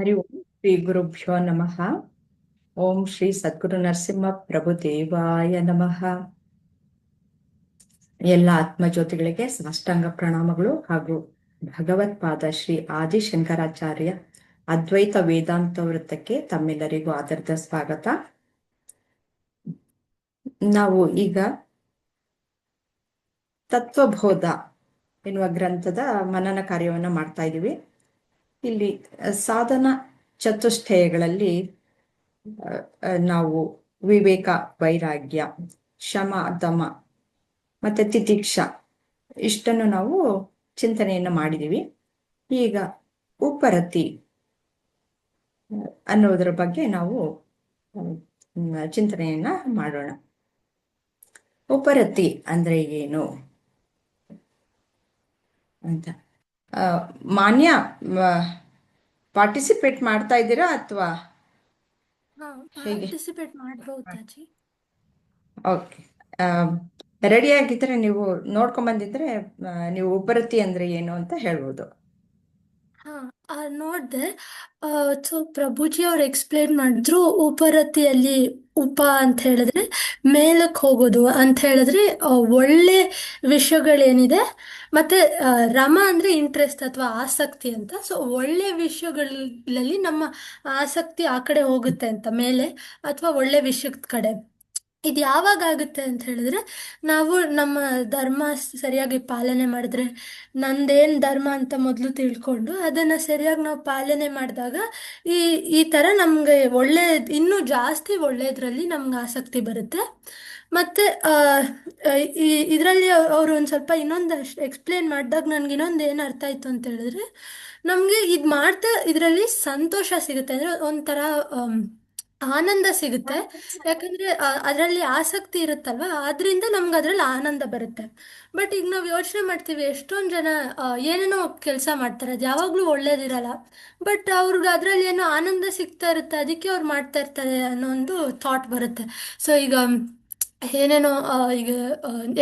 ಹರಿ ಓಂ ಶ್ರೀ ಗುರುಭ್ಯೋ ನಮಃ. ಓಂ ಶ್ರೀ ಸದ್ಗುರು ನರಸಿಂಹ ಪ್ರಭು ದೇವಾಯ ನಮಃ. ಎಲ್ಲ ಆತ್ಮಜ್ಯೋತಿಗಳಿಗೆ ಸಾಷ್ಟಾಂಗ ಪ್ರಣಾಮಗಳು ಹಾಗೂ ಭಗವತ್ಪಾದ ಶ್ರೀ ಆದಿಶಂಕರಾಚಾರ್ಯ ಅದ್ವೈತ ವೇದಾಂತ ವೃತ್ತಕ್ಕೆ ತಮ್ಮೆಲ್ಲರಿಗೂ ಆದರದ ಸ್ವಾಗತ. ನಾವು ಈಗ ತತ್ವಬೋಧ ಎನ್ನುವ ಗ್ರಂಥದ ಮನನ ಕಾರ್ಯವನ್ನು ಮಾಡ್ತಾ ಇದ್ದೀವಿ. ಇಲ್ಲಿ ಸಾಧನ ಚತುಷ್ಟಯಗಳಲ್ಲಿ ನಾವು ವಿವೇಕ, ವೈರಾಗ್ಯ, ಶಮ, ದಮ ಮತ್ತೆ ತಿತಿಕ್ಷ ಇಷ್ಟನ್ನು ನಾವು ಚಿಂತನೆಯನ್ನ ಮಾಡಿದೀವಿ. ಈಗ ಉಪರತಿ ಅನ್ನೋದರ ಬಗ್ಗೆ ನಾವು ಚಿಂತನೆಯನ್ನ ಮಾಡೋಣ. ಉಪರತಿ ಅಂದ್ರೆ ಏನು ಅಂತ ಮಾನ್ಯ ಪಾರ್ಟಿಸಿಪೇಟ್ ಮಾಡ್ತಾ ಇದ್ದೀರಾ ಅಥವಾ ಹೇಗೆ? ಪಾರ್ಟಿಸಿಪೇಟ್ ಮಾಡಬಹುದು ಅಜ್ಜಿ. ಓಕೆ, ರೆಡಿ ಆಗಿದ್ರೆ ನೀವು ನೋಡ್ಕೊಂಡ್ ಬಂದಿದ್ರೆ ನೀವು ಉಪರತಿ ಅಂದ್ರೆ ಏನು ಅಂತ ಹೇಳ್ಬೋದು. ನೋಡಿದೆ. ಸೊ ಪ್ರಭುಜಿ ಅವ್ರು ಎಕ್ಸ್ಪ್ಲೇನ್ ಮಾಡಿದ್ರು. ಉಪರತಿಯಲ್ಲಿ ಉಪ ಅಂತ ಹೇಳಿದ್ರೆ ಮೇಲಕ್ಕೆ ಹೋಗೋದು ಅಂತ ಹೇಳಿದ್ರೆ ಒಳ್ಳೆ ವಿಷಯಗಳೇನಿದೆ, ಮತ್ತೆ ರಮ ಅಂದ್ರೆ ಇಂಟ್ರೆಸ್ಟ್ ಅಥವಾ ಆಸಕ್ತಿ ಅಂತ. ಸೊ ಒಳ್ಳೆ ವಿಷಯಗಳಲ್ಲಿ ನಮ್ಮ ಆಸಕ್ತಿ ಆ ಕಡೆ ಹೋಗುತ್ತೆ ಅಂತ, ಮೇಲೆ ಅಥವಾ ಒಳ್ಳೆ ವಿಷಯದ ಕಡೆ. ಇದು ಯಾವಾಗ ಆಗುತ್ತೆ ಅಂತ ಹೇಳಿದ್ರೆ, ನಾವು ನಮ್ಮ ಧರ್ಮ ಸರಿಯಾಗಿ ಪಾಲನೆ ಮಾಡಿದ್ರೆ, ನಂದೇನು ಧರ್ಮ ಅಂತ ಮೊದಲು ತಿಳ್ಕೊಂಡು ಅದನ್ನು ಸರಿಯಾಗಿ ನಾವು ಪಾಲನೆ ಮಾಡಿದಾಗ ಈ ಈ ಥರ ನಮಗೆ ಒಳ್ಳೆ, ಇನ್ನೂ ಜಾಸ್ತಿ ಒಳ್ಳೆಯದ್ರಲ್ಲಿ ನಮ್ಗೆ ಆಸಕ್ತಿ ಬರುತ್ತೆ. ಮತ್ತು ಈ ಇದರಲ್ಲಿ ಅವರು ಒಂದು ಸ್ವಲ್ಪ ಇನ್ನೊಂದು ಎಕ್ಸ್ಪ್ಲೇನ್ ಮಾಡಿದಾಗ ನನಗೆ ಇನ್ನೊಂದು ಏನು ಅರ್ಥ ಆಯಿತು ಅಂತ ಹೇಳಿದ್ರೆ, ನಮಗೆ ಇದು ಮಾಡ್ತಾ ಇದರಲ್ಲಿ ಸಂತೋಷ ಸಿಗುತ್ತೆ, ಅಂದರೆ ಒಂಥರ ಆನಂದ ಸಿಗುತ್ತೆ. ಯಾಕಂದ್ರೆ ಅದರಲ್ಲಿ ಆಸಕ್ತಿ ಇರುತ್ತಲ್ವ, ಆದ್ರಿಂದ ನಮ್ಗೆ ಅದ್ರಲ್ಲಿ ಆನಂದ ಬರುತ್ತೆ. ಬಟ್ ಈಗ ನಾವು ಯೋಚನೆ ಮಾಡ್ತೀವಿ, ಎಷ್ಟೊಂದು ಜನ ಏನೇನೋ ಕೆಲಸ ಮಾಡ್ತಾರೆ, ಅದು ಯಾವಾಗಲೂ ಒಳ್ಳೇದಿರಲ್ಲ. ಬಟ್ ಅವ್ರಿಗೆ ಅದರಲ್ಲಿ ಏನೋ ಆನಂದ ಸಿಗ್ತಾ ಇರುತ್ತೆ, ಅದಕ್ಕೆ ಅವ್ರು ಮಾಡ್ತಾ ಇರ್ತಾರೆ ಅನ್ನೋ ಒಂದು ಥಾಟ್ ಬರುತ್ತೆ. ಸೊ ಈಗ ಏನೇನೋ ಈಗ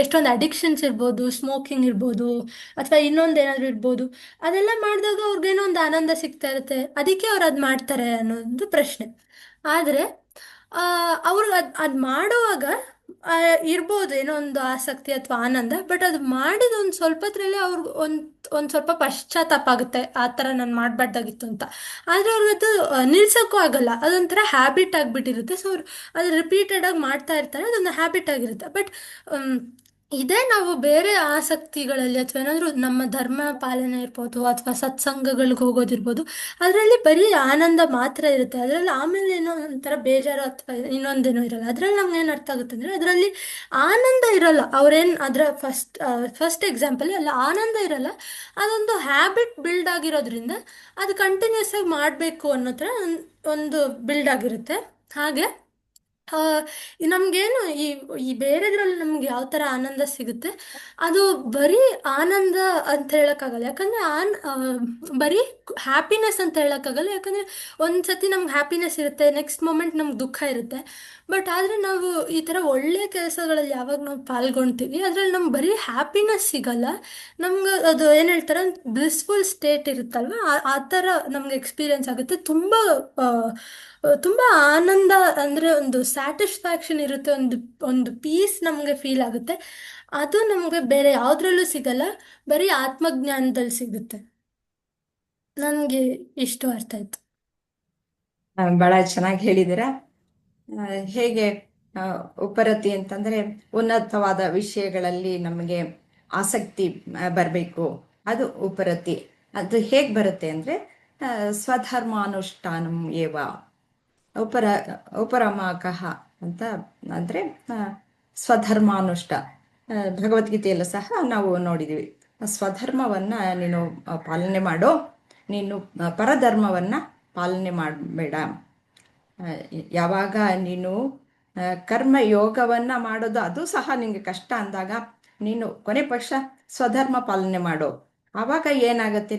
ಎಷ್ಟೊಂದು ಅಡಿಕ್ಷನ್ಸ್ ಇರ್ಬೋದು, ಸ್ಮೋಕಿಂಗ್ ಇರ್ಬೋದು, ಅಥವಾ ಇನ್ನೊಂದು ಏನಾದರೂ ಇರ್ಬೋದು. ಅದೆಲ್ಲ ಮಾಡಿದಾಗ ಅವ್ರಿಗೇನೋ ಒಂದು ಆನಂದ ಸಿಗ್ತಾ ಇರುತ್ತೆ, ಅದಕ್ಕೆ ಅವ್ರು ಅದು ಮಾಡ್ತಾರೆ ಅನ್ನೋದು ಪ್ರಶ್ನೆ. ಆದರೆ ಅವ್ರಿಗೆ ಅದು ಮಾಡುವಾಗ ಇರ್ಬೋದು ಏನೋ ಒಂದು ಆಸಕ್ತಿ ಅಥವಾ ಆನಂದ. ಬಟ್ ಅದು ಮಾಡಿದ ಒಂದು ಸ್ವಲ್ಪದ್ರಲ್ಲೇ ಅವ್ರಿಗೆ ಒಂದು ಸ್ವಲ್ಪ ಪಶ್ಚಾತ್ತಾಪ ಆಗುತ್ತೆ, ಆ ಥರ ನಾನು ಮಾಡಬಾರ್ದಾಗಿತ್ತು ಅಂತ. ಆದರೆ ಅವ್ರಿಗೆ ಅದು ನಿಲ್ಸೋಕ್ಕೂ ಆಗಲ್ಲ, ಅದೊಂಥರ ಹ್ಯಾಬಿಟ್ ಆಗಿಬಿಟ್ಟಿರುತ್ತೆ. ಸೊ ಅವ್ರು ಅದು ರಿಪೀಟೆಡಾಗಿ ಮಾಡ್ತಾ ಇರ್ತಾರೆ, ಅದೊಂದು ಹ್ಯಾಬಿಟ್ ಆಗಿರುತ್ತೆ. ಬಟ್ ಇದೇ ನಾವು ಬೇರೆ ಆಸಕ್ತಿಗಳಲ್ಲಿ ಅಥವಾ ಏನಾದರೂ ನಮ್ಮ ಧರ್ಮ ಪಾಲನೆ ಇರ್ಬೋದು ಅಥವಾ ಸತ್ಸಂಗಗಳಿಗೆ ಹೋಗೋದಿರ್ಬೋದು, ಅದರಲ್ಲಿ ಬರೀ ಆನಂದ ಮಾತ್ರ ಇರುತ್ತೆ. ಅದರಲ್ಲಿ ಆಮೇಲೆ ಏನೋ ಒಂಥರ ಬೇಜಾರು ಅಥವಾ ಇನ್ನೊಂದೇನೋ ಇರಲ್ಲ. ಅದರಲ್ಲಿ ನಮ್ಗೆ ಏನು ಅರ್ಥ ಆಗುತ್ತೆ ಅಂದರೆ, ಅದರಲ್ಲಿ ಆನಂದ ಇರಲ್ಲ. ಅವ್ರೇನು ಅದರ ಫಸ್ಟ್ ಎಕ್ಸಾಂಪಲ್ ಅಲ್ಲ, ಆನಂದ ಇರಲ್ಲ. ಅದೊಂದು ಹ್ಯಾಬಿಟ್ ಬಿಲ್ಡ್ ಆಗಿರೋದ್ರಿಂದ ಅದು ಕಂಟಿನ್ಯೂಸ್ ಆಗಿ ಮಾಡಬೇಕು ಅನ್ನೋ ಥರ ಒಂದು ಬಿಲ್ಡ್ ಆಗಿರುತ್ತೆ. ಹಾಗೆ ನಮಗೇನು ಈ ಬೇರೆದ್ರಲ್ಲಿ ನಮ್ಗೆ ಯಾವ ಥರ ಆನಂದ ಸಿಗುತ್ತೆ, ಅದು ಬರೀ ಆನಂದ ಅಂತ ಹೇಳೋಕ್ಕಾಗಲ್ಲ. ಯಾಕಂದರೆ ಬರೀ ಹ್ಯಾಪಿನೆಸ್ ಅಂತ ಹೇಳೋಕ್ಕಾಗಲ್ಲ. ಯಾಕಂದರೆ ಒಂದು ಸತಿ ನಮ್ಗೆ ಹ್ಯಾಪಿನೆಸ್ ಇರುತ್ತೆ, ನೆಕ್ಸ್ಟ್ ಮೂಮೆಂಟ್ ನಮ್ಗೆ ದುಃಖ ಇರುತ್ತೆ. ಬಟ್ ಆದರೆ ನಾವು ಈ ಥರ ಒಳ್ಳೆಯ ಕೆಲಸಗಳಲ್ಲಿ ಯಾವಾಗ ನಾವು ಪಾಲ್ಗೊಳ್ತೀವಿ, ಅದರಲ್ಲಿ ನಮ್ಗೆ ಬರೀ ಹ್ಯಾಪಿನೆಸ್ ಸಿಗಲ್ಲ, ನಮ್ಗೆ ಅದು ಏನು ಹೇಳ್ತಾರೆ, ಬ್ಲಿಸ್ಫುಲ್ ಸ್ಟೇಟ್ ಇರುತ್ತಲ್ವ, ಆ ಥರ ನಮ್ಗೆ ಎಕ್ಸ್ಪೀರಿಯನ್ಸ್ ಆಗುತ್ತೆ. ತುಂಬ ಆನಂದ, ಅಂದರೆ ಒಂದು ಸ್ಯಾಟಿಸ್ಫ್ಯಾಕ್ಷನ್ ಇರುತ್ತೆ, ಒಂದು ಒಂದು ಪೀಸ್ ನಮಗೆ ಫೀಲ್ ಆಗುತ್ತೆ. ಅದು ನಮಗೆ ಬೇರೆ ಯಾವುದ್ರಲ್ಲೂ ಸಿಗಲ್ಲ, ಬರೀ ಆತ್ಮಜ್ಞಾನದಲ್ಲಿ ಸಿಗುತ್ತೆ. ನನಗೆ ಇಷ್ಟು ಅರ್ಥ ಆಯ್ತು. ಬಹಳ ಚೆನ್ನಾಗಿ ಹೇಳಿದ್ದೀರಾ. ಹೇಗೆ ಉಪರತಿ ಅಂತಂದ್ರೆ ಉನ್ನತವಾದ ವಿಷಯಗಳಲ್ಲಿ ನಮಗೆ ಆಸಕ್ತಿ ಬರಬೇಕು, ಅದು ಉಪರತಿ. ಅದು ಹೇಗೆ ಬರುತ್ತೆ ಅಂದ್ರೆ ಸ್ವಧರ್ಮಾನುಷ್ಠಾನಂ ಏವ ಉಪರಮಾಕಃ ಅಂತ. ಅಂದ್ರೆ ಸ್ವಧರ್ಮಾನುಷ್ಠ ಭಗವದ್ಗೀತೆಯಲ್ಲೂ ಸಹ ನಾವು ನೋಡಿದೀವಿ. ಸ್ವಧರ್ಮವನ್ನ ನೀನು ಪಾಲನೆ ಮಾಡೋ, ನೀನು ಪರಧರ್ಮವನ್ನ ಪಾಲನೆ ಮಾಡಬೇಡ. ಯಾವಾಗ ನೀನು ಕರ್ಮ ಯೋಗವನ್ನ ಮಾಡೋದು ಅದು ಸಹ ನಿಂಗೆ ಕಷ್ಟ ಅಂದಾಗ, ನೀನು ಕೊನೆ ಪಕ್ಷ ಸ್ವಧರ್ಮ ಪಾಲನೆ ಮಾಡೋ. ಆವಾಗ ಏನಾಗತ್ತೆ,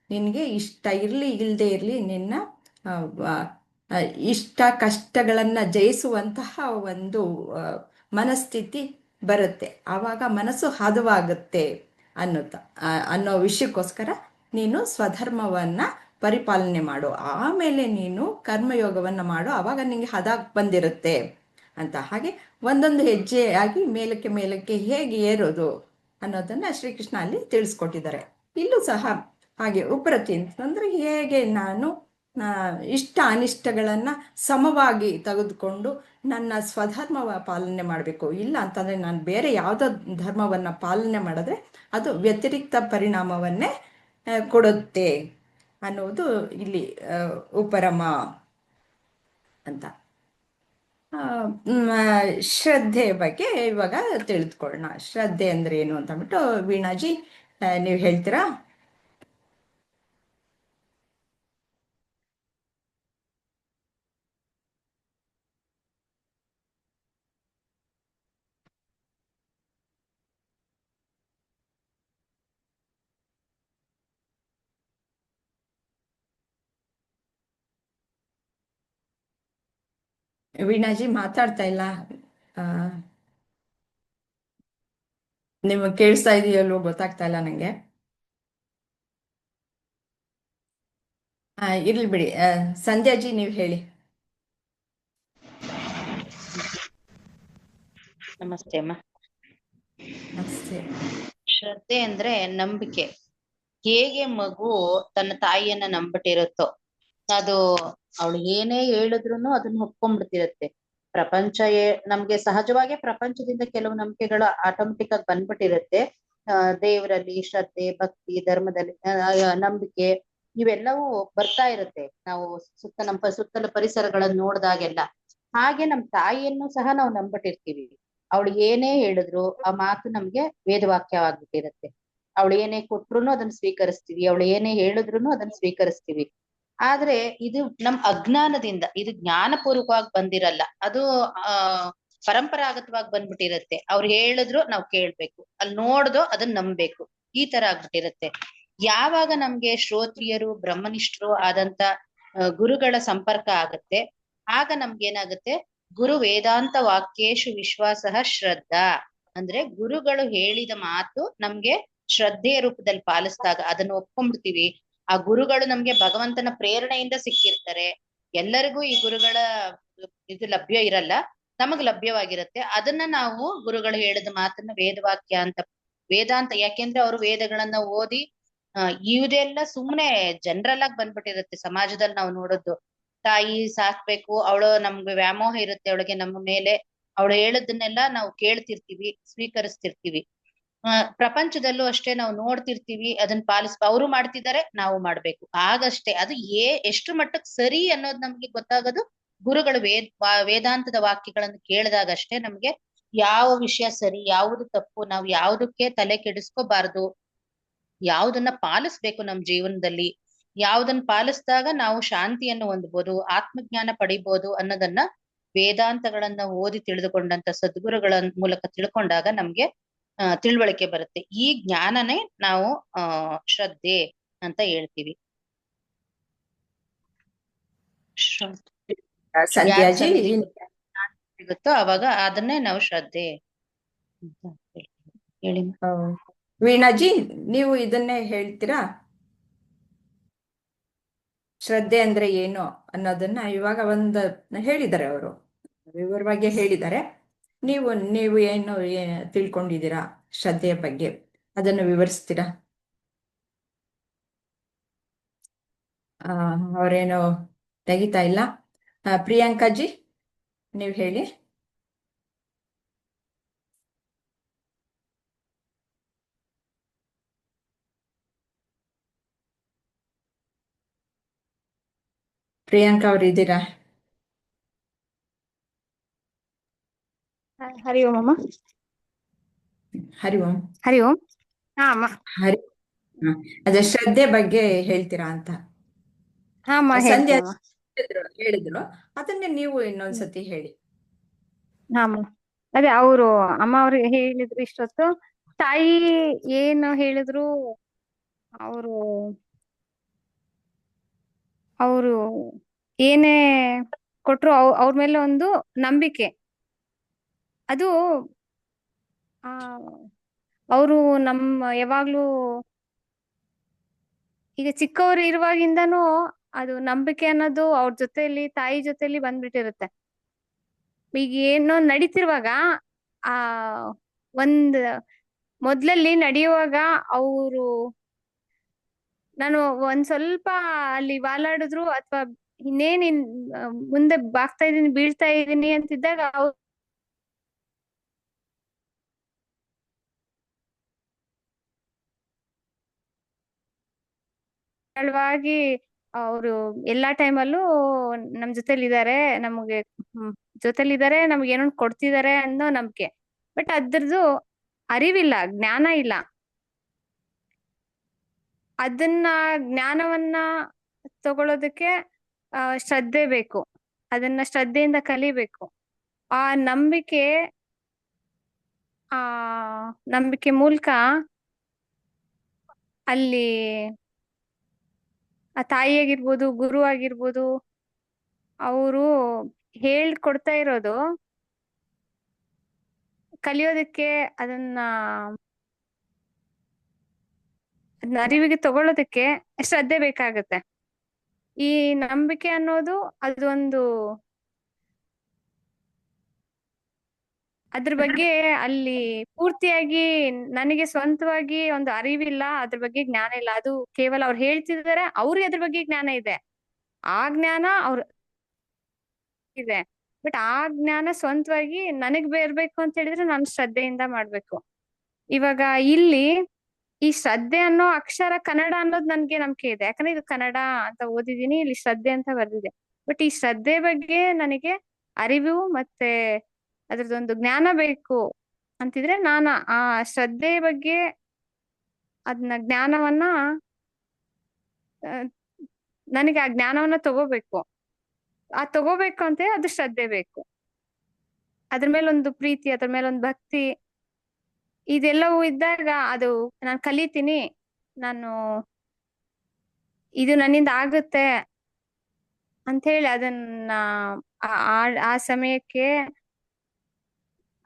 ನಿನಗೆ ಇಷ್ಟ ಇರಲಿ ಇಲ್ಲದೆ ಇರಲಿ, ನಿನ್ನ ಇಷ್ಟ ಕಷ್ಟಗಳನ್ನ ಜಯಿಸುವಂತಹ ಒಂದು ಮನಸ್ಥಿತಿ ಬರುತ್ತೆ. ಆವಾಗ ಮನಸ್ಸು ಹದವಾಗುತ್ತೆ ಅನ್ನೋ ವಿಷಯಕ್ಕೋಸ್ಕರ ನೀನು ಸ್ವಧರ್ಮವನ್ನ ಪರಿಪಾಲನೆ ಮಾಡು, ಆಮೇಲೆ ನೀನು ಕರ್ಮಯೋಗವನ್ನು ಮಾಡು, ಆವಾಗ ನಿಂಗೆ ಹದ ಬಂದಿರುತ್ತೆ ಅಂತ. ಹಾಗೆ ಒಂದೊಂದು ಹೆಜ್ಜೆಯಾಗಿ ಮೇಲಕ್ಕೆ ಮೇಲಕ್ಕೆ ಹೇಗೆ ಏರೋದು ಅನ್ನೋದನ್ನು ಶ್ರೀಕೃಷ್ಣ ಅಲ್ಲಿ ತಿಳಿಸ್ಕೊಟ್ಟಿದ್ದಾರೆ. ಇಲ್ಲೂ ಸಹ ಹಾಗೆ ಉಪರತಿ ಅಂತಂದರೆ ಹೇಗೆ ನಾನು ಇಷ್ಟ ಅನಿಷ್ಟಗಳನ್ನು ಸಮವಾಗಿ ತೆಗೆದುಕೊಂಡು ನನ್ನ ಸ್ವಧರ್ಮವ ಪಾಲನೆ ಮಾಡಬೇಕು. ಇಲ್ಲ ಅಂತಂದರೆ ನಾನು ಬೇರೆ ಯಾವುದೋ ಧರ್ಮವನ್ನು ಪಾಲನೆ ಮಾಡಿದ್ರೆ ಅದು ವ್ಯತಿರಿಕ್ತ ಪರಿಣಾಮವನ್ನೇ ಕೊಡುತ್ತೆ ಅನ್ನುವುದು ಇಲ್ಲಿ ಉಪರಮ ಅಂತ. ಶ್ರದ್ಧೆ ಬಗ್ಗೆ ಇವಾಗ ತಿಳಿದುಕೊಳ್ಳೋಣ. ಶ್ರದ್ಧೆ ಅಂದರೆ ಏನು ಅಂತ ಅಂದ್ಬಿಟ್ಟು ವೀಣಾಜಿ ನೀವು ಹೇಳ್ತೀರಾ? ವೀಣಾಜಿ ಮಾತಾಡ್ತಾ ಇಲ್ಲ. ನಿಮಗೆ ಕೇಳಿಸ್ತಾ ಇದೆಯಲ್ವೋ ಗೊತ್ತಾಗ್ತಾ ಇಲ್ಲ ನನಗೆ. ಇರ್ಲಿ ಬಿಡಿ. ಸಂಧ್ಯಾಜಿ ನೀವು ಹೇಳಿ. ನಮಸ್ತೆ ಅಮ್ಮ. ನಮಸ್ತೆ. ಶ್ರದ್ಧೆ ಅಂದ್ರೆ ನಂಬಿಕೆ. ಹೇಗೆ ಮಗು ತನ್ನ ತಾಯಿಯನ್ನ ನಂಬಿಟ್ಟಿರುತ್ತೋ, ಅದು ಅವಳು ಏನೇ ಹೇಳಿದ್ರುನು ಅದನ್ನ ಒಪ್ಕೊಂಡ್ಬಿಡ್ತಿರತ್ತೆ. ಪ್ರಪಂಚ ನಮ್ಗೆ ಸಹಜವಾಗಿ ಪ್ರಪಂಚದಿಂದ ಕೆಲವು ನಂಬಿಕೆಗಳು ಆಟೋಮೆಟಿಕ್ ಆಗಿ ಬಂದ್ಬಿಟ್ಟಿರುತ್ತೆ. ದೇವರಲ್ಲಿ ಶ್ರದ್ಧೆ, ಭಕ್ತಿ, ಧರ್ಮದಲ್ಲಿ ನಂಬಿಕೆ ಇವೆಲ್ಲವೂ ಬರ್ತಾ ಇರುತ್ತೆ ನಾವು ನಮ್ಮ ಸುತ್ತಲ ಪರಿಸರಗಳನ್ನ ನೋಡಿದಾಗೆಲ್ಲ. ಹಾಗೆ ನಮ್ ತಾಯಿಯನ್ನು ಸಹ ನಾವು ನಂಬಿಟ್ಟಿರ್ತೀವಿ. ಅವಳು ಏನೇ ಹೇಳಿದ್ರು ಆ ಮಾತು ನಮ್ಗೆ ವೇದವಾಕ್ಯವಾಗ್ಬಿಟ್ಟಿರತ್ತೆ. ಅವಳು ಏನೇ ಕೊಟ್ರುನು ಅದನ್ನ ಸ್ವೀಕರಿಸ್ತೀವಿ, ಅವಳು ಏನೇ ಹೇಳಿದ್ರುನು ಅದನ್ನ ಸ್ವೀಕರಿಸ್ತೀವಿ. ಆದ್ರೆ ಇದು ನಮ್ ಅಜ್ಞಾನದಿಂದ, ಇದು ಜ್ಞಾನಪೂರ್ವಕವಾಗಿ ಬಂದಿರಲ್ಲ, ಅದು ಪರಂಪರಾಗತವಾಗಿ ಬಂದ್ಬಿಟ್ಟಿರತ್ತೆ. ಅವ್ರು ಹೇಳಿದ್ರು ನಾವ್ ಕೇಳ್ಬೇಕು, ಅಲ್ಲಿ ನೋಡ್ದೋ ಅದನ್ನ ನಂಬ್ಬೇಕು, ಈ ತರ ಆಗ್ಬಿಟ್ಟಿರತ್ತೆ. ಯಾವಾಗ ನಮ್ಗೆ ಶ್ರೋತ್ರಿಯರು ಬ್ರಹ್ಮನಿಷ್ಠರು ಆದಂತ ಗುರುಗಳ ಸಂಪರ್ಕ ಆಗತ್ತೆ, ಆಗ ನಮ್ಗೆ ಏನಾಗುತ್ತೆ, ಗುರು ವೇದಾಂತ ವಾಕ್ಯೇಶು ವಿಶ್ವಾಸ ಶ್ರದ್ಧಾ ಅಂದ್ರೆ ಗುರುಗಳು ಹೇಳಿದ ಮಾತು ನಮ್ಗೆ ಶ್ರದ್ಧೆಯ ರೂಪದಲ್ಲಿ ಪಾಲಿಸಿದಾಗ ಅದನ್ನ ಒಪ್ಕೊಂಡ್ಬಿಡ್ತೀವಿ. ಆ ಗುರುಗಳು ನಮ್ಗೆ ಭಗವಂತನ ಪ್ರೇರಣೆಯಿಂದ ಸಿಕ್ಕಿರ್ತಾರೆ. ಎಲ್ಲರಿಗೂ ಈ ಗುರುಗಳ ಇದು ಲಭ್ಯ ಇರಲ್ಲ, ನಮಗ್ ಲಭ್ಯವಾಗಿರುತ್ತೆ. ಅದನ್ನ ನಾವು ಗುರುಗಳು ಹೇಳಿದ ಮಾತನ್ನ ವೇದವಾಕ್ಯ ಅಂತ, ವೇದಾಂತ, ಯಾಕೆಂದ್ರೆ ಅವರು ವೇದಗಳನ್ನ ಓದಿ ಇದೆಲ್ಲ ಸುಮ್ನೆ ಜನರಲ್ ಆಗಿ ಬಂದ್ಬಿಟ್ಟಿರುತ್ತೆ. ಸಮಾಜದಲ್ಲಿ ನಾವು ನೋಡೋದು, ತಾಯಿ ಸಾಕ್ಬೇಕು, ಅವಳು ನಮ್ಗೆ ವ್ಯಾಮೋಹ ಇರುತ್ತೆ ಅವಳಿಗೆ ನಮ್ಮ ಮೇಲೆ, ಅವಳು ಹೇಳದನ್ನೆಲ್ಲ ನಾವು ಕೇಳ್ತಿರ್ತೀವಿ, ಸ್ವೀಕರಿಸ್ತಿರ್ತೀವಿ. ಪ್ರಪಂಚದಲ್ಲೂ ಅಷ್ಟೇ ನಾವು ನೋಡ್ತಿರ್ತೀವಿ, ಅದನ್ನ ಅವರು ಮಾಡ್ತಿದ್ದಾರೆ ನಾವು ಮಾಡ್ಬೇಕು, ಆಗಷ್ಟೇ ಅದು ಎಷ್ಟು ಮಟ್ಟಕ್ಕೆ ಸರಿ ಅನ್ನೋದು ನಮ್ಗೆ ಗೊತ್ತಾಗೋದು ಗುರುಗಳು ವೇದಾಂತದ ವಾಕ್ಯಗಳನ್ನು ಕೇಳಿದಾಗಷ್ಟೇ ನಮ್ಗೆ ಯಾವ ವಿಷಯ ಸರಿ, ಯಾವುದು ತಪ್ಪು, ನಾವು ಯಾವುದಕ್ಕೆ ತಲೆ ಕೆಡಿಸ್ಕೋಬಾರ್ದು, ಯಾವುದನ್ನ ಪಾಲಿಸ್ಬೇಕು ನಮ್ಮ ಜೀವನದಲ್ಲಿ, ಯಾವುದನ್ನ ಪಾಲಿಸಿದಾಗ ನಾವು ಶಾಂತಿಯನ್ನು ಹೊಂದ್ಬೋದು, ಆತ್ಮಜ್ಞಾನ ಪಡಿಬೋದು ಅನ್ನೋದನ್ನ ವೇದಾಂತಗಳನ್ನ ಓದಿ ತಿಳಿದುಕೊಂಡಂತ ಸದ್ಗುರುಗಳ ಮೂಲಕ ತಿಳ್ಕೊಂಡಾಗ ನಮ್ಗೆ ತಿಳುವಳಿಕೆ ಬರುತ್ತೆ. ಈ ಜ್ಞಾನನೇ ನಾವು ಶ್ರದ್ಧೆ ಅಂತ ಹೇಳ್ತೀವಿ. ಸಂಧ್ಯಾಜಿ ಸಿಗುತ್ತೋ ಅವಾಗ ಅದನ್ನೇ ನಾವು ಶ್ರದ್ಧೆ ಅಂತ ಹೇಳಿ. ವೀಣಾಜಿ ನೀವು ಇದನ್ನೇ ಹೇಳ್ತೀರಾ? ಶ್ರದ್ಧೆ ಅಂದ್ರೆ ಏನು ಅನ್ನೋದನ್ನ ಇವಾಗ ಒಂದು ಹೇಳಿದ್ದಾರೆ, ಅವರು ವಿವರವಾಗಿ ಹೇಳಿದ್ದಾರೆ. ನೀವು ನೀವು ಏನು ತಿಳ್ಕೊಂಡಿದ್ದೀರಾ ಶ್ರದ್ಧೆಯ ಬಗ್ಗೆ, ಅದನ್ನು ವಿವರಿಸ್ತೀರಾ? ಅವರೇನು ತೆಗಿತಾ ಇಲ್ಲ. ಪ್ರಿಯಾಂಕಾಜಿ ನೀವು ಹೇಳಿ. ಪ್ರಿಯಾಂಕಾ ಅವ್ರು ಇದ್ದೀರಾ? ಹರಿ ಓಂ ಅಮ್ಮ. ಹರಿ ಓಂ. ಹರಿ ಓಂ. ಹಾ ಅಮ್ಮ. ಹರಿ. ಅದೇ ಶ್ರದ್ಧೆ ಬಗ್ಗೆ ಹೇಳ್ತೀರಾ ಅಂತ. ಹಾ ಅಮ್ಮ, ಸಂಧ್ಯಾ ಹೇಳ್ತೀನಿ. ಹೇಳಿದ್ರು, ಅದನ್ನೇ ನೀವು ಇನ್ನೊಂದ್ಸತಿ ಹೇಳಿ. ಹಾ ಅಮ್ಮ, ಅದೇ ಅಮ್ಮ ಅವ್ರು ಹೇಳಿದ್ರು ಇಷ್ಟೊತ್ತು. ತಾಯಿ ಏನು ಹೇಳಿದ್ರು ಅವರು ಅವರು ಏನೇ ಕೊಟ್ರು ಅವ್ರ ಮೇಲೆ ಒಂದು ನಂಬಿಕೆ, ಅದು ಅವರು ಯಾವಾಗ್ಲೂ ಈಗ ಚಿಕ್ಕವರು ಇರುವಾಗಿಂದನೂ ಅದು ನಂಬಿಕೆ ಅನ್ನೋದು ಅವ್ರ ಜೊತೆಲಿ ತಾಯಿ ಜೊತೆಲಿ ಬಂದ್ಬಿಟ್ಟಿರುತ್ತೆ. ಈಗ ಏನೋ ನಡೀತಿರುವಾಗ ಆ ಒಂದ್ ಮೊದ್ಲಲ್ಲಿ ನಡೆಯುವಾಗ ಅವರು ನಾನು ಒಂದ್ ಸ್ವಲ್ಪ ಅಲ್ಲಿ ವಾಲಾಡಿದ್ರು ಅಥವಾ ಇನ್ನೇನ್ ಮುಂದೆ ಬಾಗ್ತಾ ಇದೀನಿ ಬೀಳ್ತಾ ಇದೀನಿ ಅಂತಿದ್ದಾಗ ಅವ್ರು ಸರಳವಾಗಿ ಅವರು ಎಲ್ಲಾ ಟೈಮಲ್ಲೂ ನಮ್ ಜೊತೆಲಿ ಇದಾರೆ, ನಮಗೆ ಜೊತೆಲಿ ಇದಾರೆ, ನಮ್ಗೆ ಏನೋ ಕೊಡ್ತಿದಾರೆ ಅನ್ನೋ ನಂಬಿಕೆ. ಬಟ್ ಅದ್ರದ್ದು ಅರಿವಿಲ್ಲ, ಜ್ಞಾನ ಇಲ್ಲ. ಅದನ್ನ ಜ್ಞಾನವನ್ನ ತಗೊಳೋದಕ್ಕೆ ಶ್ರದ್ಧೆ ಬೇಕು. ಅದನ್ನ ಶ್ರದ್ಧೆಯಿಂದ ಕಲಿಬೇಕು. ಆ ನಂಬಿಕೆ ಆ ನಂಬಿಕೆ ಮೂಲಕ ಅಲ್ಲಿ ಆ ತಾಯಿ ಆಗಿರ್ಬೋದು, ಗುರು ಆಗಿರ್ಬೋದು, ಅವರು ಹೇಳ್ಕೊಡ್ತಾ ಇರೋದು ಕಲಿಯೋದಕ್ಕೆ, ಅದನ್ನ ಅರಿವಿಗೆ ತಗೊಳ್ಳೋದಕ್ಕೆ ಶ್ರದ್ಧೆ ಬೇಕಾಗತ್ತೆ. ಈ ನಂಬಿಕೆ ಅನ್ನೋದು ಅದೊಂದು ಅದ್ರ ಬಗ್ಗೆ ಅಲ್ಲಿ ಪೂರ್ತಿಯಾಗಿ ನನಗೆ ಸ್ವಂತವಾಗಿ ಒಂದು ಅರಿವಿಲ್ಲ, ಅದ್ರ ಬಗ್ಗೆ ಜ್ಞಾನ ಇಲ್ಲ. ಅದು ಕೇವಲ ಅವ್ರು ಹೇಳ್ತಿದ್ದಾರೆ, ಅವ್ರಿಗೆ ಅದ್ರ ಬಗ್ಗೆ ಜ್ಞಾನ ಇದೆ, ಆ ಜ್ಞಾನ ಅವ್ರ ಇದೆ. ಬಟ್ ಆ ಜ್ಞಾನ ಸ್ವಂತವಾಗಿ ನನಗ್ ಬೇರ್ಬೇಕು ಅಂತ ಹೇಳಿದ್ರೆ ನಾನು ಶ್ರದ್ಧೆಯಿಂದ ಮಾಡ್ಬೇಕು. ಇವಾಗ ಇಲ್ಲಿ ಈ ಶ್ರದ್ಧೆ ಅನ್ನೋ ಅಕ್ಷರ ಕನ್ನಡ ಅನ್ನೋದು ನನ್ಗೆ ನಂಬಿಕೆ ಇದೆ, ಯಾಕಂದ್ರೆ ಇದು ಕನ್ನಡ ಅಂತ ಓದಿದೀನಿ, ಇಲ್ಲಿ ಶ್ರದ್ಧೆ ಅಂತ ಬರ್ದಿದೆ. ಬಟ್ ಈ ಶ್ರದ್ಧೆ ಬಗ್ಗೆ ನನಗೆ ಅರಿವು ಮತ್ತೆ ಅದ್ರದ್ದೊಂದು ಜ್ಞಾನ ಬೇಕು ಅಂತಿದ್ರೆ ನಾನು ಆ ಶ್ರದ್ಧೆ ಬಗ್ಗೆ ಅದನ್ನ ಜ್ಞಾನವನ್ನ ನನಗೆ ಆ ಜ್ಞಾನವನ್ನ ತಗೋಬೇಕು. ಆ ತಗೋಬೇಕು ಅಂತ ಅದು ಶ್ರದ್ಧೆ ಬೇಕು. ಅದ್ರ ಮೇಲೊಂದು ಪ್ರೀತಿ, ಅದ್ರ ಮೇಲೊಂದು ಭಕ್ತಿ, ಇದೆಲ್ಲವೂ ಇದ್ದಾಗ ಅದು ನಾನು ಕಲಿತೀನಿ, ನಾನು ಇದು ನನ್ನಿಂದ ಆಗುತ್ತೆ ಅಂತ ಹೇಳಿ ಅದನ್ನ ಆ ಸಮಯಕ್ಕೆ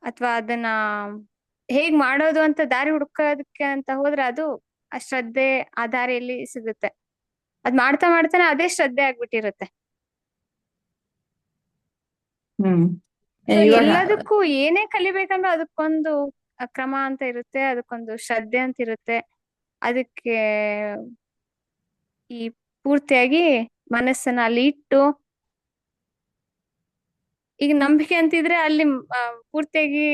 ಅಥವಾ ಅದನ್ನ ಹೇಗ್ ಮಾಡೋದು ಅಂತ ದಾರಿ ಹುಡ್ಕೋದಕ್ಕೆ ಅಂತ ಹೋದ್ರೆ ಅದು ಆ ಶ್ರದ್ಧೆ ಆ ದಾರಿಯಲ್ಲಿ ಸಿಗುತ್ತೆ. ಅದ್ ಮಾಡ್ತಾ ಮಾಡ್ತಾನೆ ಅದೇ ಶ್ರದ್ಧೆ ಆಗ್ಬಿಟ್ಟಿರುತ್ತೆ. ಹ್ಮ್ ಸೊ ಇವಾಗ ಎಲ್ಲದಕ್ಕೂ ಏನೇ ಕಲಿಬೇಕಂದ್ರೂ ಅದಕ್ಕೊಂದು ಕ್ರಮ ಅಂತ ಇರುತ್ತೆ, ಅದಕ್ಕೊಂದು ಶ್ರದ್ಧೆ ಅಂತ ಇರುತ್ತೆ. ಅದಕ್ಕೆ ಈ ಪೂರ್ತಿಯಾಗಿ ಮನಸ್ಸನ್ನ ಅಲ್ಲಿ ಇಟ್ಟು, ಈಗ ನಂಬಿಕೆ ಅಂತಿದ್ರೆ ಅಲ್ಲಿ ಪೂರ್ತಿಯಾಗಿ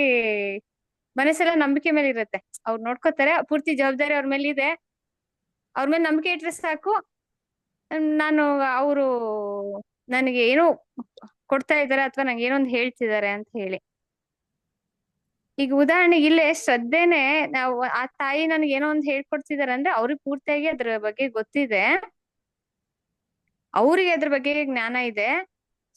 ಮನಸ್ಸೆಲ್ಲ ನಂಬಿಕೆ ಮೇಲೆ ಇರುತ್ತೆ. ಅವ್ರು ನೋಡ್ಕೋತಾರೆ, ಪೂರ್ತಿ ಜವಾಬ್ದಾರಿ ಅವ್ರ ಮೇಲೆ ಇದೆ, ಅವ್ರ ಮೇಲೆ ನಂಬಿಕೆ ಇಟ್ರೆ ಸಾಕು, ನಾನು ಅವರು ನನಗೆ ಏನೋ ಕೊಡ್ತಾ ಇದಾರೆ ಅಥವಾ ನಂಗೆ ಏನೋ ಒಂದು ಹೇಳ್ತಿದ್ದಾರೆ ಅಂತ ಹೇಳಿ. ಈಗ ಉದಾಹರಣೆಗೆ ಇಲ್ಲೇ ಶ್ರದ್ಧೆನೆ, ನಾವು ಆ ತಾಯಿ ನನಗೆ ಏನೋ ಒಂದು ಹೇಳ್ಕೊಡ್ತಿದಾರೆ ಅಂದ್ರೆ ಅವ್ರಿಗೆ ಪೂರ್ತಿಯಾಗಿ ಅದ್ರ ಬಗ್ಗೆ ಗೊತ್ತಿದೆ, ಅವ್ರಿಗೆ ಅದ್ರ ಬಗ್ಗೆ ಜ್ಞಾನ ಇದೆ.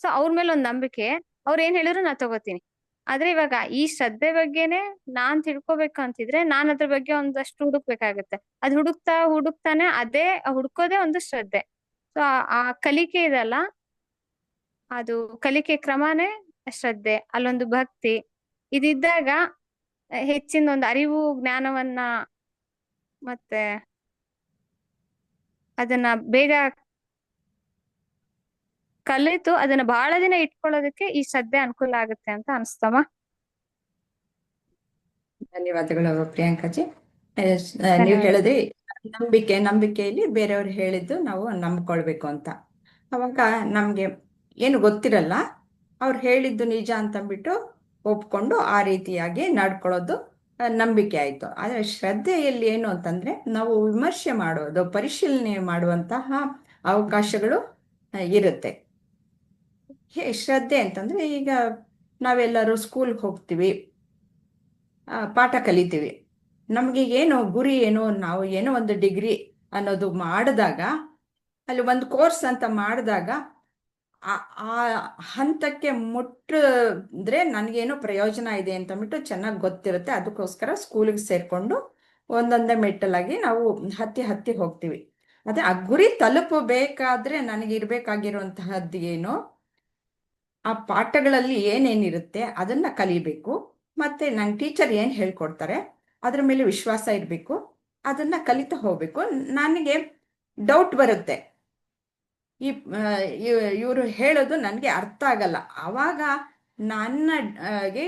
ಸೊ ಅವ್ರ ಮೇಲೆ ಒಂದ್ ನಂಬಿಕೆ, ಅವ್ರ ಏನ್ ಹೇಳಿದ್ರು ನಾ ತಗೋತೀನಿ. ಆದ್ರೆ ಇವಾಗ ಈ ಶ್ರದ್ಧೆ ಬಗ್ಗೆನೆ ನಾನ್ ತಿಳ್ಕೊಬೇಕು ಅಂತಿದ್ರೆ ನಾನ್ ಅದ್ರ ಬಗ್ಗೆ ಒಂದಷ್ಟು ಹುಡುಕ್ಬೇಕಾಗತ್ತೆ. ಅದ್ ಹುಡುಕ್ತಾನೆ ಅದೇ ಹುಡ್ಕೋದೇ ಒಂದು ಶ್ರದ್ಧೆ. ಸೊ ಆ ಕಲಿಕೆ ಇದಲ್ಲ, ಅದು ಕಲಿಕೆ ಕ್ರಮನೇ ಶ್ರದ್ಧೆ, ಅಲ್ಲೊಂದು ಭಕ್ತಿ ಇದಿದ್ದಾಗ ಹೆಚ್ಚಿನ ಒಂದು ಅರಿವು ಜ್ಞಾನವನ್ನ ಮತ್ತೆ ಅದನ್ನ ಬೇಗ ಕಲಿತು ಅದನ್ನ ಬಹಳ ದಿನ ಇಟ್ಕೊಳ್ಳೋದಕ್ಕೆ ಈ ಶ್ರದ್ಧೆ ಅನುಕೂಲ ಆಗುತ್ತೆ ಅಂತ ಅನ್ಸ್ತಮ್ಮ. ಧನ್ಯವಾದಗಳು ಪ್ರಿಯಾಂಕಾಜಿ. ನೀವು ಹೇಳಿದ್ರಿ ನಂಬಿಕೆಯಲ್ಲಿ ಬೇರೆಯವ್ರು ಹೇಳಿದ್ದು ನಾವು ನಂಬ್ಕೊಳ್ಬೇಕು ಅಂತ. ಅವಾಗ ನಮ್ಗೆ ಏನು ಗೊತ್ತಿರಲ್ಲ, ಅವ್ರು ಹೇಳಿದ್ದು ನಿಜ ಅಂತಂದ್ಬಿಟ್ಟು ಒಪ್ಕೊಂಡು ಆ ರೀತಿಯಾಗಿ ನಡ್ಕೊಳ್ಳೋದು ನಂಬಿಕೆ ಆಯ್ತು. ಆದ್ರೆ ಶ್ರದ್ಧೆಯಲ್ಲಿ ಏನು ಅಂತಂದ್ರೆ ನಾವು ವಿಮರ್ಶೆ ಮಾಡೋದು, ಪರಿಶೀಲನೆ ಮಾಡುವಂತಹ ಅವಕಾಶಗಳು ಇರುತ್ತೆ. ಶ್ರದ್ಧೆ ಅಂತಂದ್ರೆ ಈಗ ನಾವೆಲ್ಲರೂ ಸ್ಕೂಲ್ಗೆ ಹೋಗ್ತೀವಿ, ಪಾಠ ಕಲಿತೀವಿ, ನಮಗೆ ಏನು ಗುರಿ ಏನು, ನಾವು ಏನೋ ಒಂದು ಡಿಗ್ರಿ ಅನ್ನೋದು ಮಾಡಿದಾಗ, ಅಲ್ಲಿ ಒಂದು ಕೋರ್ಸ್ ಅಂತ ಮಾಡಿದಾಗ ಆ ಹಂತಕ್ಕೆ ಮುಟ್ಟಿದ್ರೆ ನನಗೇನೋ ಪ್ರಯೋಜನ ಇದೆ ಅಂತಂದ್ಬಿಟ್ಟು ಚೆನ್ನಾಗಿ ಗೊತ್ತಿರುತ್ತೆ. ಅದಕ್ಕೋಸ್ಕರ ಸ್ಕೂಲಿಗೆ ಸೇರಿಕೊಂಡು ಒಂದೊಂದೇ ಮೆಟ್ಟಲಾಗಿ ನಾವು ಹತ್ತಿ ಹೋಗ್ತೀವಿ. ಅದೇ ಆ ಗುರಿ ತಲುಪಬೇಕಾದ್ರೆ ನನಗಿರ್ಬೇಕಾಗಿರುವಂತಹದ್ದು ಏನು, ಆ ಪಾಠಗಳಲ್ಲಿ ಏನೇನಿರುತ್ತೆ ಅದನ್ನ ಕಲಿಬೇಕು. ಮತ್ತೆ ನಂಗೆ ಟೀಚರ್ ಏನು ಹೇಳ್ಕೊಡ್ತಾರೆ ಅದ್ರ ಮೇಲೆ ವಿಶ್ವಾಸ ಇರಬೇಕು, ಅದನ್ನ ಕಲಿತಾ ಹೋಗ್ಬೇಕು. ನನಗೆ ಡೌಟ್ ಬರುತ್ತೆ. ಈ ಇವರು ಹೇಳೋದು ನನಗೆ ಅರ್ಥ ಆಗಲ್ಲ. ಆವಾಗ ನನಗೆ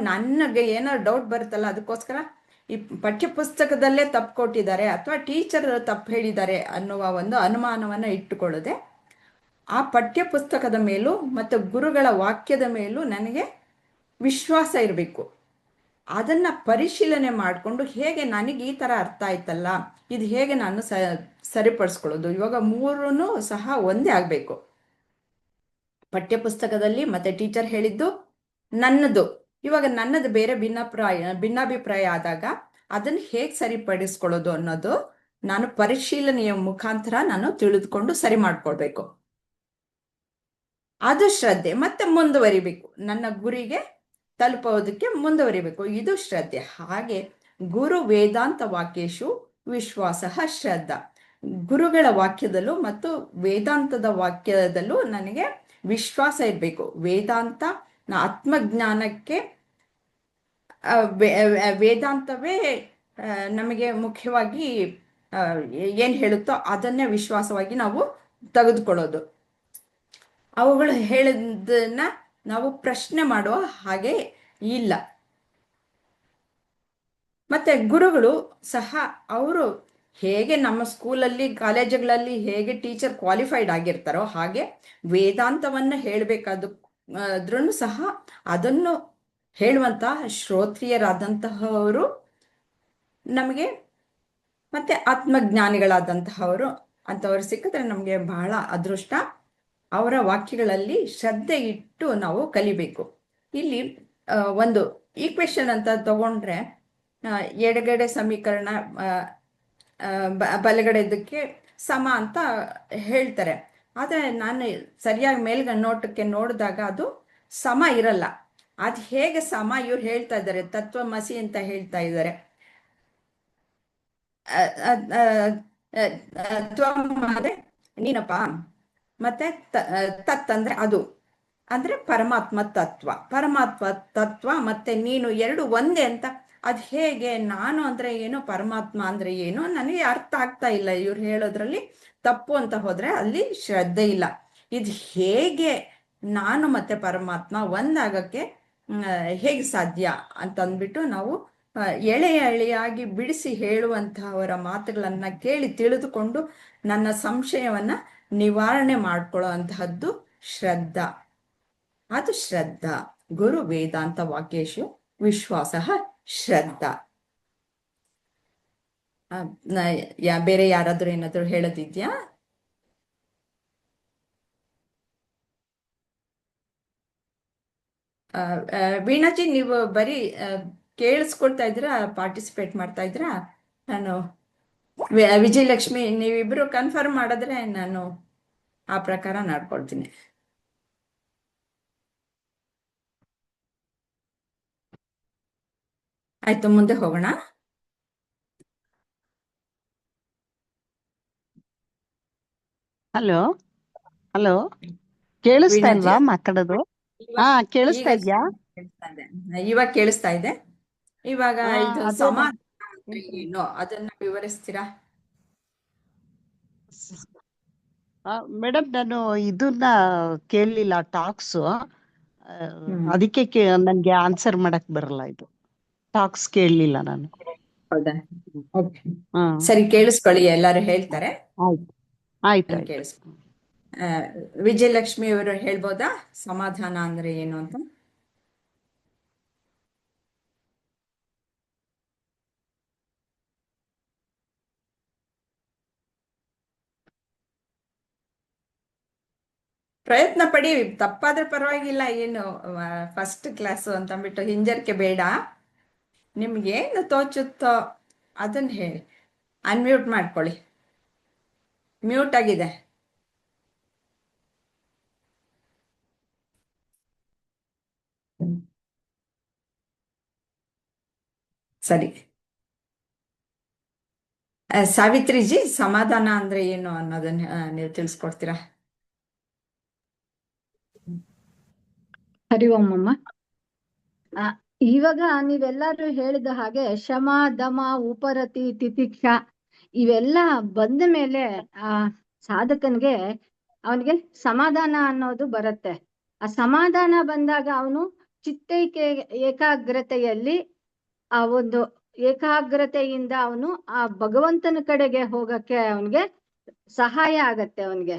ನನಗೆ ಏನೋ ಡೌಟ್ ಬರುತ್ತಲ್ಲ, ಅದಕ್ಕೋಸ್ಕರ ಈ ಪಠ್ಯ ಪುಸ್ತಕದಲ್ಲೇ ತಪ್ಪು ಕೊಟ್ಟಿದ್ದಾರೆ ಅಥವಾ ಟೀಚರ್ ತಪ್ಪು ಹೇಳಿದ್ದಾರೆ ಅನ್ನುವ ಒಂದು ಅನುಮಾನವನ್ನು ಇಟ್ಟುಕೊಳ್ಳದೆ ಆ ಪಠ್ಯ ಪುಸ್ತಕದ ಮೇಲೂ ಮತ್ತು ಗುರುಗಳ ವಾಕ್ಯದ ಮೇಲೂ ನನಗೆ ವಿಶ್ವಾಸ ಇರಬೇಕು. ಅದನ್ನು ಪರಿಶೀಲನೆ ಮಾಡಿಕೊಂಡು ಹೇಗೆ ನನಗೆ ಈ ಥರ ಅರ್ಥ ಆಯ್ತಲ್ಲ, ಇದು ಹೇಗೆ ನಾನು ಸರಿಪಡಿಸ್ಕೊಳ್ಳೋದು. ಇವಾಗ ಮೂರೂ ಸಹ ಒಂದೇ ಆಗಬೇಕು. ಪಠ್ಯಪುಸ್ತಕದಲ್ಲಿ ಮತ್ತೆ ಟೀಚರ್ ಹೇಳಿದ್ದು ನನ್ನದು, ಇವಾಗ ನನ್ನದು ಬೇರೆ ಭಿನ್ನಾಭಿಪ್ರಾಯ ಆದಾಗ ಅದನ್ನು ಹೇಗೆ ಸರಿಪಡಿಸ್ಕೊಳ್ಳೋದು ಅನ್ನೋದು ನಾನು ಪರಿಶೀಲನೆಯ ಮುಖಾಂತರ ನಾನು ತಿಳಿದುಕೊಂಡು ಸರಿ ಮಾಡ್ಕೊಳ್ಬೇಕು. ಅದು ಶ್ರದ್ಧೆ. ಮತ್ತೆ ಮುಂದುವರಿಬೇಕು, ನನ್ನ ಗುರಿಗೆ ತಲುಪೋದಕ್ಕೆ ಮುಂದುವರಿಬೇಕು, ಇದು ಶ್ರದ್ಧೆ. ಹಾಗೆ ಗುರು ವೇದಾಂತ ವಾಕ್ಯೇಶು ವಿಶ್ವಾಸ ಶ್ರದ್ಧಾ. ಗುರುಗಳ ವಾಕ್ಯದಲ್ಲೂ ಮತ್ತು ವೇದಾಂತದ ವಾಕ್ಯದಲ್ಲೂ ನನಗೆ ವಿಶ್ವಾಸ ಇರಬೇಕು. ವೇದಾಂತ ಆತ್ಮಜ್ಞಾನಕ್ಕೆ ವೇದಾಂತವೇ ನಮಗೆ ಮುಖ್ಯವಾಗಿ ಏನು ಹೇಳುತ್ತೋ ಅದನ್ನೇ ವಿಶ್ವಾಸವಾಗಿ ನಾವು ತೆಗೆದುಕೊಳ್ಳೋದು. ಅವುಗಳು ಹೇಳಿದ್ದನ್ನ ನಾವು ಪ್ರಶ್ನೆ ಮಾಡುವ ಹಾಗೆ ಇಲ್ಲ. ಮತ್ತೆ ಗುರುಗಳು ಸಹ ಅವರು ಹೇಗೆ ನಮ್ಮ ಸ್ಕೂಲಲ್ಲಿ ಕಾಲೇಜುಗಳಲ್ಲಿ ಹೇಗೆ ಟೀಚರ್ ಕ್ವಾಲಿಫೈಡ್ ಆಗಿರ್ತಾರೋ ಹಾಗೆ ವೇದಾಂತವನ್ನು ಹೇಳಬೇಕಾದ್ರೂ ಸಹ ಅದನ್ನು ಹೇಳುವಂತಹ ಶ್ರೋತ್ರಿಯರಾದಂತಹವರು ನಮಗೆ ಮತ್ತೆ ಆತ್ಮಜ್ಞಾನಿಗಳಾದಂತಹವರು ಅಂಥವ್ರು ಸಿಕ್ಕಿದ್ರೆ ನಮಗೆ ಬಹಳ ಅದೃಷ್ಟ. ಅವರ ವಾಕ್ಯಗಳಲ್ಲಿ ಶ್ರದ್ಧೆ ಇಟ್ಟು ನಾವು ಕಲಿಬೇಕು. ಇಲ್ಲಿ ಒಂದು ಈಕ್ವೇಶನ್ ಅಂತ ತಗೊಂಡ್ರೆ ಎಡಗಡೆ ಸಮೀಕರಣ ಬಲಗಡೆದಕ್ಕೆ ಸಮ ಅಂತ ಹೇಳ್ತಾರೆ. ಆದರೆ ನಾನು ಸರಿಯಾಗಿ ನೋಟಕ್ಕೆ ನೋಡಿದಾಗ ಅದು ಸಮ ಇರಲ್ಲ. ಅದು ಹೇಗೆ ಸಮ? ಇವ್ರು ಹೇಳ್ತಾ ಇದ್ದಾರೆ ತತ್ವಮಸಿ ಅಂತ ಹೇಳ್ತಾ ಇದ್ದಾರೆ. ತ್ವಂ ಅಂದ್ರೆ ನೀನಪ್ಪ, ಮತ್ತೆ ತತ್ ಅಂದ್ರೆ ಅದು, ಅಂದ್ರೆ ಪರಮಾತ್ಮ ತತ್ವ. ಪರಮಾತ್ಮ ತತ್ವ ಮತ್ತೆ ನೀನು ಎರಡು ಒಂದೇ ಅಂತ. ಅದು ಹೇಗೆ? ನಾನು ಅಂದ್ರೆ ಏನು, ಪರಮಾತ್ಮ ಅಂದ್ರೆ ಏನು ನನಗೆ ಅರ್ಥ ಆಗ್ತಾ ಇಲ್ಲ. ಇವ್ರು ಹೇಳೋದ್ರಲ್ಲಿ ತಪ್ಪು ಅಂತ ಹೋದ್ರೆ ಅಲ್ಲಿ ಶ್ರದ್ಧೆ ಇಲ್ಲ. ಇದು ಹೇಗೆ ನಾನು ಮತ್ತೆ ಪರಮಾತ್ಮ ಒಂದಾಗಕ್ಕೆ ಹೇಗೆ ಸಾಧ್ಯ ಅಂತಂದ್ಬಿಟ್ಟು ನಾವು ಎಳೆಯಾಗಿ ಬಿಡಿಸಿ ಹೇಳುವಂತಹವರ ಮಾತುಗಳನ್ನ ಕೇಳಿ ತಿಳಿದುಕೊಂಡು ನನ್ನ ಸಂಶಯವನ್ನ ನಿವಾರಣೆ ಮಾಡ್ಕೊಳ್ಳೋ ಅಂತಹದ್ದು ಶ್ರದ್ಧಾ. ಅದು ಶ್ರದ್ಧಾ. ಗುರು ವೇದಾಂತ ವಾಕ್ಯೇಶು ವಿಶ್ವಾಸ ಶ್ರದ್ಧಾ. ಬೇರೆ ಯಾರಾದ್ರೂ ಏನಾದ್ರು ಹೇಳೋದಿದ್ಯಾ? ವೀಣಾಜಿ, ನೀವು ಬರೀ ಕೇಳಿಸ್ಕೊಳ್ತಾ ಇದ್ದೀರಾ, ಪಾರ್ಟಿಸಿಪೇಟ್ ಮಾಡ್ತಾ ಇದ್ದೀರಾ? ನಾನು ವಿಜಯಲಕ್ಷ್ಮಿ, ನೀವಿಬ್ರು ಕನ್ಫರ್ಮ್ ಮಾಡಿದ್ರೆ ನಾನು ಆ ಪ್ರಕಾರ ನಡ್ಕೊಳ್ತೀನಿ. ಆಯ್ತು, ಮುಂದೆ ಹೋಗೋಣ. ಹಲೋ ಹಲೋ, ಕೇಳಿಸ್ತಾ ವೀಣಾಜಿ, ಇಲ್ವಾ ಮಾತಾಡೋದು? ಹಾ, ಕೇಳಿಸ್ತಾ ಈಗ ಇದ್ಯಾ? ಕೇಳಿಸ್ತಾ ಇದೆ. ಇವಾಗ ಕೇಳಿಸ್ತಾ ಇದೆ. ಇವಾಗ ಇದು ಅದೇ ಸಮಾಧಾನ ಅಂದ್ರೆ ಏನು ಅದನ್ನ ವಿವರಿಸ್ತೀರಾ? ಮೇಡಮ್, ನಾನು ಇದನ್ನ ಕೇಳಲಿಲ್ಲ ಟಾಕ್ಸ್, ಅದಕ್ಕೆ ನನ್ಗೆ ಆನ್ಸರ್ ಮಾಡಕ್ ಬರಲ್ಲ. ಇದು ಟಾಕ್ಸ್ ಕೇಳಲಿಲ್ಲ ನಾನು. ಹೌದಾ? ಓಕೆ, ಹಾ, ಸರಿ, ಕೇಳಿಸ್ಕೊಳ್ಳಿ, ಎಲ್ಲರೂ ಹೇಳ್ತಾರೆ. ಆಯ್ತು ಆಯ್ತು ಆಯ್ತು. ಕೇಳಿಸ್ಕೊ. ವಿಜಯಲಕ್ಷ್ಮಿ ಅವರು ಹೇಳ್ಬೋದಾ ಸಮಾಧಾನ ಅಂದ್ರೆ ಏನು ಅಂತ? ಪ್ರಯತ್ನ ಪಡಿ, ತಪ್ಪಾದ್ರೆ ಪರವಾಗಿಲ್ಲ. ಏನು ಫಸ್ಟ್ ಕ್ಲಾಸ್ ಅಂತಂದ್ಬಿಟ್ಟು ಹಿಂಜರಿಕೆ ಬೇಡ. ನಿಮ್ಗೇನು ತೋಚುತ್ತೋ ಅದನ್ನ ಹೇಳಿ. ಅನ್ಮ್ಯೂಟ್ ಮಾಡ್ಕೊಳ್ಳಿ, ಮ್ಯೂಟ್ ಆಗಿದೆ. ಸರಿ, ಸಾವಿತ್ರಿಜಿ, ಸಮಾಧಾನ ಅಂದ್ರೆ ಏನು ಅನ್ನೋದನ್ನ ನೀವು ತಿಳಿಸ್ಕೊಡ್ತೀರಾ? ಹರಿ ಓಂ ಅಮ್ಮ. ಇವಾಗ ನೀವೆಲ್ಲರೂ ಹೇಳಿದ ಹಾಗೆ ಶಮ, ದಮ, ಉಪರತಿ, ತಿತಿಕ್ಷ ಇವೆಲ್ಲ ಬಂದ ಮೇಲೆ ಆ ಸಾಧಕನ್ಗೆ ಅವನಿಗೆ ಸಮಾಧಾನ ಅನ್ನೋದು ಬರುತ್ತೆ. ಆ ಸಮಾಧಾನ ಬಂದಾಗ ಅವನು ಚಿತ್ತೈಕೆ ಏಕಾಗ್ರತೆಯಲ್ಲಿ ಆ ಒಂದು ಏಕಾಗ್ರತೆಯಿಂದ ಅವನು ಆ ಭಗವಂತನ ಕಡೆಗೆ ಹೋಗಕ್ಕೆ ಅವನಿಗೆ ಸಹಾಯ ಆಗತ್ತೆ. ಅವನಿಗೆ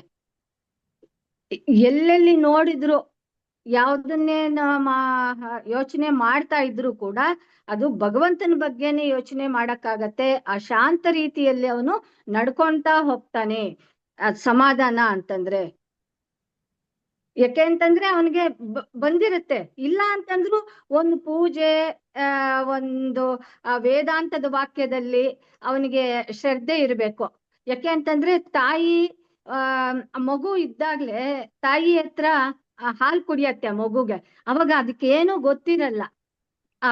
ಎಲ್ಲೆಲ್ಲಿ ನೋಡಿದ್ರು ಯಾವ್ದನ್ನೇ ಯೋಚನೆ ಮಾಡ್ತಾ ಇದ್ರು ಕೂಡ ಅದು ಭಗವಂತನ ಬಗ್ಗೆನೇ ಯೋಚನೆ ಮಾಡಕ್ಕಾಗತ್ತೆ. ಆ ಶಾಂತ ರೀತಿಯಲ್ಲಿ ಅವನು ನಡ್ಕೊಂತಾ ಹೋಗ್ತಾನೆ. ಸಮಾಧಾನ ಅಂತಂದ್ರೆ ಯಾಕೆ ಅಂತಂದ್ರೆ ಅವನಿಗೆ ಬಂದಿರುತ್ತೆ. ಇಲ್ಲ ಅಂತಂದ್ರು ಒಂದು ಪೂಜೆ ಒಂದು ವೇದಾಂತದ ವಾಕ್ಯದಲ್ಲಿ ಅವನಿಗೆ ಶ್ರದ್ಧೆ ಇರ್ಬೇಕು. ಯಾಕೆ ಅಂತಂದ್ರೆ ತಾಯಿ ಮಗು ಇದ್ದಾಗ್ಲೇ ತಾಯಿ ಹತ್ರ ಹಾಲು ಕುಡಿಯತ್ತೆ ಆ ಮಗುಗೆ. ಅವಾಗ ಅದಕ್ಕೆ ಏನು ಗೊತ್ತಿರಲ್ಲ. ಆ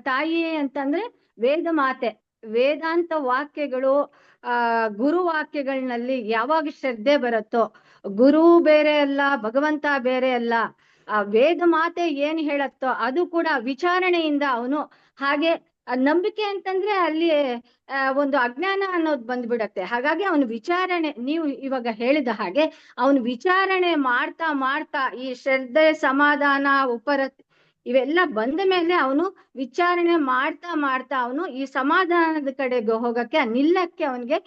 ತಾಯಿ ಅಂತಂದ್ರೆ ವೇದ ಮಾತೆ, ವೇದಾಂತ ವಾಕ್ಯಗಳು ಗುರು ವಾಕ್ಯಗಳಲ್ಲಿ ಯಾವಾಗ ಶ್ರದ್ಧೆ ಬರುತ್ತೋ, ಗುರು ಬೇರೆ ಅಲ್ಲ ಭಗವಂತ ಬೇರೆ ಅಲ್ಲ, ಆ ವೇದ ಮಾತೆ ಏನ್ ಹೇಳತ್ತೋ ಅದು ಕೂಡ ವಿಚಾರಣೆಯಿಂದ ಅವನು ಹಾಗೆ ನಂಬಿಕೆ ಅಂತಂದ್ರೆ ಅಲ್ಲಿ ಒಂದು ಅಜ್ಞಾನ ಅನ್ನೋದು ಬಂದ್ಬಿಡತ್ತೆ. ಹಾಗಾಗಿ ಅವನು ವಿಚಾರಣೆ, ನೀವು ಇವಾಗ ಹೇಳಿದ ಹಾಗೆ ಅವನು ವಿಚಾರಣೆ ಮಾಡ್ತಾ ಮಾಡ್ತಾ ಈ ಶ್ರದ್ಧೆ ಸಮಾಧಾನ ಉಪರತಿ ಇವೆಲ್ಲ ಬಂದ ಮೇಲೆ ಅವನು ವಿಚಾರಣೆ ಮಾಡ್ತಾ ಮಾಡ್ತಾ ಅವನು ಈ ಸಮಾಧಾನದ ಕಡೆಗೆ ಹೋಗಕ್ಕೆ ನಿಲ್ಲಕ್ಕೆ ಅವನಿಗೆ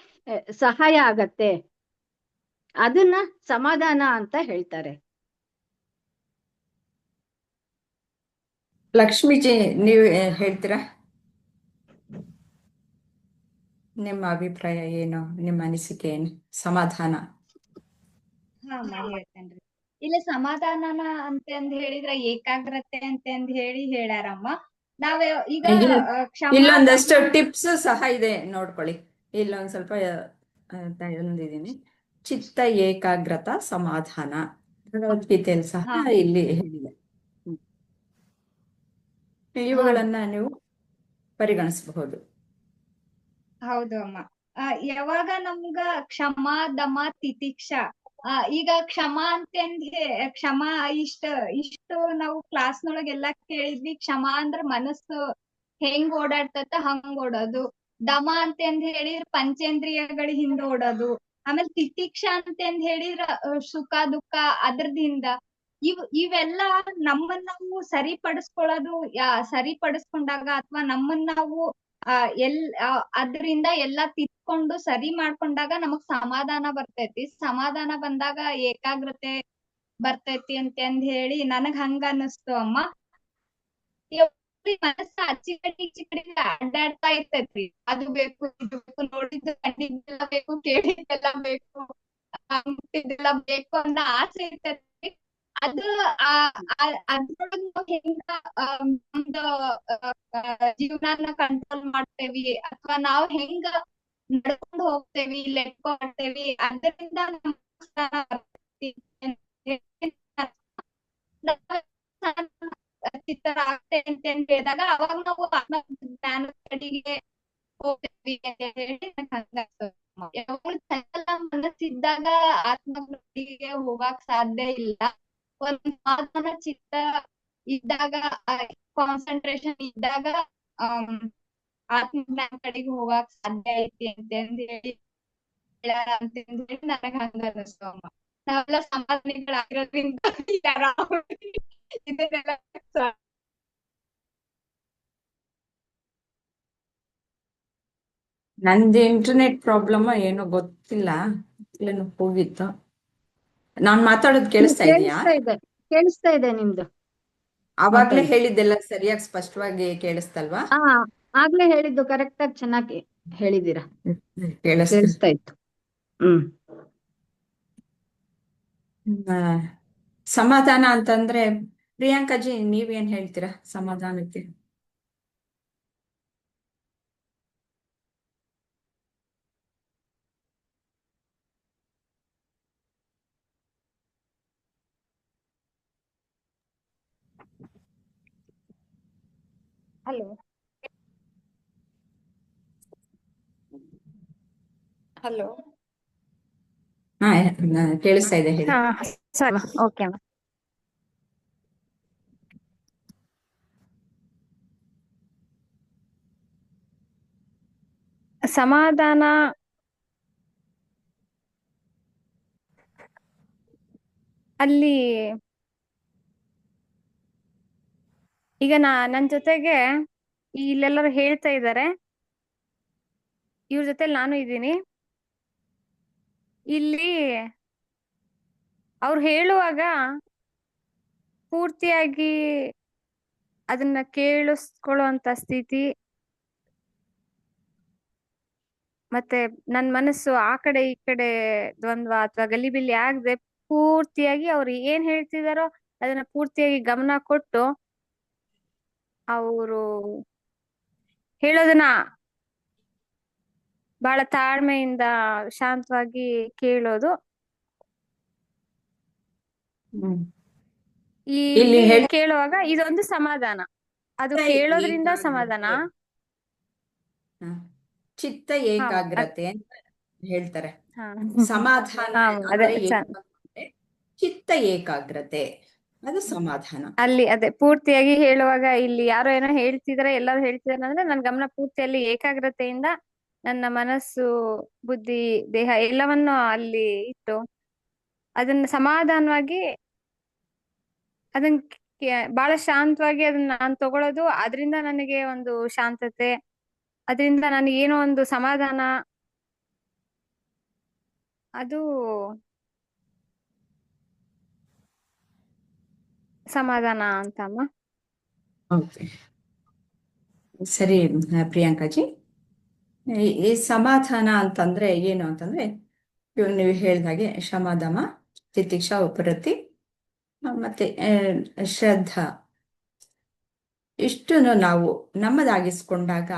ಸಹಾಯ ಆಗತ್ತೆ. ಅದನ್ನ ಸಮಾಧಾನ ಅಂತ ಹೇಳ್ತಾರೆ. ಲಕ್ಷ್ಮೀಜಿ, ನೀವು ಹೇಳ್ತೀರಾ? ನಿಮ್ಮ ಅಭಿಪ್ರಾಯ ಏನು, ನಿಮ್ಮ ಅನಿಸಿಕೆ ಏನು? ಸಮಾಧಾನ. ಹೇಳ್ತೇನ್ರಿ. ಇಲ್ಲ ಸಮಾಧಾನನ ಅಂತಂದ್ ಹೇಳಿದ್ರ ಏಕಾಗ್ರತೆ ಅಂತಂದ್ ಹೇಳ್ಯಾರಮ್ಮ. ನಾವ್ ಈಗ ಇಲ್ಲೊಂದಷ್ಟು ಟಿಪ್ಸ್ ಸಹ ಇದೆ ನೋಡ್ಕೊಳ್ಳಿ. ಇಲ್ಲೊಂದ್ ಸ್ವಲ್ಪ ತಂದಿದ್ದೀನಿ. ಚಿತ್ತ ಏಕಾಗ್ರತಾ ಸಮಾಧಾನ ಭಗವದ್ಗೀತೆಯಲ್ಲಿ ಸಹ ಇಲ್ಲಿ ಹೇಳಿದೆ. ಇವುಗಳನ್ನ ನೀವು ಪರಿಗಣಿಸಬಹುದು. ಹೌದು ಅಮ್ಮ. ಯಾವಾಗ ನಮ್ಗ ಕ್ಷಮ ದಮ ತಿತಿಕ್ಷ, ಈಗ ಕ್ಷಮ ಕ್ಷಮ ಇಷ್ಟು ನಾವು ಕ್ಲಾಸ್ನೊಳಗೆಲ್ಲಾ ಕೇಳಿದ್ವಿ. ಕ್ಷಮ ಅಂದ್ರ ಮನಸ್ಸು ಹೆಂಗ್ ಓಡಾಡ್ತತ ಹಂಗ್ ಓಡೋದು. ದಮ ಅಂತಂದ್ ಹೇಳಿದ್ರ ಪಂಚೇಂದ್ರಿಯಗಳ ಹಿಂದ ಓಡೋದು. ಆಮೇಲೆ ತಿತಿಕ್ಷ ಅಂತಂದ್ ಹೇಳಿದ್ರ ಸುಖ ದುಃಖ ಅದ್ರದಿಂದ ಇವೆಲ್ಲ ನಮ್ಮನ್ನ ನಾವು ಸರಿಪಡಿಸ್ಕೊಂಡಾಗ ಅಥವಾ ನಮ್ಮನ್ನ ನಾವು ಅದ್ರಿಂದ ಎಲ್ಲಾ ತಿದ್ಕೊಂಡು ಸರಿ ಮಾಡ್ಕೊಂಡಾಗ ನಮಗ್ ಸಮಾಧಾನ ಬರ್ತೈತಿ. ಸಮಾಧಾನ ಬಂದಾಗ ಏಕಾಗ್ರತೆ ಬರ್ತೈತಿ ಅಂತಂದ್ ಹೇಳಿ ನನಗ್ ಹಂಗ ಅನ್ನಿಸ್ತು ಅಮ್ಮ. ಮನಸ್ಸ ಆಚೆ ಕಡೆ ಈಚೆ ಕಡೆ ಅಡ್ಡಾಡ್ತಾ ಇರ್ತೈತಿ. ಅದು ಬೇಕು ಇದು ಬೇಕು, ನೋಡಿದ್ದು ಕಂಡಿದ್ದೆಲ್ಲ ಬೇಕು, ಕೇಳಿದ್ದೆಲ್ಲ ಬೇಕು, ಮುಟ್ಟಿದ್ದೆಲ್ಲ ಬೇಕು ಅನ್ನೋ ಆಸೆ ಇರ್ತೈತಿ. ಅದು ಅದ್ರೊಳಗ ನಾವ್ ಹೆಂಗ ನಮ್ದು ಜೀವನಾನ ಕಂಟ್ರೋಲ್ ಮಾಡ್ತೇವಿ ಅಥವಾ ನಾವ್ ಹೆಂಗ ನಡ್ಕೊಂಡು ಹೋಗ್ತೇವಿ, ಮಾಡ್ತೇವಿ, ಅದರಿಂದ ಚಿತ್ತರ ಆಗ್ತೇವೆ ಅಂತ ಹೇಳಿದಾಗ ಅವಾಗ ನಾವು ಜ್ಞಾನ ಕಡೆಗೆ ಹೋಗ್ತೇವಿ ಅಂತ ಹೇಳಿ ಯಾವಾಗ್ಲೂ ಚಂಚಲ ಮನಸ್ಸಿದ್ದಾಗ ಆತ್ಮಜ್ಞಾನಿಗೆ ಹೋಗಕ್ ಸಾಧ್ಯ ಇಲ್ಲ. ಒಂದ್ ಸಮಾಧಾನ ಚಿತ್ತ ಇದ್ದಾಗ, ಕಾನ್ಸಂಟ್ರೇಷನ್ ಇದ್ದಾಗ ಆತ್ಮಜ್ಞಾನ ಕಡೆಗೆ ಹೋಗಕ್ ಸಾಧ್ಯ ಐತಿ ಅಂತಂದ್ ಹೇಳಿ ನನಗ್ ಹಂಗ ಅನಿಸ್ತು ಅಮ್ಮ. ನಾವೆಲ್ಲ ಸಮಾಧಾನಿಗಳಾಗಿರೋದ್ರಿಂದ ಇದನ್ನೆಲ್ಲ ನಂದು ಇಂಟರ್ನೆಟ್ ಪ್ರಾಬ್ಲಮ್ ಏನೋ ಗೊತ್ತಿಲ್ಲ, ಹೋಗಿತ್ತು. ನಾನ್ ಮಾತಾಡೋದು ಕೇಳಿಸ್ತಾ ಇದೆಯಾ? ಕೇಳಿಸ್ತಾ ಇದೆ ನಿಮ್ದು. ಅವಾಗ್ಲೇ ಹೇಳಿದ್ದೆಲ್ಲ ಸರಿಯಾಗಿ ಸ್ಪಷ್ಟವಾಗಿ ಕೇಳಿಸ್ತಲ್ವಾ? ಆಗ್ಲೇ ಹೇಳಿದ್ದು ಕರೆಕ್ಟ್ ಆಗಿ ಚೆನ್ನಾಗಿ ಹೇಳಿದೀರಾ. ಕೇಳಿಸ್ತಾ ಕೇಳಿಸ್ತಾ ಇತ್ತು. ಸಮಾಧಾನ ಅಂತಂದ್ರೆ ಪ್ರಿಯಾಂಕಾಜಿ ನೀವೇನ್ ಹೇಳ್ತೀರಾ ಸಮಾಧಾನಕ್ಕೆ? ಹಲೋ, ಹಾ ಕೇಳಿಸ್ತಾ ಇದೆ, ಹೇಳಿ. ಸರಿ, ಓಕೆ. ಸಮಾಧಾನ ಅಲ್ಲಿ ಈಗ ನನ್ ಜೊತೆಗೆ ಇಲ್ಲೆಲ್ಲರೂ ಹೇಳ್ತಾ ಇದ್ದಾರೆ, ಇವ್ರ ಜೊತೆ ನಾನು ಇದ್ದೀನಿ. ಇಲ್ಲಿ ಅವ್ರು ಹೇಳುವಾಗ ಪೂರ್ತಿಯಾಗಿ ಅದನ್ನ ಕೇಳಿಸ್ಕೊಳ್ಳುವಂತ ಸ್ಥಿತಿ, ಮತ್ತೆ ನನ್ ಮನಸ್ಸು ಆ ಕಡೆ ಈ ಕಡೆ ದ್ವಂದ್ವ ಅಥವಾ ಗಲಿಬಿಲಿ ಆಗದೆ ಪೂರ್ತಿಯಾಗಿ ಅವ್ರು ಏನ್ ಹೇಳ್ತಿದಾರೋ ಅದನ್ನ ಪೂರ್ತಿಯಾಗಿ ಗಮನ ಕೊಟ್ಟು ಅವರು ಹೇಳೋದನ್ನ ಬಹಳ ತಾಳ್ಮೆಯಿಂದ ಶಾಂತವಾಗಿ ಕೇಳೋದು. ಹ್ಮ್. ಇಲ್ಲಿ ಕೇಳುವಾಗ ಇದೊಂದು ಸಮಾಧಾನ, ಅದು ಕೇಳೋದ್ರಿಂದ ಸಮಾಧಾನ. ಚಿತ್ತ ಏಕಾಗ್ರತೆ ಅಂತ ಹೇಳ್ತಾರೆ. ಹಾ ಸಮಾಧಾನ ಅದೇ ಅಂದ್ರೆ ಏನು ಅಂದ್ರೆ ಚಿತ್ತ ಏಕಾಗ್ರತೆ, ಅದು ಸಮಾಧಾನ. ಅಲ್ಲಿ ಅದೇ ಪೂರ್ತಿಯಾಗಿ ಹೇಳುವಾಗ ಇಲ್ಲಿ ಯಾರೋ ಏನೋ ಹೇಳ್ತಿದಾರೆ, ಎಲ್ಲರೂ ಹೇಳ್ತಿದಾರೆ ಅಂದ್ರೆ ನನ್ನ ಗಮನ ಪೂರ್ತಿಯಲ್ಲಿ ಏಕಾಗ್ರತೆಯಿಂದ ನನ್ನ ಮನಸ್ಸು, ಬುದ್ಧಿ, ದೇಹ ಎಲ್ಲವನ್ನು ಅಲ್ಲಿ ಇಟ್ಟು ಅದನ್ನ ಸಮಾಧಾನವಾಗಿ ಅದನ್ನ ಬಹಳ ಶಾಂತವಾಗಿ ಅದನ್ನ ನಾನು ತಗೊಳ್ಳೋದು. ಅದರಿಂದ ನನಗೆ ಒಂದು ಶಾಂತತೆ, ಅದರಿಂದ ನನಗೆ ಏನೋ ಒಂದು ಸಮಾಧಾನ, ಅದು ಸಮಾಧಾನ ಅಂತಮ್ಮ. ಓಕೆ, ಸರಿ ಪ್ರಿಯಾಂಕಾಜಿ. ಈ ಸಮಾಧಾನ ಅಂತಂದ್ರೆ ಏನು ಅಂತಂದ್ರೆ ಇವಾಗ ನೀವು ಹೇಳಿದಾಗೆ ಶಮದಮ, ತಿತಿಕ್ಷಾ, ಉಪರತಿ ಮತ್ತೆ ಶ್ರದ್ಧಾ, ಇಷ್ಟನ್ನು ನಾವು ನಮ್ಮದಾಗಿಸ್ಕೊಂಡಾಗ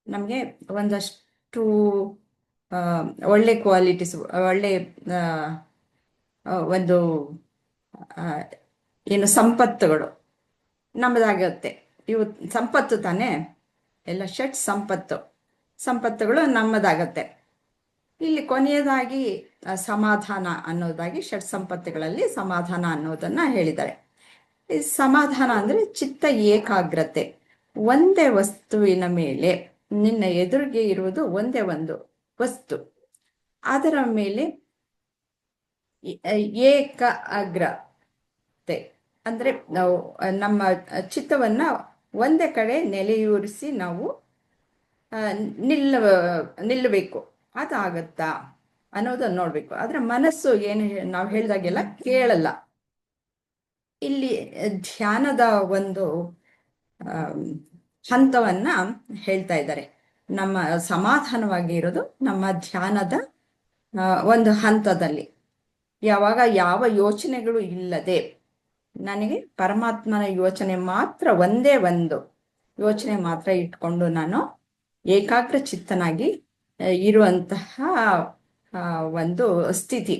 ನಮಗೆ ಒಂದಷ್ಟು ಒಳ್ಳೆ ಕ್ವಾಲಿಟೀಸ್, ಒಳ್ಳೆ ಒಂದು ಏನು ಸಂಪತ್ತುಗಳು ನಮ್ಮದಾಗುತ್ತೆ. ಇವು ಸಂಪತ್ತು ತಾನೇ, ಎಲ್ಲ ಷಟ್ ಸಂಪತ್ತುಗಳು ನಮ್ಮದಾಗತ್ತೆ. ಇಲ್ಲಿ ಕೊನೆಯದಾಗಿ ಸಮಾಧಾನ ಅನ್ನೋದಾಗಿ ಷಟ್ ಸಂಪತ್ತುಗಳಲ್ಲಿ ಸಮಾಧಾನ ಅನ್ನೋದನ್ನ ಹೇಳಿದ್ದಾರೆ. ಈ ಸಮಾಧಾನ ಅಂದ್ರೆ ಚಿತ್ತ ಏಕಾಗ್ರತೆ, ಒಂದೇ ವಸ್ತುವಿನ ಮೇಲೆ, ನಿನ್ನ ಎದುರಿಗೆ ಇರುವುದು ಒಂದೇ ಒಂದು ವಸ್ತು, ಅದರ ಮೇಲೆ ಏಕಾಗ್ರತೆ ಅಂದ್ರೆ ನಾವು ನಮ್ಮ ಚಿತ್ತವನ್ನ ಒಂದೇ ಕಡೆ ನೆಲೆಯೂರಿಸಿ ನಾವು ನಿಲ್ಲಬೇಕು. ಅದಾಗತ್ತಾ ಅನ್ನೋದನ್ನ ನೋಡ್ಬೇಕು. ಆದ್ರೆ ಮನಸ್ಸು ಏನು ನಾವು ಹೇಳಿದಾಗೆಲ್ಲ ಕೇಳಲ್ಲ. ಇಲ್ಲಿ ಧ್ಯಾನದ ಒಂದು ಹಂತವನ್ನ ಹೇಳ್ತಾ ಇದ್ದಾರೆ. ನಮ್ಮ ಸಮಾಧಾನವಾಗಿ ಇರೋದು ನಮ್ಮ ಧ್ಯಾನದ ಒಂದು ಹಂತದಲ್ಲಿ, ಯಾವಾಗ ಯಾವ ಯೋಚನೆಗಳು ಇಲ್ಲದೆ ನನಗೆ ಪರಮಾತ್ಮನ ಯೋಚನೆ ಮಾತ್ರ, ಒಂದೇ ಒಂದು ಯೋಚನೆ ಮಾತ್ರ ಇಟ್ಕೊಂಡು ನಾನು ಏಕಾಗ್ರ ಚಿತ್ತನಾಗಿ ಇರುವಂತಹ ಒಂದು ಸ್ಥಿತಿ,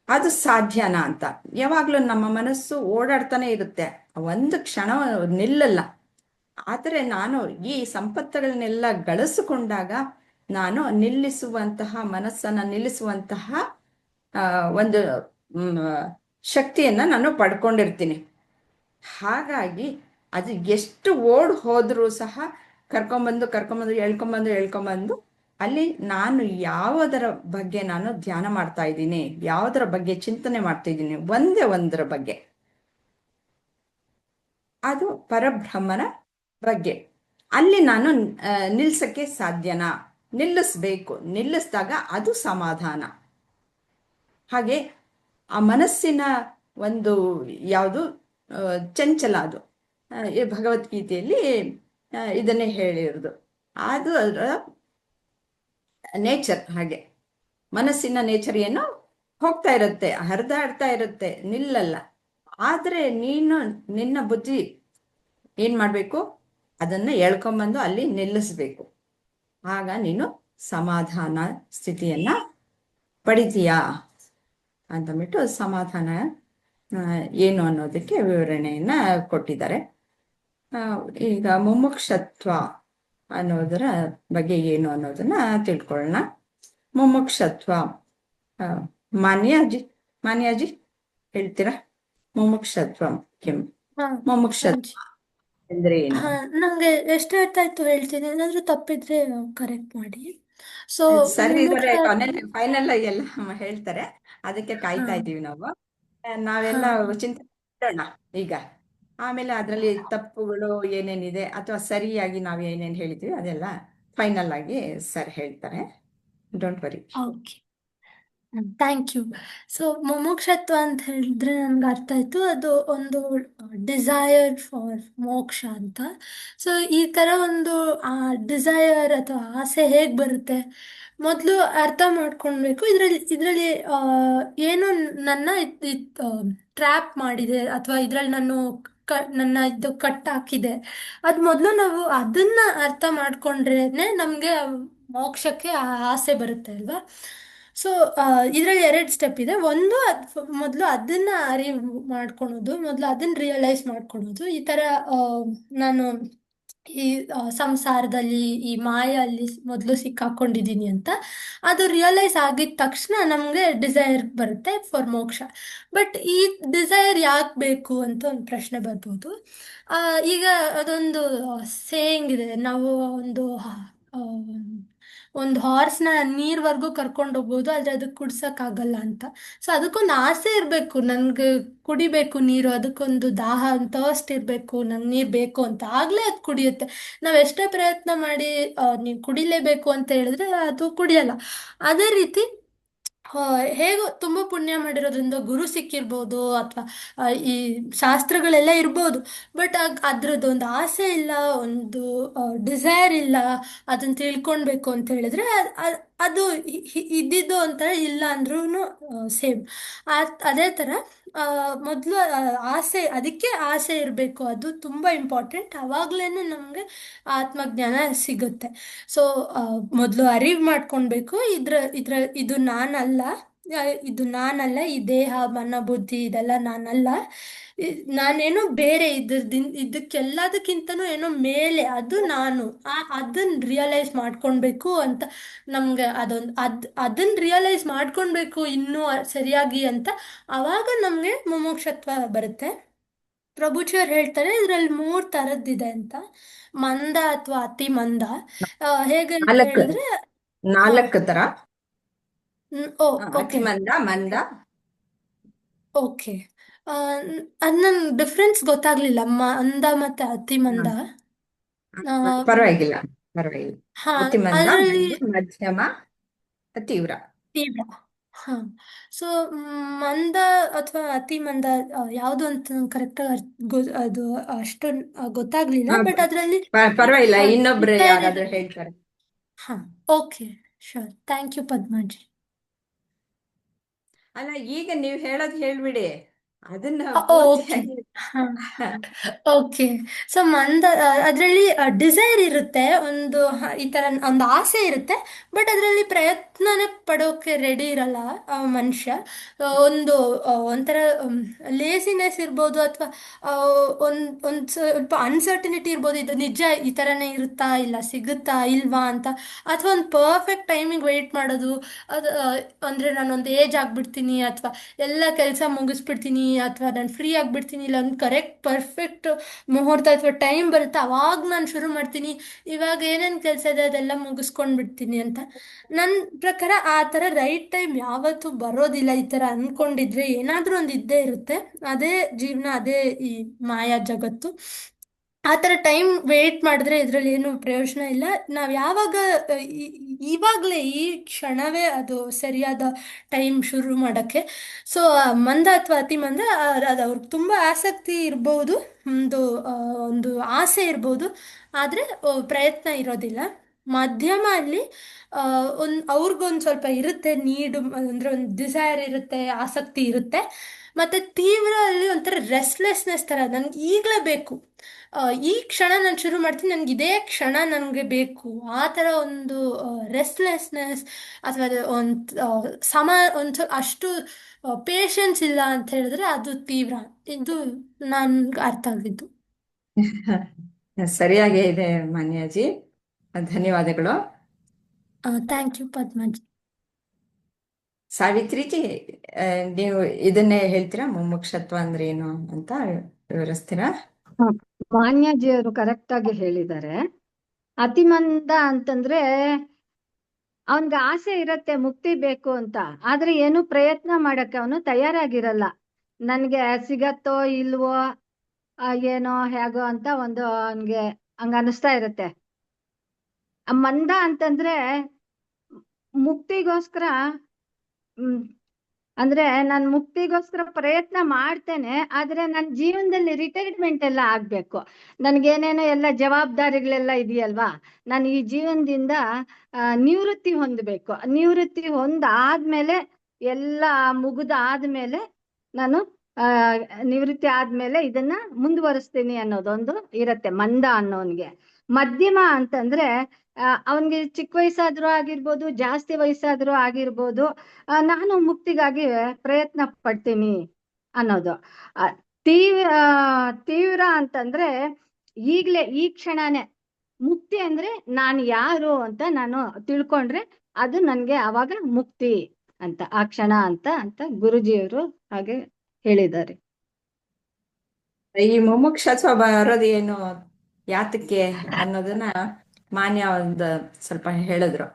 ಅದು ಸಾಧ್ಯನಾ ಅಂತ. ಯಾವಾಗ್ಲೂ ನಮ್ಮ ಮನಸ್ಸು ಓಡಾಡ್ತಾನೆ ಇರುತ್ತೆ, ಒಂದು ಕ್ಷಣ ನಿಲ್ಲಲ್ಲ. ಆದರೆ ನಾನು ಈ ಸಂಪತ್ತುಗಳನ್ನೆಲ್ಲ ಗಳಿಸಿಕೊಂಡಾಗ ನಾನು ಮನಸ್ಸನ್ನ ನಿಲ್ಲಿಸುವಂತಹ ಒಂದು ಶಕ್ತಿಯನ್ನ ನಾನು ಪಡ್ಕೊಂಡಿರ್ತೀನಿ. ಹಾಗಾಗಿ ಅದು ಎಷ್ಟು ಓಡ್ ಹೋದ್ರೂ ಸಹ ಎಳ್ಕೊಂಬಂದು ಅಲ್ಲಿ ನಾನು ಯಾವುದರ ಬಗ್ಗೆ ನಾನು ಧ್ಯಾನ ಮಾಡ್ತಾ ಇದ್ದೀನಿ, ಯಾವುದರ ಬಗ್ಗೆ ಚಿಂತನೆ ಮಾಡ್ತಾ ಇದ್ದೀನಿ, ಒಂದರ ಬಗ್ಗೆ, ಅದು ಪರಬ್ರಹ್ಮನ ಬಗ್ಗೆ. ಅಲ್ಲಿ ನಾನು ನಿಲ್ಸಕ್ಕೆ ಸಾಧ್ಯನಾ? ನಿಲ್ಲಿಸ್ಬೇಕು. ನಿಲ್ಲಿಸಿದಾಗ ಅದು ಸಮಾಧಾನ. ಹಾಗೆ ಆ ಮನಸ್ಸಿನ ಒಂದು ಯಾವುದು ಚಂಚಲ, ಅದು ಈ ಭಗವದ್ಗೀತೆಯಲ್ಲಿ ಇದನ್ನೇ ಹೇಳಿರೋದು. ಅದು ಅದರ ನೇಚರ್. ಹಾಗೆ ಮನಸ್ಸಿನ ನೇಚರ್ ಏನು ಹೋಗ್ತಾ ಇರುತ್ತೆ, ಹರಿದಾಡ್ತಾ ಇರುತ್ತೆ, ನಿಲ್ಲಲ್ಲ. ಆದ್ರೆ ನಿನ್ನ ಬುದ್ಧಿ ಏನ್ ಮಾಡ್ಬೇಕು? ಅದನ್ನ ಎಳ್ಕೊಂಬಂದು ಅಲ್ಲಿ ನಿಲ್ಲಿಸ್ಬೇಕು. ಆಗ ನೀನು ಸಮಾಧಾನ ಸ್ಥಿತಿಯನ್ನ ಪಡಿತೀಯಾ ಅಂತಂದ್ಬಿಟ್ಟು ಸಮಾಧಾನ ಏನು ಅನ್ನೋದಕ್ಕೆ ವಿವರಣೆಯನ್ನ ಕೊಟ್ಟಿದ್ದಾರೆ. ಈಗ ಮುಮುಕ್ಷತ್ವ ಅನ್ನೋದರ ಬಗ್ಗೆ ಏನು ಅನ್ನೋದನ್ನ ತಿಳ್ಕೊಳ್ಳೋಣ. ಮುಮುಕ್ಷತ್ವ, ಮಾನ್ಯಾಜಿ ಹೇಳ್ತೀರಾ? ಮುಮುಕ್ಷತ್ವ ಕೆಂ ಮುಮುಕ್ಷತ್ವ ಅಂದ್ರೆ ಏನು? ಹಾ, ನಂಗೆ ಎಷ್ಟು ಅರ್ಥ ಆಯ್ತು ಹೇಳ್ತೀನಿ, ಏನಾದ್ರೂ ತಪ್ಪಿದ್ರೆ ಕರೆಕ್ಟ್ ಮಾಡಿ. ಸೊ ಸರ್ ಇದಾರೆ, ಮುಮುಕ್ಷ. ಫೈನಲ್ ಎಲ್ಲ ಹೇಳ್ತಾರೆ, ಅದಕ್ಕೆ ಹಾ, ಕಾಯ್ತಾ ಇದ್ದೀವಿ ನಾವು. ನಾವೆಲ್ಲ ಹಾ, ಚಿಂತನೆ ಮಾಡೋಣ ಈಗ. ಆಮೇಲೆ ಅದರಲ್ಲಿ ತಪ್ಪುಗಳು ಏನೇನಿದೆ ಅಥವಾ ಸರಿಯಾಗಿ ನಾವು ಏನೇನು ಹೇಳಿದ್ವಿ ಅದೆಲ್ಲ ಫೈನಲ್ ಆಗಿ ಸರ್ ಹೇಳ್ತಾರೆ. Don't worry. Okay, thank you. So ಮುಮುಕ್ಷತ್ವ ಅಂತ ಹೇಳಿದ್ರೆ ನನ್ಗೆ ಅರ್ಥ ಆಯ್ತು, ಅದು ಒಂದು ಡಿಸೈರ್ ಫಾರ್ ಮೋಕ್ಷ ಅಂತ. ಸೊ ಈ ಥರ ಒಂದು ಡಿಸೈರ್ ಅಥವಾ ಆಸೆ ಹೇಗೆ ಬರುತ್ತೆ ಮೊದಲು ಅರ್ಥ ಮಾಡ್ಕೊಳ್ಬೇಕು. ಇದರಲ್ಲಿ ಏನು ನನ್ನ ಟ್ರ್ಯಾಪ್ ಮಾಡಿದೆ ಅಥವಾ ಇದರಲ್ಲಿ ನನ್ನ ಇದು ಕಟ್ ಹಾಕಿದೆ, ಅದು ಮೊದಲು ನಾವು ಅದನ್ನ ಅರ್ಥ ಮಾಡ್ಕೊಂಡ್ರೇನೆ ನಮಗೆ ಮೋಕ್ಷಕ್ಕೆ ಆ ಆಸೆ ಬರುತ್ತೆ ಅಲ್ವಾ. ಸೊ ಇದರಲ್ಲಿ ಎರಡು ಸ್ಟೆಪ್ ಇದೆ. ಒಂದು ಮೊದಲು ಅದನ್ನ ಅರಿವು ಮಾಡ್ಕೊಳೋದು, ಮೊದಲು ಅದನ್ನ ರಿಯಲೈಸ್ ಮಾಡ್ಕೊಳೋದು. ಈ ಥರ ನಾನು ಈ ಸಂಸಾರದಲ್ಲಿ ಈ ಮಾಯಲ್ಲಿ ಮೊದಲು ಸಿಕ್ಕಾಕೊಂಡಿದ್ದೀನಿ ಅಂತ ಅದು ರಿಯಲೈಸ್ ಆಗಿದ ತಕ್ಷಣ ನಮಗೆ ಡಿಸೈರ್ ಬರುತ್ತೆ ಫಾರ್ ಮೋಕ್ಷ. ಬಟ್ ಈ ಡಿಸೈರ್ ಯಾಕೆ ಬೇಕು ಅಂತ ಒಂದು ಪ್ರಶ್ನೆ ಬರ್ಬೋದು. ಈಗ ಅದೊಂದು ಸೇಯಿಂಗ್ ಇದೆ, ನಾವು ಆ, ಒಂದು ಹಾರ್ಸ್ನ ನೀರ್ವರೆಗೂ ಕರ್ಕೊಂಡು ಹೋಗ್ಬೋದು, ಆದರೆ ಅದಕ್ಕೆ ಕುಡ್ಸಕ್ಕಾಗಲ್ಲ ಅಂತ. ಸೊ ಅದಕ್ಕೊಂದು ಆಸೆ ಇರಬೇಕು, ನನ್ಗೆ ಕುಡಿಬೇಕು ನೀರು, ಅದಕ್ಕೊಂದು ದಾಹ ಥರ್ಸ್ಟ್ ಇರಬೇಕು, ನಂಗೆ ನೀರು ಬೇಕು ಅಂತ, ಆಗಲೇ ಅದು ಕುಡಿಯುತ್ತೆ. ನಾವು ಎಷ್ಟೇ ಪ್ರಯತ್ನ ಮಾಡಿ ನೀವು ಕುಡಿಲೇಬೇಕು ಅಂತ ಹೇಳಿದ್ರೆ ಅದು ಕುಡಿಯಲ್ಲ. ಅದೇ ರೀತಿ ಹೇಗೋ ತುಂಬ ಪುಣ್ಯ ಮಾಡಿರೋದ್ರಿಂದ ಗುರು ಸಿಕ್ಕಿರ್ಬೋದು ಅಥವಾ ಈ ಶಾಸ್ತ್ರಗಳೆಲ್ಲ ಇರ್ಬೋದು, ಬಟ್ ಅದ್ರದ್ದು ಒಂದು ಆಸೆ ಇಲ್ಲ, ಒಂದು ಡಿಸೈರ್ ಇಲ್ಲ ಅದನ್ನ ತಿಳ್ಕೊಳ್ಬೇಕು ಅಂತ ಹೇಳಿದ್ರೆ ಅದು ಇದ್ದಿದ್ದು ಒಂಥರ ಇಲ್ಲ ಅಂದ್ರೂ ಸೇಮ್. ಅದೇ ಥರ ಮೊದಲು ಆಸೆ, ಅದಕ್ಕೆ ಆಸೆ ಇರಬೇಕು, ಅದು ತುಂಬ ಇಂಪಾರ್ಟೆಂಟ್. ಆವಾಗಲೇ ನಮಗೆ ಆತ್ಮಜ್ಞಾನ ಸಿಗುತ್ತೆ. ಸೊ ಮೊದಲು ಅರಿವು ಮಾಡ್ಕೊಳ್ಬೇಕು, ಇದು ನಾನಲ್ಲ, ಇದು ನಾನಲ್ಲ, ಈ ದೇಹ ಮನ ಬುದ್ಧಿ ಇದೆಲ್ಲ ನಾನಲ್ಲ, ನಾನೇನೋ ಬೇರೆ, ಇದಕ್ಕೆಲ್ಲದಕ್ಕಿಂತನೂ ಏನೋ ಮೇಲೆ, ಅದು ನಾನು. ಅದನ್ನ ರಿಯಲೈಸ್ ಮಾಡ್ಕೊಳ್ಬೇಕು ಅಂತ ನಮ್ಗೆ ಅದನ್ನ ರಿಯಲೈಸ್ ಮಾಡ್ಕೊಳ್ಬೇಕು ಇನ್ನೂ ಸರಿಯಾಗಿ ಅಂತ, ಆವಾಗ ನಮಗೆ ಮುಮುಕ್ಷತ್ವ ಬರುತ್ತೆ. ಪ್ರಭುಜಿಯವ್ರು ಹೇಳ್ತಾರೆ ಇದರಲ್ಲಿ 3 ಥರದ್ದಿದೆ ಅಂತ, ಮಂದ ಅಥವಾ ಅತಿ ಮಂದ. ಹೇಗಂತ ಹೇಳಿದ್ರೆ ಹಾ, 4 ತರ. ಓ ಅತಿ ಓಕೆ ಮಂದ. ಓಕೆ. ಅದು ನನ್ ಡಿಫ್ರೆನ್ಸ್ ಗೊತ್ತಾಗ್ಲಿಲ್ಲ, ಮಂದ ಮತ್ತೆ ಅತಿ ಮಂದ. ಆ, ಪರವಾಗಿಲ್ಲ. ಹಾ, ಅತಿ ಮಂದ, ಅದರಲ್ಲಿ ಮಧ್ಯಮ, ತೀವ್ರ. ತೀವ್ರ. ಹಾ, ಸೊ ಮಂದ ಅಥವಾ ಅತಿ ಮಂದ ಯಾವುದು ಅಂತ ಕರೆಕ್ಟಾಗಿ ಅದು ಅಷ್ಟು ಗೊತ್ತಾಗ್ಲಿಲ್ಲ, ಬಟ್ ಅದರಲ್ಲಿ ಪರವಾಗಿಲ್ಲ, ಇನ್ನೊಬ್ರು ಯಾರಾದ್ರೂ ಹೇಳ್ತಾರೆ. ಹಾ, okay, sure. Thank you Padmaji. ಅಲ್ಲ, ಈಗ ನೀವು ಹೇಳೋದು ಹೇಳ್ಬಿಡಿ, ಅದನ್ನ ಓಕೆ, ಪೂರ್ತಿಯಾಗಿ. ಓಕೆ. ಸೊ ಅದರಲ್ಲಿ ಡಿಸೈರ್ ಇರುತ್ತೆ, ಒಂದು ಈ ಥರ ಒಂದು ಆಸೆ ಇರುತ್ತೆ, ಬಟ್ ಅದರಲ್ಲಿ ಪ್ರಯತ್ನನೇ ಪಡೋಕೆ ರೆಡಿ ಇರಲ್ಲ ಮನುಷ್ಯ. ಒಂಥರ ಲೇಸಿನೆಸ್ ಇರ್ಬೋದು, ಅಥವಾ ಒಂದು ಸ್ವಲ್ಪ ಅನ್ಸರ್ಟಿನಿಟಿ ಇರ್ಬೋದು, ಇದು ನಿಜ ಈ ಥರನೇ ಇರುತ್ತಾ, ಇಲ್ಲ ಸಿಗುತ್ತಾ ಇಲ್ವಾ ಅಂತ, ಅಥವಾ ಒಂದು ಪರ್ಫೆಕ್ಟ್ ಟೈಮಿಗೆ ವೆಯ್ಟ್ ಮಾಡೋದು. ಅದು ಅಂದರೆ ನಾನೊಂದು ಏಜ್ ಆಗಿಬಿಡ್ತೀನಿ, ಅಥವಾ ಎಲ್ಲ ಕೆಲಸ ಮುಗಿಸ್ಬಿಡ್ತೀನಿ, ಅಥವಾ ನಾನು ಫ್ರೀ ಆಗಿಬಿಡ್ತೀನಿ, ಇಲ್ಲ ಒಂದು ಕರೆಕ್ಟ್ ಪರ್ಫೆಕ್ಟ್ ಮುಹೂರ್ತ ಅಥವಾ ಟೈಮ್ ಬರುತ್ತೆ, ಅವಾಗ ನಾನು ಶುರು ಮಾಡ್ತೀನಿ, ಇವಾಗ ಏನೇನು ಕೆಲಸ ಇದೆ ಅದೆಲ್ಲ ಮುಗಿಸ್ಕೊಂಡು ಬಿಡ್ತೀನಿ ಅಂತ. ನನ್ನ ಪ್ರಕಾರ ಆ ಥರ ರೈಟ್ ಟೈಮ್ ಯಾವತ್ತೂ ಬರೋದಿಲ್ಲ. ಈ ಥರ ಅಂದ್ಕೊಂಡಿದ್ರೆ ಏನಾದರೂ ಒಂದು ಇದ್ದೇ ಇರುತ್ತೆ, ಅದೇ ಜೀವನ, ಅದೇ ಈ ಮಾಯಾ ಜಗತ್ತು. ಆ ಥರ ಟೈಮ್ ವೇಟ್ ಮಾಡಿದ್ರೆ ಇದರಲ್ಲಿ ಏನು ಪ್ರಯೋಜನ ಇಲ್ಲ. ನಾವು ಯಾವಾಗ ಇವಾಗಲೇ ಈ ಕ್ಷಣವೇ ಅದು ಸರಿಯಾದ ಟೈಮ್ ಶುರು ಮಾಡೋಕ್ಕೆ. ಸೊ ಮಂದ ಅಥವಾ ಅತಿ ಮಂದ, ಅದು ಅವ್ರಿಗೆ ತುಂಬ ಆಸಕ್ತಿ ಇರ್ಬೋದು, ಒಂದು ಆಸೆ ಇರ್ಬೋದು, ಆದರೆ ಪ್ರಯತ್ನ ಇರೋದಿಲ್ಲ. ಮಧ್ಯಮ ಅಲ್ಲಿ ಅವ್ರಿಗೊಂದು ಸ್ವಲ್ಪ ಇರುತ್ತೆ, ನೀಡು ಅಂದರೆ ಒಂದು ಡಿಸೈರ್ ಇರುತ್ತೆ, ಆಸಕ್ತಿ ಇರುತ್ತೆ. ಮತ್ತು ತೀವ್ರ ಅಲ್ಲಿ ಒಂಥರ ರೆಸ್ಟ್ಲೆಸ್ನೆಸ್ ಥರ, ನನಗೆ ಈಗಲೇ ಬೇಕು, ಈ ಕ್ಷಣ ನಾನು ಶುರು ಮಾಡ್ತೀನಿ, ನನಗೆ ಇದೇ ಕ್ಷಣ ನನಗೆ ಬೇಕು, ಆ ಥರ ಒಂದು ರೆಸ್ಟ್ಲೆಸ್ನೆಸ್, ಅಥವಾ ಒಂದು ಸ್ವಲ್ಪ ಅಷ್ಟು ಪೇಷನ್ಸ್ ಇಲ್ಲ ಅಂತ ಹೇಳಿದ್ರೆ ಅದು ತೀವ್ರ. ಇದು ನನ್ಗೆ ಅರ್ಥ ಆಗಿದ್ದು. ಸರಿಯಾಗೇ ಇದೆ ಮಾನ್ಯಾಜಿ, ಧನ್ಯವಾದಗಳು. Thank you Padmaji. ಸಾವಿತ್ರಿಜಿ, ನೀವು ಇದನ್ನೇ ಹೇಳ್ತೀರಾ, ಮುಮುಕ್ಷತ್ವ ಅಂದ್ರೆ ಏನು ಅಂತ ವಿವರಿಸ್ತೀರಾ? ಮಾನ್ಯಜಿಯವರು ಕರೆಕ್ಟ್ ಆಗಿ ಹೇಳಿದ್ದಾರೆ. ಅತಿಮಂದ ಅಂತಂದ್ರೆ ಅವನ್ಗೆ ಆಸೆ ಇರತ್ತೆ ಮುಕ್ತಿ ಬೇಕು ಅಂತ, ಆದ್ರೆ ಏನು ಪ್ರಯತ್ನ ಮಾಡಕ್ಕೆ ಅವನು ತಯಾರಾಗಿರಲ್ಲ. ನನ್ಗೆ ಸಿಗತ್ತೋ ಇಲ್ವೋ ಏನೋ ಹೇಗೋ ಅಂತ ಒಂದು ಅವನ್ಗೆ ಹಂಗ ಅನಿಸ್ತಾ ಇರತ್ತೆ. ಆ ಮಂದ ಅಂತಂದ್ರೆ ಮುಕ್ತಿಗೋಸ್ಕರ ಅಂದ್ರೆ ನಾನು ಮುಕ್ತಿಗೋಸ್ಕರ ಪ್ರಯತ್ನ ಮಾಡ್ತೇನೆ, ಆದ್ರೆ ನನ್ನ ಜೀವನದಲ್ಲಿ ರಿಟೈರ್ಮೆಂಟ್ ಎಲ್ಲ ಆಗ್ಬೇಕು. ನನ್ಗೇನೇನೋ ಎಲ್ಲ ಜವಾಬ್ದಾರಿಗಳೆಲ್ಲ ಇದೆಯಲ್ವಾ, ನಾನು ಈ ಜೀವನದಿಂದ ನಿವೃತ್ತಿ ಹೊಂದಬೇಕು. ನಿವೃತ್ತಿ ಹೊಂದಾದ್ಮೇಲೆ ಎಲ್ಲ ಮುಗಿದಾದ್ಮೇಲೆ ನಾನು ನಿವೃತ್ತಿ ಆದ್ಮೇಲೆ ಇದನ್ನ ಮುಂದುವರಿಸ್ತೀನಿ ಅನ್ನೋದೊಂದು ಇರತ್ತೆ ಮಂದ ಅನ್ನೋನ್ಗೆ. ಮಧ್ಯಮ ಅಂತಂದ್ರೆ ಅವನ್ಗೆ ಚಿಕ್ಕ ವಯಸ್ಸಾದ್ರೂ ಆಗಿರ್ಬೋದು, ಜಾಸ್ತಿ ವಯಸ್ಸಾದ್ರೂ ಆಗಿರ್ಬೋದು, ನಾನು ಮುಕ್ತಿಗಾಗಿ ಪ್ರಯತ್ನ ಪಡ್ತೀನಿ ಅನ್ನೋದು. ತೀವ್ರ ಅಂತಂದ್ರೆ ಈಗ್ಲೇ ಈ ಕ್ಷಣನೇ ಮುಕ್ತಿ ಅಂದ್ರೆ ನಾನು ಯಾರು ಅಂತ ನಾನು ತಿಳ್ಕೊಂಡ್ರೆ ಅದು ನನ್ಗೆ ಅವಾಗ ಮುಕ್ತಿ ಅಂತ, ಆ ಕ್ಷಣ ಅಂತ ಗುರುಜಿಯವರು ಹಾಗೆ ಹೇಳಿದ್ದಾರೆ. ಈ ಮುಮುಕ್ಷತ್ವ ಬರೋದು ಏನು, ಯಾತಕ್ಕೆ ಅನ್ನೋದನ್ನ ಮಾನ್ಯ ಒಂದು ಸ್ವಲ್ಪ ಹೇಳಿದ್ರು.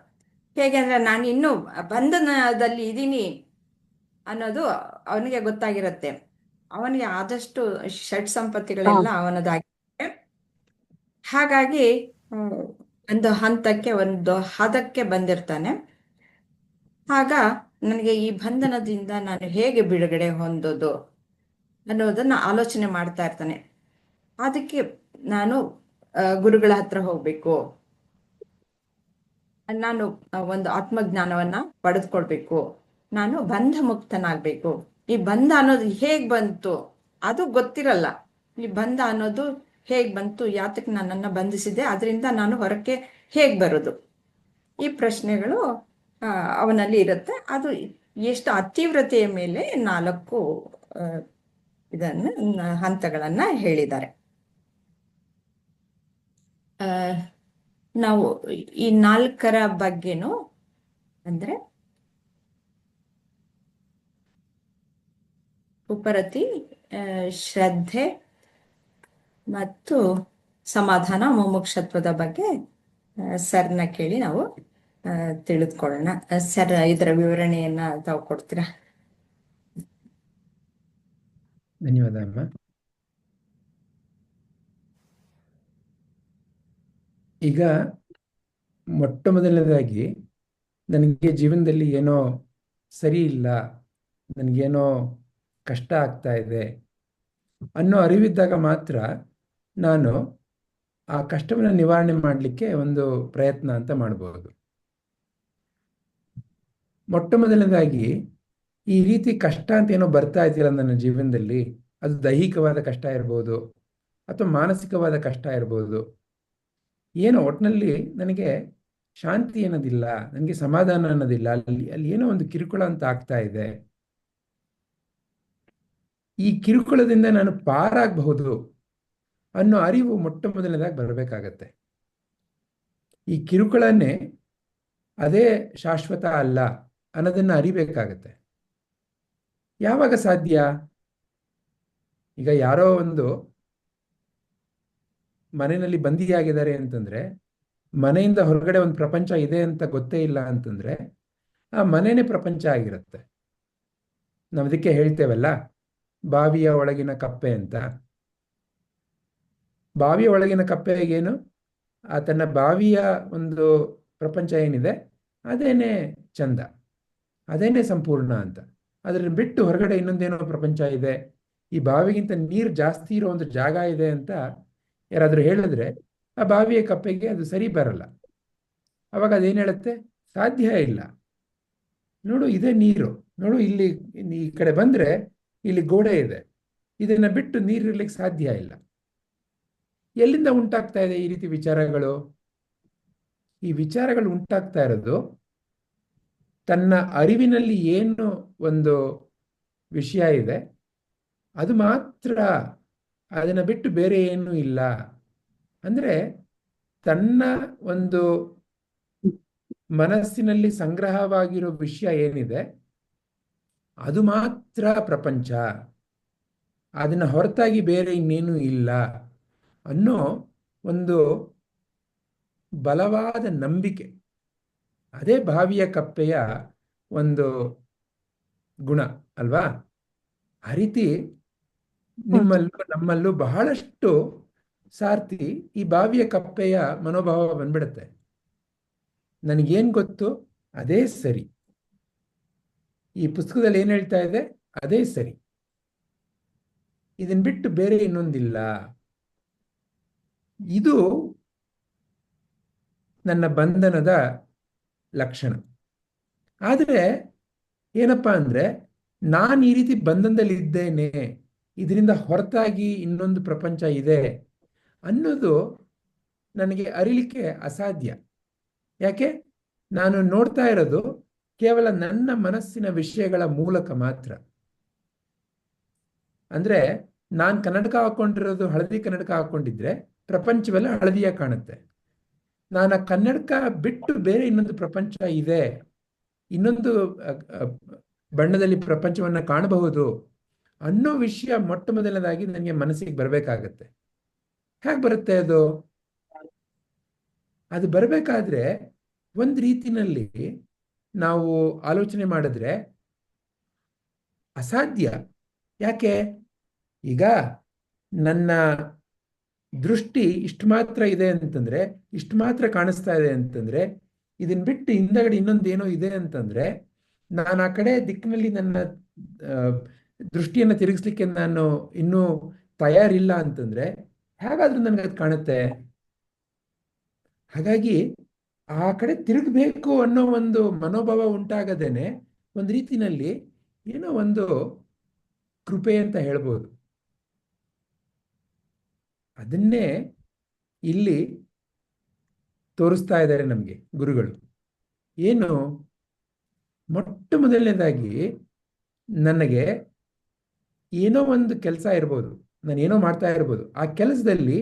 ಹೇಗೆ ಅಂದ್ರೆ ನಾನು ಇನ್ನೂ ಬಂಧನದಲ್ಲಿ ಇದ್ದೀನಿ ಅನ್ನೋದು ಅವನಿಗೆ ಗೊತ್ತಾಗಿರತ್ತೆ. ಅವನಿಗೆ ಆದಷ್ಟು ಷಡ್ ಸಂಪತ್ತಿಗಳೆಲ್ಲ ಅವನದಾಗಿರುತ್ತೆ. ಹಾಗಾಗಿ ಒಂದು ಹಂತಕ್ಕೆ, ಒಂದು ಹದಕ್ಕೆ ಬಂದಿರ್ತಾನೆ. ಆಗ ನನಗೆ ಈ ಬಂಧನದಿಂದ ನಾನು ಹೇಗೆ ಬಿಡುಗಡೆ ಹೊಂದೋದು ಅನ್ನೋದನ್ನ ಆಲೋಚನೆ ಮಾಡ್ತಾ ಇರ್ತಾನೆ. ಅದಕ್ಕೆ ನಾನು ಗುರುಗಳ ಹತ್ರ ಹೋಗ್ಬೇಕು, ನಾನು ಒಂದು ಆತ್ಮಜ್ಞಾನವನ್ನ ಪಡೆದುಕೊಳ್ಬೇಕು, ನಾನು ಬಂಧ ಮುಕ್ತನಾಗ್ಬೇಕು. ಈ ಬಂಧ ಅನ್ನೋದು ಹೇಗ್ ಬಂತು ಅದು ಗೊತ್ತಿರಲ್ಲ. ಈ ಬಂಧ ಅನ್ನೋದು ಹೇಗ್ ಬಂತು, ಯಾತಕ್ಕೆ ನನ್ನನ್ನು ಬಂಧಿಸಿದೆ, ಅದರಿಂದ ನಾನು ಹೊರಕ್ಕೆ ಹೇಗ್ ಬರೋದು, ಈ ಪ್ರಶ್ನೆಗಳು ಅವನಲ್ಲಿ ಇರುತ್ತೆ. ಅದು ಎಷ್ಟು ಅತೀವ್ರತೆಯ ಮೇಲೆ 4 ಹಂತಗಳನ್ನ ಹೇಳಿದ್ದಾರೆ. ನಾವು ಈ 4ರ ಬಗ್ಗೆನೂ ಅಂದ್ರೆ ಉಪರತಿ, ಶ್ರದ್ಧೆ ಮತ್ತು ಸಮಾಧಾನ, ಮುಮುಕ್ಷತ್ವದ ಬಗ್ಗೆ ಸರ್ನ ಕೇಳಿ ನಾವು ತಿಳಿದುಕೊಳ್ಳೋಣ. ಸರ್, ಇದರ ವಿವರಣೆಯನ್ನ ತಾವು ಕೊಡ್ತೀರಾ? ಧನ್ಯವಾದ ಅಮ್ಮ. ಈಗ ಮೊಟ್ಟ ಮೊದಲನೇದಾಗಿ ನನಗೆ ಜೀವನದಲ್ಲಿ ಏನೋ ಸರಿ ಇಲ್ಲ, ನನಗೇನೋ ಕಷ್ಟ ಆಗ್ತಾ ಇದೆ ಅನ್ನೋ ಅರಿವಿದ್ದಾಗ ಮಾತ್ರ ನಾನು ಆ ಕಷ್ಟವನ್ನು ನಿವಾರಣೆ ಮಾಡಲಿಕ್ಕೆ ಒಂದು ಪ್ರಯತ್ನ ಅಂತ ಮಾಡ್ಬೋದು. ಮೊಟ್ಟ ಮೊದಲನೇದಾಗಿ ಈ ರೀತಿ ಕಷ್ಟ ಅಂತ ಏನೋ ಬರ್ತಾ ಇದೆಯಲ್ಲ ನನ್ನ ಜೀವನದಲ್ಲಿ, ಅದು ದೈಹಿಕವಾದ ಕಷ್ಟ ಇರ್ಬೋದು ಅಥವಾ ಮಾನಸಿಕವಾದ ಕಷ್ಟ ಇರ್ಬೋದು, ಏನೋ ಒಟ್ಟಿನಲ್ಲಿ ನನಗೆ ಶಾಂತಿ ಅನ್ನೋದಿಲ್ಲ, ನನಗೆ ಸಮಾಧಾನ ಅನ್ನೋದಿಲ್ಲ, ಅಲ್ಲಿ ಏನೋ ಒಂದು ಕಿರುಕುಳ ಅಂತ ಆಗ್ತಾ ಇದೆ. ಈ ಕಿರುಕುಳದಿಂದ ನಾನು ಪಾರಾಗಬಹುದು ಅನ್ನೋ ಅರಿವು ಮೊಟ್ಟ ಮೊದಲನೇದಾಗಿ ಬರಬೇಕಾಗತ್ತೆ. ಈ ಕಿರುಕುಳನ್ನೇ ಅದೇ ಶಾಶ್ವತ ಅಲ್ಲ ಅನ್ನೋದನ್ನ ಅರಿಬೇಕಾಗತ್ತೆ. ಯಾವಾಗ ಸಾಧ್ಯ? ಈಗ ಯಾರೋ ಒಂದು ಮನೆಯಲ್ಲಿ ಬಂದಿಯಾಗಿದ್ದಾರೆ ಅಂತಂದ್ರೆ, ಮನೆಯಿಂದ ಹೊರಗಡೆ ಒಂದು ಪ್ರಪಂಚ ಇದೆ ಅಂತ ಗೊತ್ತೇ ಇಲ್ಲ ಅಂತಂದ್ರೆ ಆ ಮನೆನೇ ಪ್ರಪಂಚ ಆಗಿರುತ್ತೆ. ನಾವು ಅದಕ್ಕೆ ಹೇಳ್ತೇವಲ್ಲ, ಬಾವಿಯ ಒಳಗಿನ ಕಪ್ಪೆ ಅಂತ. ಬಾವಿಯ ಒಳಗಿನ ಕಪ್ಪೆಗೇನು, ತನ್ನ ಬಾವಿಯ ಒಂದು ಪ್ರಪಂಚ ಏನಿದೆ ಅದೇನೇ ಚಂದ, ಅದೇನೇ ಸಂಪೂರ್ಣ ಅಂತ. ಅದನ್ನ ಬಿಟ್ಟು ಹೊರಗಡೆ ಇನ್ನೊಂದೇನೋ ಪ್ರಪಂಚ ಇದೆ, ಈ ಬಾವಿಗಿಂತ ನೀರು ಜಾಸ್ತಿ ಇರೋ ಒಂದು ಜಾಗ ಇದೆ ಅಂತ ಯಾರಾದರೂ ಹೇಳಿದ್ರೆ ಆ ಬಾವಿಯ ಕಪ್ಪೆಗೆ ಅದು ಸರಿ ಬರಲ್ಲ. ಅವಾಗ ಅದೇನು ಹೇಳುತ್ತೆ, ಸಾಧ್ಯ ಇಲ್ಲ, ನೋಡು ಇದೇ ನೀರು, ನೋಡು ಇಲ್ಲಿ ಈ ಕಡೆ ಬಂದ್ರೆ ಇಲ್ಲಿ ಗೋಡೆ ಇದೆ, ಇದನ್ನ ಬಿಟ್ಟು ನೀರಿರ್ಲಿಕ್ಕೆ ಸಾಧ್ಯ ಇಲ್ಲ. ಎಲ್ಲಿಂದ ಉಂಟಾಗ್ತಾ ಇದೆ ಈ ರೀತಿ ವಿಚಾರಗಳು? ಈ ವಿಚಾರಗಳು ಉಂಟಾಗ್ತಾ ಇರೋದು ತನ್ನ ಅರಿವಿನಲ್ಲಿ ಏನು ಒಂದು ವಿಷಯ ಇದೆ ಅದು ಮಾತ್ರ, ಅದನ್ನ ಬಿಟ್ಟು ಬೇರೆ ಏನೂ ಇಲ್ಲ. ಅಂದ್ರೆ ತನ್ನ ಒಂದು ಮನಸ್ಸಿನಲ್ಲಿ ಸಂಗ್ರಹವಾಗಿರೋ ವಿಷಯ ಏನಿದೆ ಅದು ಮಾತ್ರ ಪ್ರಪಂಚ, ಅದನ್ನ ಹೊರತಾಗಿ ಬೇರೆ ಇನ್ನೇನೂ ಇಲ್ಲ ಅನ್ನೋ ಒಂದು ಬಲವಾದ ನಂಬಿಕೆ. ಅದೇ ಬಾವಿಯ ಕಪ್ಪೆಯ ಒಂದು ಗುಣ ಅಲ್ವಾ? ಆ ರೀತಿ ನಿಮ್ಮಲ್ಲೂ ನಮ್ಮಲ್ಲೂ ಬಹಳಷ್ಟು ಸಾರ್ತಿ ಈ ಬಾವಿಯ ಕಪ್ಪೆಯ ಮನೋಭಾವ ಬಂದ್ಬಿಡುತ್ತೆ. ನನಗೇನು ಗೊತ್ತು ಅದೇ ಸರಿ, ಈ ಪುಸ್ತಕದಲ್ಲಿ ಏನು ಹೇಳ್ತಾ ಇದೆ ಅದೇ ಸರಿ, ಇದನ್ನ ಬಿಟ್ಟು ಬೇರೆ ಇನ್ನೊಂದಿಲ್ಲ, ಇದು ನನ್ನ ಬಂಧನದ ಲಕ್ಷಣ. ಆದರೆ ಏನಪ್ಪಾ ಅಂದರೆ, ನಾನು ಈ ರೀತಿ ಬಂಧನದಲ್ಲಿ ಇದ್ದೇನೆ, ಇದರಿಂದ ಹೊರತಾಗಿ ಇನ್ನೊಂದು ಪ್ರಪಂಚ ಇದೆ ಅನ್ನೋದು ನನಗೆ ಅರಿಲಿಕ್ಕೆ ಅಸಾಧ್ಯ. ಯಾಕೆ? ನಾನು ನೋಡ್ತಾ ಇರೋದು ಕೇವಲ ನನ್ನ ಮನಸ್ಸಿನ ವಿಷಯಗಳ ಮೂಲಕ ಮಾತ್ರ. ಅಂದರೆ ನಾನು ಕನ್ನಡಕ ಹಾಕೊಂಡಿರೋದು ಹಳದಿ ಕನ್ನಡಕ ಹಾಕೊಂಡಿದ್ರೆ ಪ್ರಪಂಚವೆಲ್ಲ ಹಳದಿಯಾಗಿ ಕಾಣುತ್ತೆ. ನಾನು ಆ ಕನ್ನಡಕ ಬಿಟ್ಟು ಬೇರೆ ಇನ್ನೊಂದು ಪ್ರಪಂಚ ಇದೆ, ಇನ್ನೊಂದು ಬಣ್ಣದಲ್ಲಿ ಪ್ರಪಂಚವನ್ನು ಕಾಣಬಹುದು ಅನ್ನೋ ವಿಷಯ ಮೊಟ್ಟ ಮೊದಲನೇದಾಗಿ ನನಗೆ ಮನಸ್ಸಿಗೆ ಬರಬೇಕಾಗತ್ತೆ. ಹೇಗೆ ಬರುತ್ತೆ ಅದು? ಅದು ಬರಬೇಕಾದ್ರೆ ಒಂದು ರೀತಿನಲ್ಲಿ ನಾವು ಆಲೋಚನೆ ಮಾಡಿದ್ರೆ ಅಸಾಧ್ಯ. ಯಾಕೆ? ಈಗ ನನ್ನ ದೃಷ್ಟಿ ಇಷ್ಟು ಮಾತ್ರ ಇದೆ ಅಂತಂದ್ರೆ, ಇಷ್ಟು ಮಾತ್ರ ಕಾಣಿಸ್ತಾ ಇದೆ ಅಂತಂದ್ರೆ, ಇದನ್ನ ಬಿಟ್ಟು ಹಿಂದಗಡೆ ಇನ್ನೊಂದು ಏನೋ ಇದೆ ಅಂತಂದ್ರೆ, ನಾನು ಆ ಕಡೆ ದಿಕ್ಕಿನಲ್ಲಿ ನನ್ನ ದೃಷ್ಟಿಯನ್ನು ತಿರುಗಿಸ್ಲಿಕ್ಕೆ ನಾನು ಇನ್ನೂ ತಯಾರಿಲ್ಲ ಅಂತಂದ್ರೆ ಹೇಗಾದ್ರೂ ನನಗೆ ಅದು ಕಾಣುತ್ತೆ. ಹಾಗಾಗಿ ಆ ಕಡೆ ತಿರುಗಬೇಕು ಅನ್ನೋ ಒಂದು ಮನೋಭಾವ ಉಂಟಾಗದೇನೆ ಒಂದು ರೀತಿನಲ್ಲಿ ಏನೋ ಒಂದು ಕೃಪೆ ಅಂತ ಹೇಳ್ಬೋದು. ಅದನ್ನೇ ಇಲ್ಲಿ ತೋರಿಸ್ತಾ ಇದ್ದಾರೆ ನಮಗೆ ಗುರುಗಳು. ಏನು? ಮೊಟ್ಟ ಮೊದಲನೇದಾಗಿ ನನಗೆ ಏನೋ ಒಂದು ಕೆಲಸ ಇರ್ಬೋದು, ನಾನು ಏನೋ ಮಾಡ್ತಾ ಇರ್ಬೋದು, ಆ ಕೆಲಸದಲ್ಲಿ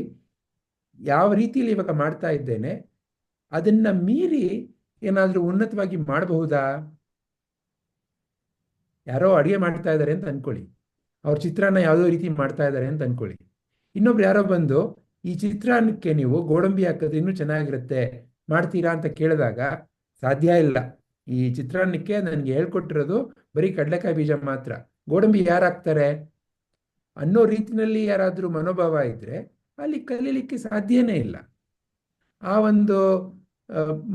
ಯಾವ ರೀತಿಯಲ್ಲಿ ಇವಾಗ ಮಾಡ್ತಾ ಇದ್ದೇನೆ ಅದನ್ನ ಮೀರಿ ಏನಾದರೂ ಉನ್ನತವಾಗಿ ಮಾಡಬಹುದಾ? ಯಾರೋ ಅಡುಗೆ ಮಾಡ್ತಾ ಇದ್ದಾರೆ ಅಂತ ಅನ್ಕೊಳ್ಳಿ, ಅವ್ರ ಚಿತ್ರಾನ್ನ ಯಾವುದೋ ರೀತಿ ಮಾಡ್ತಾ ಇದ್ದಾರೆ ಅಂತ ಅನ್ಕೊಳ್ಳಿ. ಇನ್ನೊಬ್ರು ಯಾರೋ ಬಂದು ಈ ಚಿತ್ರಾನ್ನಕ್ಕೆ ನೀವು ಗೋಡಂಬಿ ಹಾಕಿದ್ರೆ ಇನ್ನೂ ಚೆನ್ನಾಗಿರುತ್ತೆ, ಮಾಡ್ತೀರಾ ಅಂತ ಕೇಳಿದಾಗ ಸಾಧ್ಯ ಇಲ್ಲ, ಈ ಚಿತ್ರಾನ್ನಕ್ಕೆ ನನಗೆ ಹೇಳ್ಕೊಟ್ಟಿರೋದು ಬರೀ ಕಡಲೆಕಾಯಿ ಬೀಜ ಮಾತ್ರ, ಗೋಡಂಬಿ ಯಾರು ಹಾಕ್ತಾರೆ ಅನ್ನೋ ರೀತಿಯಲ್ಲಿ ಯಾರಾದರೂ ಮನೋಭಾವ ಇದ್ರೆ ಅಲ್ಲಿ ಕಲೀಲಿಕ್ಕೆ ಸಾಧ್ಯನೇ ಇಲ್ಲ. ಆ ಒಂದು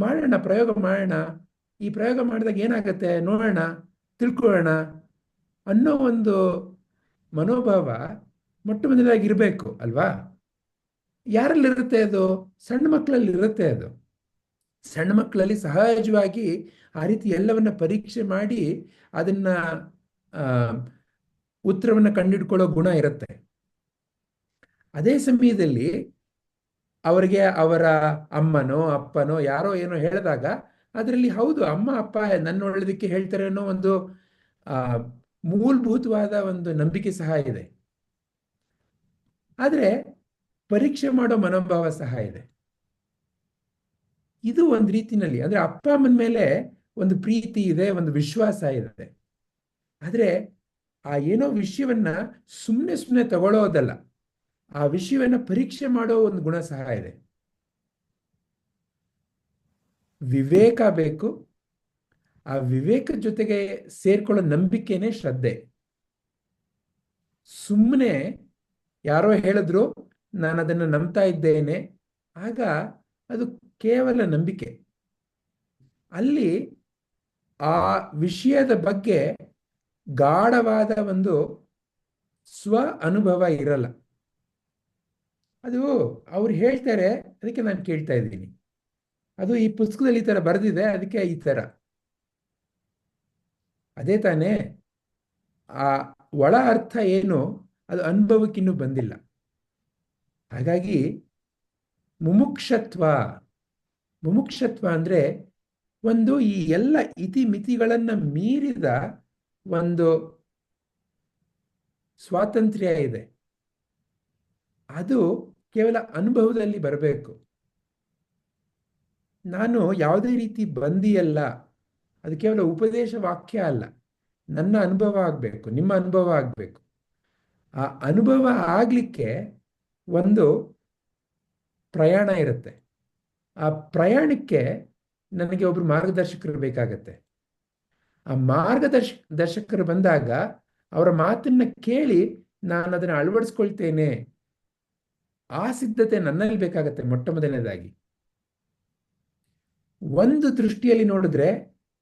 ಮಾಡೋಣ, ಪ್ರಯೋಗ ಮಾಡೋಣ, ಈ ಪ್ರಯೋಗ ಮಾಡಿದಾಗ ಏನಾಗತ್ತೆ ನೋಡೋಣ, ತಿಳ್ಕೊಳ್ಳೋಣ ಅನ್ನೋ ಒಂದು ಮನೋಭಾವ ಮೊಟ್ಟ ಮೊದಲಾಗಿ ಇರಬೇಕು ಅಲ್ವಾ? ಯಾರಲ್ಲಿರುತ್ತೆ ಅದು? ಸಣ್ಣ ಮಕ್ಕಳಲ್ಲಿ ಇರುತ್ತೆ ಅದು. ಸಣ್ಣ ಮಕ್ಕಳಲ್ಲಿ ಸಹಜವಾಗಿ ಆ ರೀತಿ ಎಲ್ಲವನ್ನ ಪರೀಕ್ಷೆ ಮಾಡಿ ಅದನ್ನ ಉತ್ತರವನ್ನು ಕಂಡುಹಿಡ್ಕೊಳ್ಳೋ ಗುಣ ಇರುತ್ತೆ. ಅದೇ ಸಮಯದಲ್ಲಿ ಅವರಿಗೆ ಅವರ ಅಮ್ಮನೋ ಅಪ್ಪನೋ ಯಾರೋ ಏನೋ ಹೇಳಿದಾಗ ಅದರಲ್ಲಿ ಹೌದು ಅಮ್ಮ ಅಪ್ಪ ನನ್ನ ಒಳ್ಳೆದಕ್ಕೆ ಹೇಳ್ತಾರೆ ಅನ್ನೋ ಒಂದು ಮೂಲಭೂತವಾದ ಒಂದು ನಂಬಿಕೆ ಸಹ ಇದೆ. ಆದರೆ ಪರೀಕ್ಷೆ ಮಾಡೋ ಮನೋಭಾವ ಸಹ ಇದೆ. ಇದು ಒಂದು ರೀತಿನಲ್ಲಿ ಅಂದ್ರೆ ಅಪ್ಪ ಅಮ್ಮನ ಮೇಲೆ ಒಂದು ಪ್ರೀತಿ ಇದೆ, ಒಂದು ವಿಶ್ವಾಸ ಇದೆ. ಆದರೆ ಆ ಏನೋ ವಿಷಯವನ್ನ ಸುಮ್ಮನೆ ತಗೊಳ್ಳೋದಲ್ಲ, ಆ ವಿಷಯವನ್ನ ಪರೀಕ್ಷೆ ಮಾಡೋ ಒಂದು ಗುಣ ಸಹ ಇದೆ. ವಿವೇಕ ಬೇಕು. ಆ ವಿವೇಕದ ಜೊತೆಗೆ ಸೇರ್ಕೊಳ್ಳೋ ನಂಬಿಕೆನೇ ಶ್ರದ್ಧೆ. ಸುಮ್ಮನೆ ಯಾರೋ ಹೇಳಿದ್ರು ನಾನು ಅದನ್ನು ನಂಬ್ತಾ ಇದ್ದೇನೆ, ಆಗ ಅದು ಕೇವಲ ನಂಬಿಕೆ. ಅಲ್ಲಿ ಆ ವಿಷಯದ ಬಗ್ಗೆ ಗಾಢವಾದ ಒಂದು ಸ್ವ ಅನುಭವ ಇರಲ್ಲ. ಅದು ಅವ್ರು ಹೇಳ್ತಾರೆ, ಅದಕ್ಕೆ ನಾನು ಕೇಳ್ತಾ ಇದ್ದೀನಿ, ಅದು ಈ ಪುಸ್ತಕದಲ್ಲಿ ಈ ಥರ ಬರೆದಿದೆ, ಅದಕ್ಕೆ ಈ ಥರ. ಅದೇ ತಾನೇ ಆ ಒಳ ಅರ್ಥ ಏನು ಅದು ಅನುಭವಕ್ಕಿನ್ನೂ ಬಂದಿಲ್ಲ. ಹಾಗಾಗಿ ಮುಮುಕ್ಷತ್ವ ಅಂದರೆ ಒಂದು ಈ ಎಲ್ಲ ಇತಿಮಿತಿಗಳನ್ನು ಮೀರಿದ ಒಂದು ಸ್ವಾತಂತ್ರ್ಯ ಇದೆ. ಅದು ಕೇವಲ ಅನುಭವದಲ್ಲಿ ಬರಬೇಕು. ನಾನು ಯಾವುದೇ ರೀತಿ ಬಂದಿಯಲ್ಲ, ಅದು ಕೇವಲ ಉಪದೇಶ ವಾಕ್ಯ ಅಲ್ಲ, ನನ್ನ ಅನುಭವ ಆಗಬೇಕು, ನಿಮ್ಮ ಅನುಭವ ಆಗಬೇಕು. ಆ ಅನುಭವ ಆಗಲಿಕ್ಕೆ ಒಂದು ಪ್ರಯಾಣ ಇರುತ್ತೆ. ಆ ಪ್ರಯಾಣಕ್ಕೆ ನನಗೆ ಒಬ್ರು ಮಾರ್ಗದರ್ಶಕರು ಬೇಕಾಗತ್ತೆ. ಆ ದರ್ಶಕರು ಬಂದಾಗ ಅವರ ಮಾತನ್ನ ಕೇಳಿ ನಾನು ಅದನ್ನು ಅಳವಡಿಸ್ಕೊಳ್ತೇನೆ. ಆ ಸಿದ್ಧತೆ ನನ್ನಲ್ಲಿ ಬೇಕಾಗತ್ತೆ ಮೊಟ್ಟ ಮೊದಲನೇದಾಗಿ. ಒಂದು ದೃಷ್ಟಿಯಲ್ಲಿ ನೋಡಿದ್ರೆ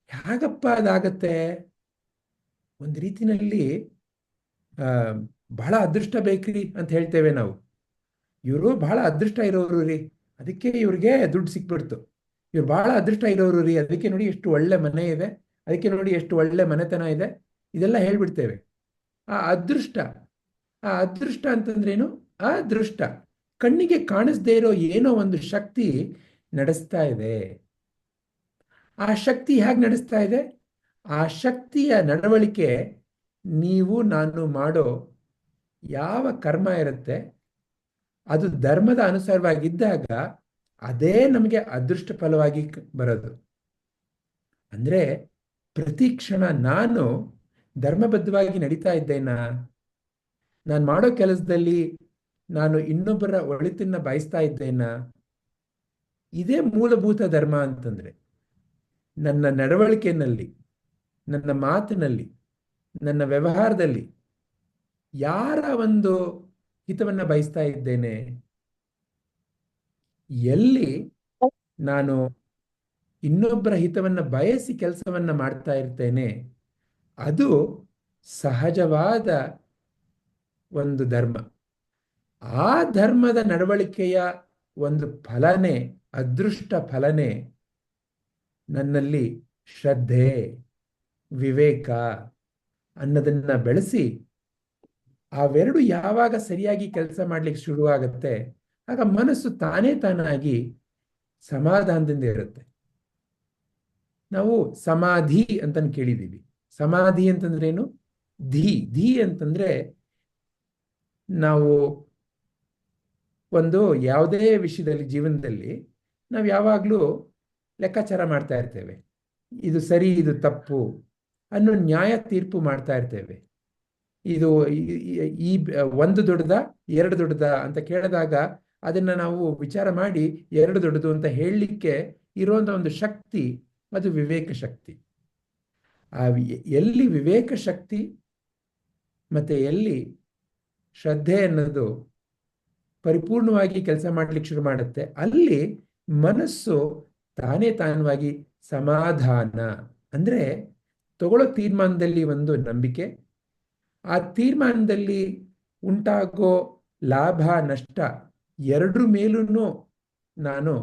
ಹೇಗಪ್ಪ ಅದಾಗತ್ತೆ? ಒಂದು ರೀತಿನಲ್ಲಿ ಬಹಳ ಅದೃಷ್ಟ ಬೇಕ್ರಿ ಅಂತ ಹೇಳ್ತೇವೆ ನಾವು. ಇವರು ಬಹಳ ಅದೃಷ್ಟ ಇರೋರು ರೀ, ಅದಕ್ಕೆ ಇವ್ರಿಗೆ ದುಡ್ಡು ಸಿಕ್ಬಿಡ್ತು. ಇವ್ರು ಬಹಳ ಅದೃಷ್ಟ ಇರೋರು ರೀ, ಅದಕ್ಕೆ ನೋಡಿ ಎಷ್ಟು ಒಳ್ಳೆ ಮನೆ ಇದೆ, ಅದಕ್ಕೆ ನೋಡಿ ಎಷ್ಟು ಒಳ್ಳೆ ಮನೆತನ ಇದೆ, ಇದೆಲ್ಲ ಹೇಳ್ಬಿಡ್ತೇವೆ. ಆ ಅದೃಷ್ಟ ಅಂತಂದ್ರೇನು? ಆ ದೃಷ್ಟ ಕಣ್ಣಿಗೆ ಕಾಣಿಸ್ದೇ ಇರೋ ಏನೋ ಒಂದು ಶಕ್ತಿ ನಡೆಸ್ತಾ ಇದೆ. ಆ ಶಕ್ತಿ ಹೇಗೆ ನಡೆಸ್ತಾ ಇದೆ? ಆ ಶಕ್ತಿಯ ನಡವಳಿಕೆ ನೀವು ನಾನು ಮಾಡೋ ಯಾವ ಕರ್ಮ ಇರುತ್ತೆ ಅದು ಧರ್ಮದ ಅನುಸಾರವಾಗಿದ್ದಾಗ ಅದೇ ನಮಗೆ ಅದೃಷ್ಟ ಫಲವಾಗಿ ಬರೋದು. ಅಂದ್ರೆ ಪ್ರತಿ ಕ್ಷಣ ನಾನು ಧರ್ಮಬದ್ಧವಾಗಿ ನಡೀತಾ ಇದ್ದೇನಾ? ನಾನು ಮಾಡೋ ಕೆಲಸದಲ್ಲಿ ನಾನು ಇನ್ನೊಬ್ಬರ ಒಳಿತನ್ನ ಬಯಸ್ತಾ ಇದ್ದೇನಾ? ಇದೇ ಮೂಲಭೂತ ಧರ್ಮ ಅಂತಂದ್ರೆ. ನನ್ನ ನಡವಳಿಕೆಯಲ್ಲಿ, ನನ್ನ ಮಾತಿನಲ್ಲಿ, ನನ್ನ ವ್ಯವಹಾರದಲ್ಲಿ ಯಾರ ಒಂದು ಹಿತವನ್ನ ಬಯಸ್ತಾ ಇದ್ದೇನೆ? ಎಲ್ಲಿ ನಾನು ಇನ್ನೊಬ್ಬರ ಹಿತವನ್ನ ಬಯಸಿ ಕೆಲಸವನ್ನ ಮಾಡ್ತಾ ಇರ್ತೇನೆ ಅದು ಸಹಜವಾದ ಒಂದು ಧರ್ಮ. ಆ ಧರ್ಮದ ನಡವಳಿಕೆಯ ಒಂದು ಫಲನೇ, ಅದೃಷ್ಟ ಫಲನೇ ನನ್ನಲ್ಲಿ ಶ್ರದ್ಧೆ, ವಿವೇಕ ಅನ್ನೋದನ್ನ ಬೆಳೆಸಿ ಅವೆರಡು ಯಾವಾಗ ಸರಿಯಾಗಿ ಕೆಲಸ ಮಾಡ್ಲಿಕ್ಕೆ ಶುರುವಾಗುತ್ತೆ ಆಗ ಮನಸ್ಸು ತಾನಾಗಿ ಸಮಾಧಾನದಿಂದ ಇರುತ್ತೆ. ನಾವು ಸಮಾಧಿ ಅಂತ ಕೇಳಿದೀವಿ. ಸಮಾಧಿ ಅಂತಂದ್ರೇನು? ಧೀ ಅಂತಂದ್ರೆ ನಾವು ಒಂದು ಯಾವುದೇ ವಿಷಯದಲ್ಲಿ ಜೀವನದಲ್ಲಿ ನಾವು ಯಾವಾಗಲೂ ಲೆಕ್ಕಾಚಾರ ಮಾಡ್ತಾ ಇರ್ತೇವೆ. ಇದು ಸರಿ, ಇದು ತಪ್ಪು ಅನ್ನೋ ನ್ಯಾಯ ತೀರ್ಪು ಮಾಡ್ತಾ ಇರ್ತೇವೆ. ಇದು ಈ ಒಂದು ದೊಡ್ಡದ ಎರಡು ದೊಡ್ಡದ ಅಂತ ಕೇಳಿದಾಗ ಅದನ್ನ ನಾವು ವಿಚಾರ ಮಾಡಿ ಎರಡು ದೊಡ್ಡದು ಅಂತ ಹೇಳಲಿಕ್ಕೆ ಇರುವಂತ ಒಂದು ಶಕ್ತಿ ಅದು ವಿವೇಕ ಶಕ್ತಿ. ಎಲ್ಲಿ ವಿವೇಕ ಶಕ್ತಿ ಮತ್ತೆ ಎಲ್ಲಿ ಶ್ರದ್ಧೆ ಅನ್ನೋದು ಪರಿಪೂರ್ಣವಾಗಿ ಕೆಲಸ ಮಾಡ್ಲಿಕ್ಕೆ ಶುರು ಮಾಡುತ್ತೆ ಅಲ್ಲಿ ಮನಸ್ಸು ತಾನಾಗಿ ಸಮಾಧಾನ, ಅಂದ್ರೆ ತಗೊಳ್ಳೋ ತೀರ್ಮಾನದಲ್ಲಿ ಒಂದು ನಂಬಿಕೆ, ಆ ತೀರ್ಮಾನದಲ್ಲಿ ಉಂಟಾಗೋ ಲಾಭ ನಷ್ಟ ಎರಡರ ಮೇಲೂ ನಾನು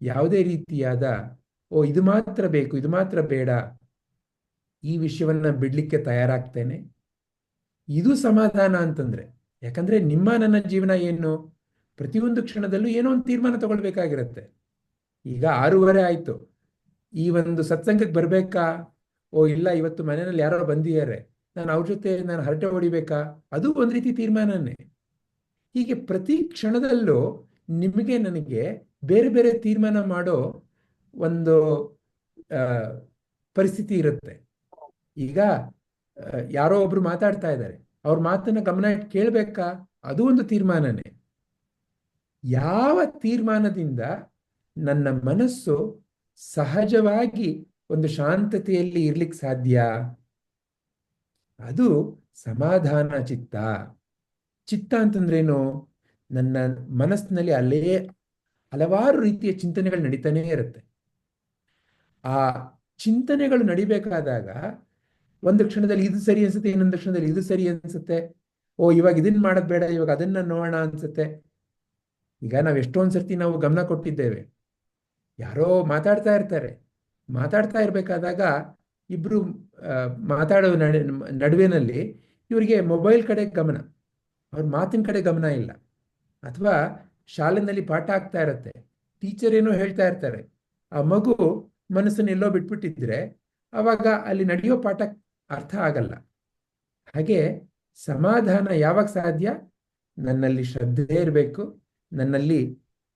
ಯಾವುದೇ ರೀತಿಯಾದ ಇದು ಮಾತ್ರ ಬೇಕು, ಇದು ಮಾತ್ರ ಬೇಡ, ಈ ವಿಷಯವನ್ನ ಬಿಡ್ಲಿಕ್ಕೆ ತಯಾರಾಗ್ತೇನೆ. ಇದು ಸಮಾಧಾನ ಅಂತಂದ್ರೆ. ಯಾಕಂದ್ರೆ ನಿಮ್ಮ ನನ್ನ ಜೀವನ ಏನು? ಪ್ರತಿಯೊಂದು ಕ್ಷಣದಲ್ಲೂ ಏನೋ ಒಂದು ತೀರ್ಮಾನ ತಗೊಳ್ಬೇಕಾಗಿರುತ್ತೆ. ಈಗ 6:30 ಆಯ್ತು, ಈ ಒಂದು ಸತ್ಸಂಗಕ್ಕೆ ಬರ್ಬೇಕಾ? ಇಲ್ಲ, ಇವತ್ತು ಮನೆಯಲ್ಲಿ ಯಾರೋ ಬಂದಿದ್ದಾರೆ, ನಾನು ಅವ್ರ ಜೊತೆ ನಾನು ಹರಟೆ ಹೊಡಿಬೇಕಾ? ಅದು ಒಂದು ರೀತಿ ತೀರ್ಮಾನನೇ. ಹೀಗೆ ಪ್ರತಿ ಕ್ಷಣದಲ್ಲೂ ನಿಮಗೆ ನನಗೆ ಬೇರೆ ಬೇರೆ ತೀರ್ಮಾನ ಮಾಡೋ ಒಂದು ಪರಿಸ್ಥಿತಿ ಇರುತ್ತೆ. ಈಗ ಯಾರೋ ಒಬ್ರು ಮಾತಾಡ್ತಾ ಇದ್ದಾರೆ, ಅವ್ರ ಮಾತನ್ನ ಗಮನ ಇಟ್ಟು ಕೇಳ್ಬೇಕಾ? ಅದು ಒಂದು ತೀರ್ಮಾನನೇ. ಯಾವ ತೀರ್ಮಾನದಿಂದ ನನ್ನ ಮನಸ್ಸು ಸಹಜವಾಗಿ ಒಂದು ಶಾಂತತೆಯಲ್ಲಿ ಇರ್ಲಿಕ್ಕೆ ಸಾಧ್ಯ? ಅದು ಸಮಾಧಾನ ಚಿತ್ತ. ಚಿತ್ತ ಅಂತಂದ್ರೇನು? ನನ್ನ ಮನಸ್ಸಿನಲ್ಲಿ ಹಲವಾರು ರೀತಿಯ ಚಿಂತನೆಗಳು ನಡೀತಾನೇ ಇರುತ್ತೆ. ಆ ಚಿಂತನೆಗಳು ನಡಿಬೇಕಾದಾಗ ಒಂದು ಕ್ಷಣದಲ್ಲಿ ಇದು ಸರಿ ಅನ್ಸುತ್ತೆ, ಇನ್ನೊಂದು ಕ್ಷಣದಲ್ಲಿ ಇದು ಸರಿ ಅನ್ಸುತ್ತೆ. ಇವಾಗ ಇದನ್ನ ಮಾಡೋದು ಬೇಡ, ಇವಾಗ ಅದನ್ನ ನೋಡೋಣ ಅನ್ಸುತ್ತೆ. ಈಗ ನಾವು ಎಷ್ಟೊಂದು ಸರ್ತಿ ನಾವು ಗಮನ ಕೊಟ್ಟಿದ್ದೇವೆ, ಯಾರೋ ಮಾತಾಡ್ತಾ ಇರ್ತಾರೆ, ಮಾತಾಡ್ತಾ ಇರ್ಬೇಕಾದಾಗ ಇಬ್ರು ಮಾತಾಡೋ ನಡುವಿನಲ್ಲಿ ಇವರಿಗೆ ಮೊಬೈಲ್ ಕಡೆ ಗಮನ, ಅವ್ರ ಮಾತಿನ ಕಡೆ ಗಮನ ಇಲ್ಲ. ಅಥವಾ ಶಾಲೆನಲ್ಲಿ ಪಾಠ ಆಗ್ತಾ ಇರುತ್ತೆ, ಟೀಚರ್ ಏನೋ ಹೇಳ್ತಾ ಇರ್ತಾರೆ, ಆ ಮಗು ಮನಸ್ಸನ್ನು ಎಲ್ಲೋ ಬಿಟ್ಬಿಟ್ಟಿದ್ರೆ ಅವಾಗ ಅಲ್ಲಿ ನಡೆಯೋ ಪಾಠ ಅರ್ಥ ಆಗಲ್ಲ. ಹಾಗೆ ಸಮಾಧಾನ ಯಾವಾಗ ಸಾಧ್ಯ? ನನ್ನಲ್ಲಿ ಶ್ರದ್ಧೆ ಇರಬೇಕು, ನನ್ನಲ್ಲಿ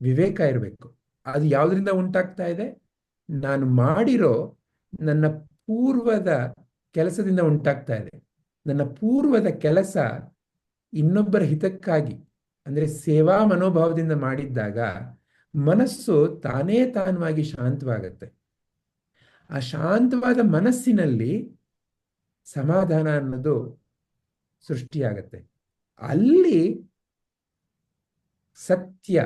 ವಿವೇಕ ಇರಬೇಕು. ಅದು ಯಾವುದರಿಂದ ಉಂಟಾಗ್ತಾ ಇದೆ? ನಾನು ಮಾಡಿರೋ ನನ್ನ ಪೂರ್ವದ ಕೆಲಸದಿಂದ ಉಂಟಾಗ್ತಾ ಇದೆ. ನನ್ನ ಪೂರ್ವದ ಕೆಲಸ ಇನ್ನೊಬ್ಬರ ಹಿತಕ್ಕಾಗಿ, ಅಂದ್ರೆ ಸೇವಾ ಮನೋಭಾವದಿಂದ ಮಾಡಿದ್ದಾಗ ಮನಸ್ಸು ತಾನೇ ತಾನವಾಗಿ ಶಾಂತವಾಗತ್ತೆ. ಆ ಶಾಂತವಾದ ಮನಸ್ಸಿನಲ್ಲಿ ಸಮಾಧಾನ ಅನ್ನೋದು ಸೃಷ್ಟಿಯಾಗತ್ತೆ. ಅಲ್ಲಿ ಸತ್ಯ,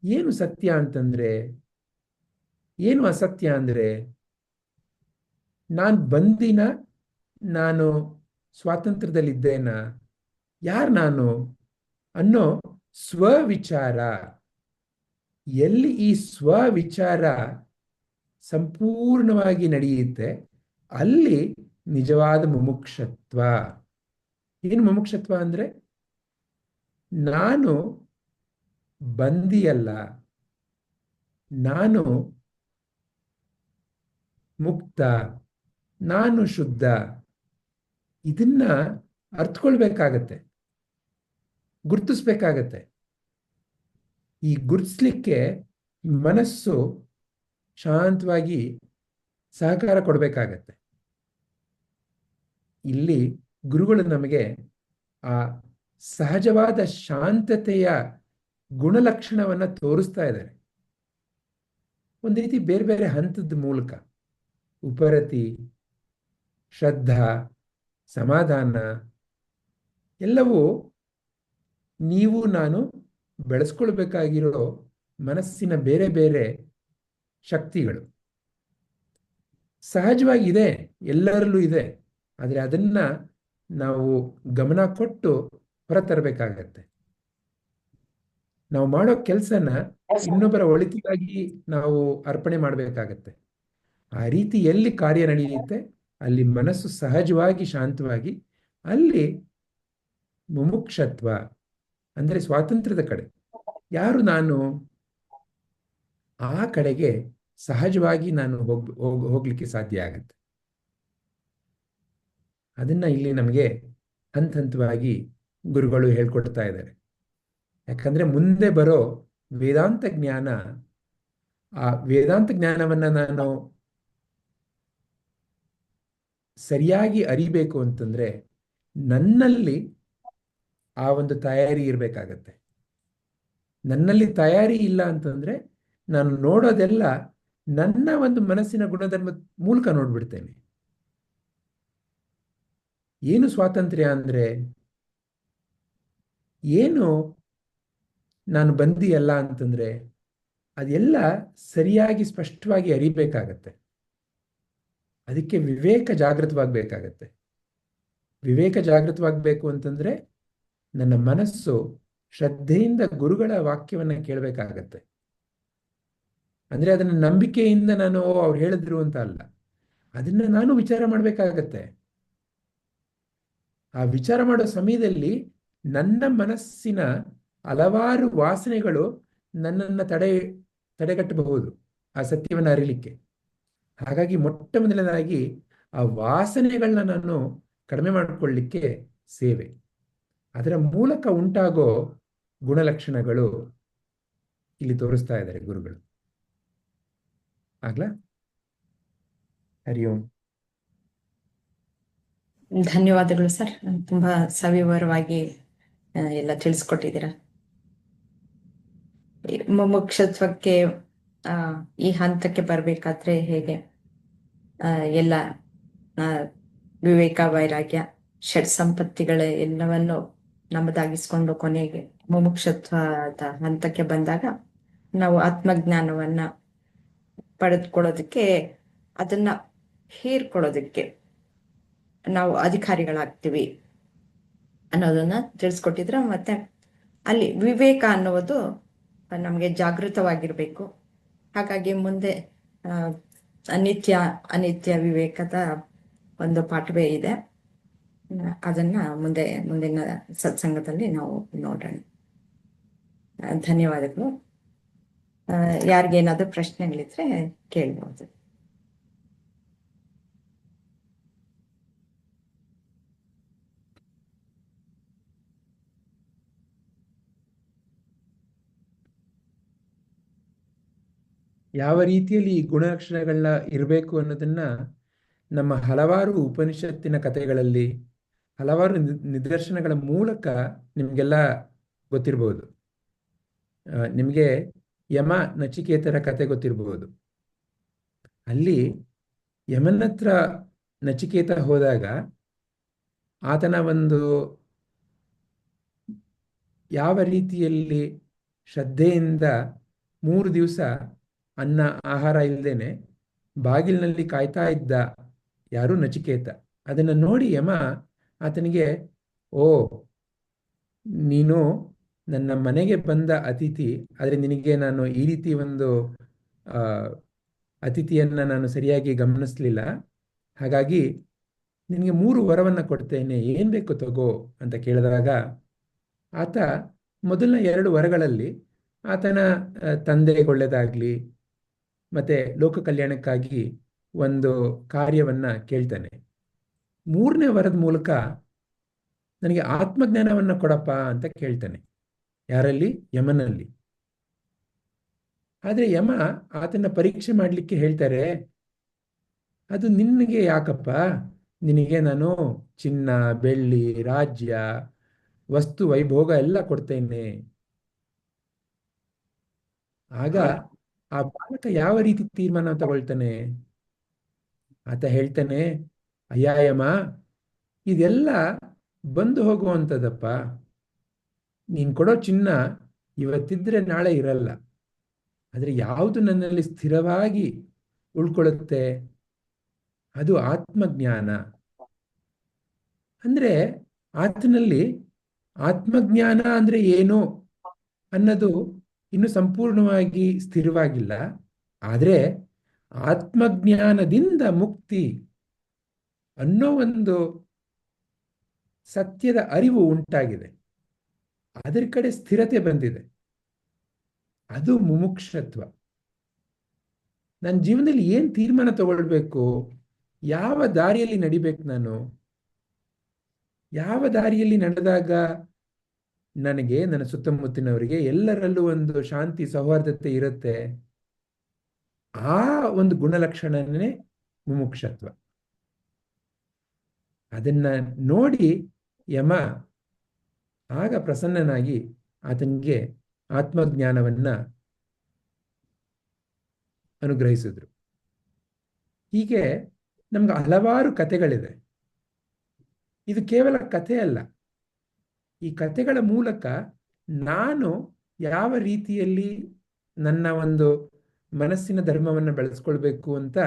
ಏನು ಸತ್ಯ ಅಂತಂದ್ರೆ, ಏನು ಅಸತ್ಯ ಅಂದ್ರೆ, ನಾನು ಬಂದಿನ, ನಾನು ಸ್ವಾತಂತ್ರ್ಯದಲ್ಲಿದ್ದೇನ, ಯಾರು ನಾನು ಅನ್ನೋ ಸ್ವವಿಚಾರ, ಎಲ್ಲಿ ಈ ಸ್ವವಿಚಾರ ಸಂಪೂರ್ಣವಾಗಿ ನಡೆಯುತ್ತೆ ಅಲ್ಲಿ ನಿಜವಾದ ಮುಮುಕ್ಷತ್ವ. ಏನು ಮುಮುಕ್ಷತ್ವ ಅಂದ್ರೆ, ನಾನು ಬಂದಿಯಲ್ಲ, ನಾನು ಮುಕ್ತ, ನಾನು ಶುದ್ಧ, ಇದನ್ನ ಅರ್ಥಕೊಳ್ಬೇಕಾಗತ್ತೆ, ಗುರ್ತಿಸ್ಬೇಕಾಗತ್ತೆ. ಈ ಗುರ್ತಿಸ್ಲಿಕ್ಕೆ ಮನಸ್ಸು ಶಾಂತವಾಗಿ ಸಹಕಾರ ಕೊಡಬೇಕಾಗತ್ತೆ. ಇಲ್ಲಿ ಗುರುಗಳು ನಮಗೆ ಆ ಸಹಜವಾದ ಶಾಂತತೆಯ ಗುಣಲಕ್ಷಣವನ್ನ ತೋರಿಸ್ತಾ ಇದ್ದಾರೆ. ಒಂದು ರೀತಿ ಬೇರೆ ಬೇರೆ ಹಂತದ ಮೂಲಕ ಉಪರತಿ, ಶ್ರದ್ಧಾ, ಸಮಾಧಾನ ಎಲ್ಲವೂ ನೀವು ನಾನು ಬೆಳೆಸ್ಕೊಳ್ಬೇಕಾಗಿರೋ ಮನಸ್ಸಿನ ಬೇರೆ ಬೇರೆ ಶಕ್ತಿಗಳು. ಸಹಜವಾಗಿ ಇದೆ, ಎಲ್ಲರಲ್ಲೂ ಇದೆ. ಆದರೆ ಅದನ್ನ ನಾವು ಗಮನ ಕೊಟ್ಟು ಹೊರತರಬೇಕಾಗತ್ತೆ. ನಾವು ಮಾಡೋ ಕೆಲಸನ ಇನ್ನೊಬ್ಬರ ಒಳಿತಿಗಾಗಿ ನಾವು ಅರ್ಪಣೆ ಮಾಡಬೇಕಾಗತ್ತೆ. ಆ ರೀತಿ ಎಲ್ಲಿ ಕಾರ್ಯ ನಡೆಯುತ್ತೆ ಅಲ್ಲಿ ಮನಸ್ಸು ಸಹಜವಾಗಿ ಶಾಂತವಾಗಿ, ಅಲ್ಲಿ ಮುಮುಕ್ಷತ್ವ ಅಂದರೆ ಸ್ವಾತಂತ್ರ್ಯದ ಕಡೆ, ಯಾರು ನಾನು, ಆ ಕಡೆಗೆ ಸಹಜವಾಗಿ ನಾನು ಹೋಗ್ಲಿಕ್ಕೆ ಸಾಧ್ಯ ಆಗತ್ತೆ. ಅದನ್ನ ಇಲ್ಲಿ ನಮಗೆ ಹಂತ ಹಂತವಾಗಿ ಗುರುಗಳು ಹೇಳ್ಕೊಡ್ತಾ ಇದ್ದಾರೆ. ಯಾಕಂದ್ರೆ ಮುಂದೆ ಬರೋ ವೇದಾಂತ ಜ್ಞಾನ, ಆ ವೇದಾಂತ ಜ್ಞಾನವನ್ನ ನಾನು ಸರಿಯಾಗಿ ಅರಿಬೇಕು ಅಂತಂದ್ರೆ ನನ್ನಲ್ಲಿ ಆ ಒಂದು ತಯಾರಿ ಇರಬೇಕಾಗತ್ತೆ. ನನ್ನಲ್ಲಿ ತಯಾರಿ ಇಲ್ಲ ಅಂತಂದ್ರೆ ನಾನು ನೋಡೋದೆಲ್ಲ ನನ್ನ ಒಂದು ಮನಸ್ಸಿನ ಗುಣಧರ್ಮದ ಮೂಲಕ ನೋಡ್ಬಿಡ್ತೇನೆ. ಏನು ಸ್ವಾತಂತ್ರ್ಯ ಅಂದ್ರೆ, ಏನು ನಾನು ಬಂದಿಯಲ್ಲ ಅಂತಂದ್ರೆ ಅದೆಲ್ಲ ಸರಿಯಾಗಿ ಸ್ಪಷ್ಟವಾಗಿ ಅರಿಬೇಕಾಗತ್ತೆ. ಅದಕ್ಕೆ ವಿವೇಕ ಜಾಗೃತವಾಗಬೇಕಾಗತ್ತೆ. ವಿವೇಕ ಜಾಗೃತವಾಗಬೇಕು ಅಂತಂದ್ರೆ ನನ್ನ ಮನಸ್ಸು ಶ್ರದ್ಧೆಯಿಂದ ಗುರುಗಳ ವಾಕ್ಯವನ್ನ ಕೇಳಬೇಕಾಗತ್ತೆ. ಅಂದ್ರೆ ಅದನ್ನ ನಂಬಿಕೆಯಿಂದ ನಾನು ಅವ್ರು ಹೇಳಿದ್ರು ಅಂತ ಅಲ್ಲ, ಅದನ್ನ ನಾನು ವಿಚಾರ ಮಾಡಬೇಕಾಗತ್ತೆ. ಆ ವಿಚಾರ ಮಾಡೋ ಸಮಯದಲ್ಲಿ ನನ್ನ ಮನಸ್ಸಿನ ಹಲವಾರು ವಾಸನೆಗಳು ನನ್ನನ್ನು ತಡೆಗಟ್ಟಬಹುದು ಆ ಸತ್ಯವನ್ನು ಅರಿಲಿಕ್ಕೆ. ಹಾಗಾಗಿ ಮೊಟ್ಟ ಮೊದಲನೇದಾಗಿ ಆ ವಾಸನೆಗಳನ್ನ ನಾನು ಕಡಿಮೆ ಮಾಡಿಕೊಳ್ಳಿಕ್ಕೆ ಸೇವೆ, ಅದರ ಮೂಲಕ ಉಂಟಾಗೋ ಗುಣಲಕ್ಷಣಗಳು ಇಲ್ಲಿ ತೋರಿಸ್ತಾ ಇದ್ದಾರೆ ಗುರುಗಳು. ಆಗ್ಲಾ? ಹರಿ ಓಂ. ಧನ್ಯವಾದಗಳು ಸರ್, ತುಂಬಾ ಸವಿವರವಾಗಿ ಎಲ್ಲ ತಿಳಿಸ್ಕೊಟ್ಟಿದ್ದೀರಾ. ಮುಮುಕ್ಷತ್ವಕ್ಕೆ ಈ ಹಂತಕ್ಕೆ ಬರ್ಬೇಕಾದ್ರೆ ಹೇಗೆ ಎಲ್ಲ ವಿವೇಕ, ವೈರಾಗ್ಯ, ಷಡ್ ಸಂಪತ್ತಿಗಳ ಎಲ್ಲವನ್ನು ನಮ್ಮದಾಗಿಸ್ಕೊಂಡು ಕೊನೆಗೆ ಮುಮುಕ್ಷತ್ವದ ಹಂತಕ್ಕೆ ಬಂದಾಗ ನಾವು ಆತ್ಮಜ್ಞಾನವನ್ನ ಪಡೆದುಕೊಳ್ಳೋದಕ್ಕೆ, ಅದನ್ನ ಹೀರ್ಕೊಳ್ಳೋದಕ್ಕೆ ನಾವು ಅಧಿಕಾರಿಗಳಾಗ್ತೀವಿ ಅನ್ನೋದನ್ನ ತಿಳಿಸ್ಕೊಟ್ಟಿದ್ರ. ಮತ್ತೆ ಅಲ್ಲಿ ವಿವೇಕ ಅನ್ನುವುದು ನಮಗೆ ಜಾಗೃತವಾಗಿರ್ಬೇಕು. ಹಾಗಾಗಿ ಮುಂದೆ ನಿತ್ಯ ಅನಿತ್ಯ ವಿವೇಕದ ಒಂದು ಪಾಠವೇ ಇದೆ. ಅದನ್ನ ಮುಂದಿನ ಸತ್ಸಂಗದಲ್ಲಿ ನಾವು ನೋಡೋಣ. ಧನ್ಯವಾದಗಳು. ಯಾರಿಗೇನಾದ್ರೂ ಪ್ರಶ್ನೆಗಳಿದ್ರೆ ಕೇಳ್ಬೋದು. ಯಾವ ರೀತಿಯಲ್ಲಿ ಈ ಗುಣಲಕ್ಷಣಗಳನ್ನ ಇರಬೇಕು ಅನ್ನೋದನ್ನ ನಮ್ಮ ಹಲವಾರು ಉಪನಿಷತ್ತಿನ ಕಥೆಗಳಲ್ಲಿ, ಹಲವಾರು ನಿದರ್ಶನಗಳ ಮೂಲಕ ನಿಮಗೆಲ್ಲ ಗೊತ್ತಿರ್ಬೋದು. ನಿಮಗೆ ಯಮ ನಚಿಕೇತರ ಕತೆ ಗೊತ್ತಿರಬಹುದು. ಅಲ್ಲಿ ಯಮನ ಹತ್ರ ನಚಿಕೇತ ಹೋದಾಗ ಆತನ ಒಂದು ಯಾವ ರೀತಿಯಲ್ಲಿ ಶ್ರದ್ಧೆಯಿಂದ 3 ದಿವಸ ಅನ್ನ ಆಹಾರ ಇಲ್ಲದೇನೆ ಬಾಗಿಲಿನಲ್ಲಿ ಕಾಯ್ತಾ ಇದ್ದ ಯಾರು ನಚಿಕೇತ. ಅದನ್ನು ನೋಡಿ ಯಮ ಆತನಿಗೆ, ಓ, ನೀನು ನನ್ನ ಮನೆಗೆ ಬಂದ ಅತಿಥಿ, ಆದರೆ ನಿನಗೆ ನಾನು ಈ ರೀತಿ ಒಂದು ಅತಿಥಿಯನ್ನು ನಾನು ಸರಿಯಾಗಿ ಗಮನಿಸಲಿಲ್ಲ, ಹಾಗಾಗಿ ನಿನಗೆ 3 ವರವನ್ನು ಕೊಡ್ತೇನೆ, ಏನು ಬೇಕು ತಗೋ ಅಂತ ಕೇಳಿದಾಗ ಆತ ಮೊದಲನ 2 ವರಗಳಲ್ಲಿ ಆತನ ತಂದೆಗೆ ಒಳ್ಳೆಯದಾಗಲಿ ಮತ್ತು ಲೋಕ ಕಲ್ಯಾಣಕ್ಕಾಗಿ ಒಂದು ಕಾರ್ಯವನ್ನು ಕೇಳ್ತಾನೆ. 3ನೇ ವರದ ಮೂಲಕ ನನಗೆ ಆತ್ಮಜ್ಞಾನವನ್ನು ಕೊಡಪ್ಪ ಅಂತ ಕೇಳ್ತಾನೆ. ಯಾರಲ್ಲಿ? ಯಮನಲ್ಲಿ. ಆದರೆ ಯಮ ಆತನ ಪರೀಕ್ಷೆ ಮಾಡಲಿಕ್ಕೆ ಹೇಳ್ತಾರೆ, ಅದು ನಿನಗೆ ಯಾಕಪ್ಪ, ನಿನಗೆ ನಾನು ಚಿನ್ನ, ಬೆಳ್ಳಿ, ರಾಜ್ಯ, ವಸ್ತು ವೈಭೋಗ ಎಲ್ಲ ಕೊಡ್ತೇನೆ. ಆಗ ಆ ಬಾಲಕ ಯಾವ ರೀತಿ ತೀರ್ಮಾನ ತಗೊಳ್ತಾನೆ? ಆತ ಹೇಳ್ತಾನೆ, ಅಯ್ಯ ಯಮ, ಇದೆಲ್ಲ ಬಂದು ಹೋಗುವಂಥದ್ದಪ್ಪ. ನೀನು ಕೊಡೋ ಚಿನ್ನ ಇವತ್ತಿದ್ರೆ ನಾಳೆ ಇರಲ್ಲ, ಆದರೆ ಯಾವುದು ನನ್ನಲ್ಲಿ ಸ್ಥಿರವಾಗಿ ಉಳ್ಕೊಳ್ಳುತ್ತೆ ಅದು ಆತ್ಮಜ್ಞಾನ. ಅಂದರೆ ಆತನಲ್ಲಿ ಆತ್ಮಜ್ಞಾನ ಅಂದರೆ ಏನು ಅನ್ನೋದು ಇನ್ನು ಸಂಪೂರ್ಣವಾಗಿ ಸ್ಥಿರವಾಗಿಲ್ಲ, ಆದರೆ ಆತ್ಮಜ್ಞಾನದಿಂದ ಮುಕ್ತಿ ಅನ್ನೋ ಒಂದು ಸತ್ಯದ ಅರಿವು ಉಂಟಾಗಿದೆ. ಅದರ ಕಡೆ ಸ್ಥಿರತೆ ಬಂದಿದೆ. ಅದು ಮುಮುಕ್ಷತ್ವ. ನನ್ನ ಜೀವನದಲ್ಲಿ ಏನು ತೀರ್ಮಾನ ತಗೊಳ್ಬೇಕು, ಯಾವ ದಾರಿಯಲ್ಲಿ ನಡಿಬೇಕು, ನಾನು ಯಾವ ದಾರಿಯಲ್ಲಿ ನಡೆದಾಗ ನನಗೆ, ನನ್ನ ಸುತ್ತಮುತ್ತಿನವರಿಗೆ ಎಲ್ಲರಲ್ಲೂ ಒಂದು ಶಾಂತಿ ಸೌಹಾರ್ದತೆ ಇರುತ್ತೆ, ಆ ಒಂದು ಗುಣಲಕ್ಷಣನೇ ಮುಮುಕ್ಷತ್ವ. ಅದನ್ನ ನೋಡಿ ಯಮ ಆಗ ಪ್ರಸನ್ನನಾಗಿ ಆತನಿಗೆ ಆತ್ಮಜ್ಞಾನವನ್ನ ಅನುಗ್ರಹಿಸಿದ್ರು. ಹೀಗೆ ನಮ್ಗೆ ಹಲವಾರು ಕಥೆಗಳಿದೆ. ಇದು ಕೇವಲ ಕಥೆ ಅಲ್ಲ. ಈ ಕಥೆಗಳ ಮೂಲಕ ನಾನು ಯಾವ ರೀತಿಯಲ್ಲಿ ನನ್ನ ಒಂದು ಮನಸ್ಸಿನ ಧರ್ಮವನ್ನು ಬೆಳೆಸ್ಕೊಳ್ಬೇಕು ಅಂತ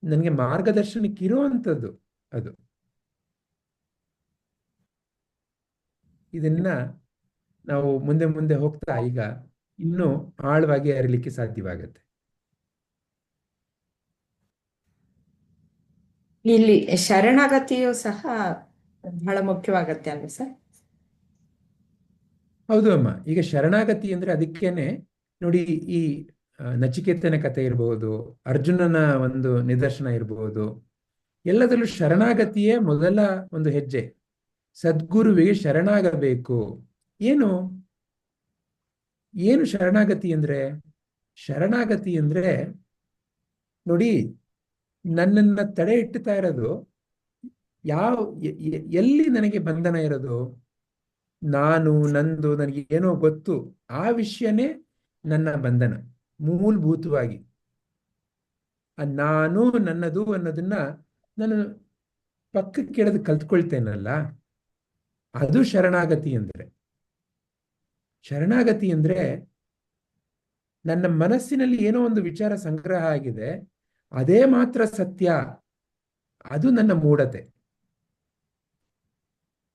ನನಗೆ ಮಾರ್ಗದರ್ಶನಕ್ಕೆ ಇರುವಂಥದ್ದು ಅದು. ಇದನ್ನ ನಾವು ಮುಂದೆ ಮುಂದೆ ಹೋಗ್ತಾ ಈಗ ಇನ್ನೂ ಆಳವಾಗಿ ಅರಿಲಿಕ್ಕೆ ಸಾಧ್ಯವಾಗತ್ತೆ. ಇಲ್ಲಿ ಶರಣಾಗತಿಯು ಸಹ ಬಹಳ ಮುಖ್ಯವಾಗತ್ತೆ ಅಲ್ವಾ ಸರ್? ಹೌದು ಅಮ್ಮ. ಈಗ ಶರಣಾಗತಿ ಅಂದ್ರೆ ಅದಕ್ಕೇನೆ ನೋಡಿ, ಈ ನಚಿಕೇತನ ಕಥೆ ಇರಬಹುದು, ಅರ್ಜುನನ ಒಂದು ನಿದರ್ಶನ ಇರಬಹುದು, ಎಲ್ಲದರಲ್ಲೂ ಶರಣಾಗತಿಯೇ ಮೊದಲ ಒಂದು ಹೆಜ್ಜೆ. ಸದ್ಗುರುವಿಗೆ ಶರಣಾಗಬೇಕು. ಏನು ಏನು ಶರಣಾಗತಿ ಅಂದ್ರೆ? ಶರಣಾಗತಿ ಅಂದ್ರೆ ನೋಡಿ, ನನ್ನನ್ನ ತಡೆ ಇಡ್ತಾ ಇರೋದು ಎಲ್ಲಿ ನನಗೆ ಬಂಧನ ಇರೋದು? ನಾನು, ನಂದು, ನನಗೆ ಏನೋ ಗೊತ್ತು, ಆ ವಿಷಯನೇ ನನ್ನ ಬಂಧನ ಮೂಲಭೂತವಾಗಿ. ನಾನು, ನನ್ನದು ಅನ್ನೋದನ್ನ ನಾನು ಪಕ್ಕಕ್ಕೆ ಕೆಳದು ಕಲ್ತ್ಕೊಳ್ತೇನಲ್ಲ, ಅದು ಶರಣಾಗತಿ ಅಂದ್ರೆ. ಶರಣಾಗತಿ ಅಂದ್ರೆ ನನ್ನ ಮನಸ್ಸಿನಲ್ಲಿ ಏನೋ ಒಂದು ವಿಚಾರ ಸಂಗ್ರಹ ಆಗಿದೆ, ಅದೇ ಮಾತ್ರ ಸತ್ಯ, ಅದು ನನ್ನ ಮೂಢತೆ.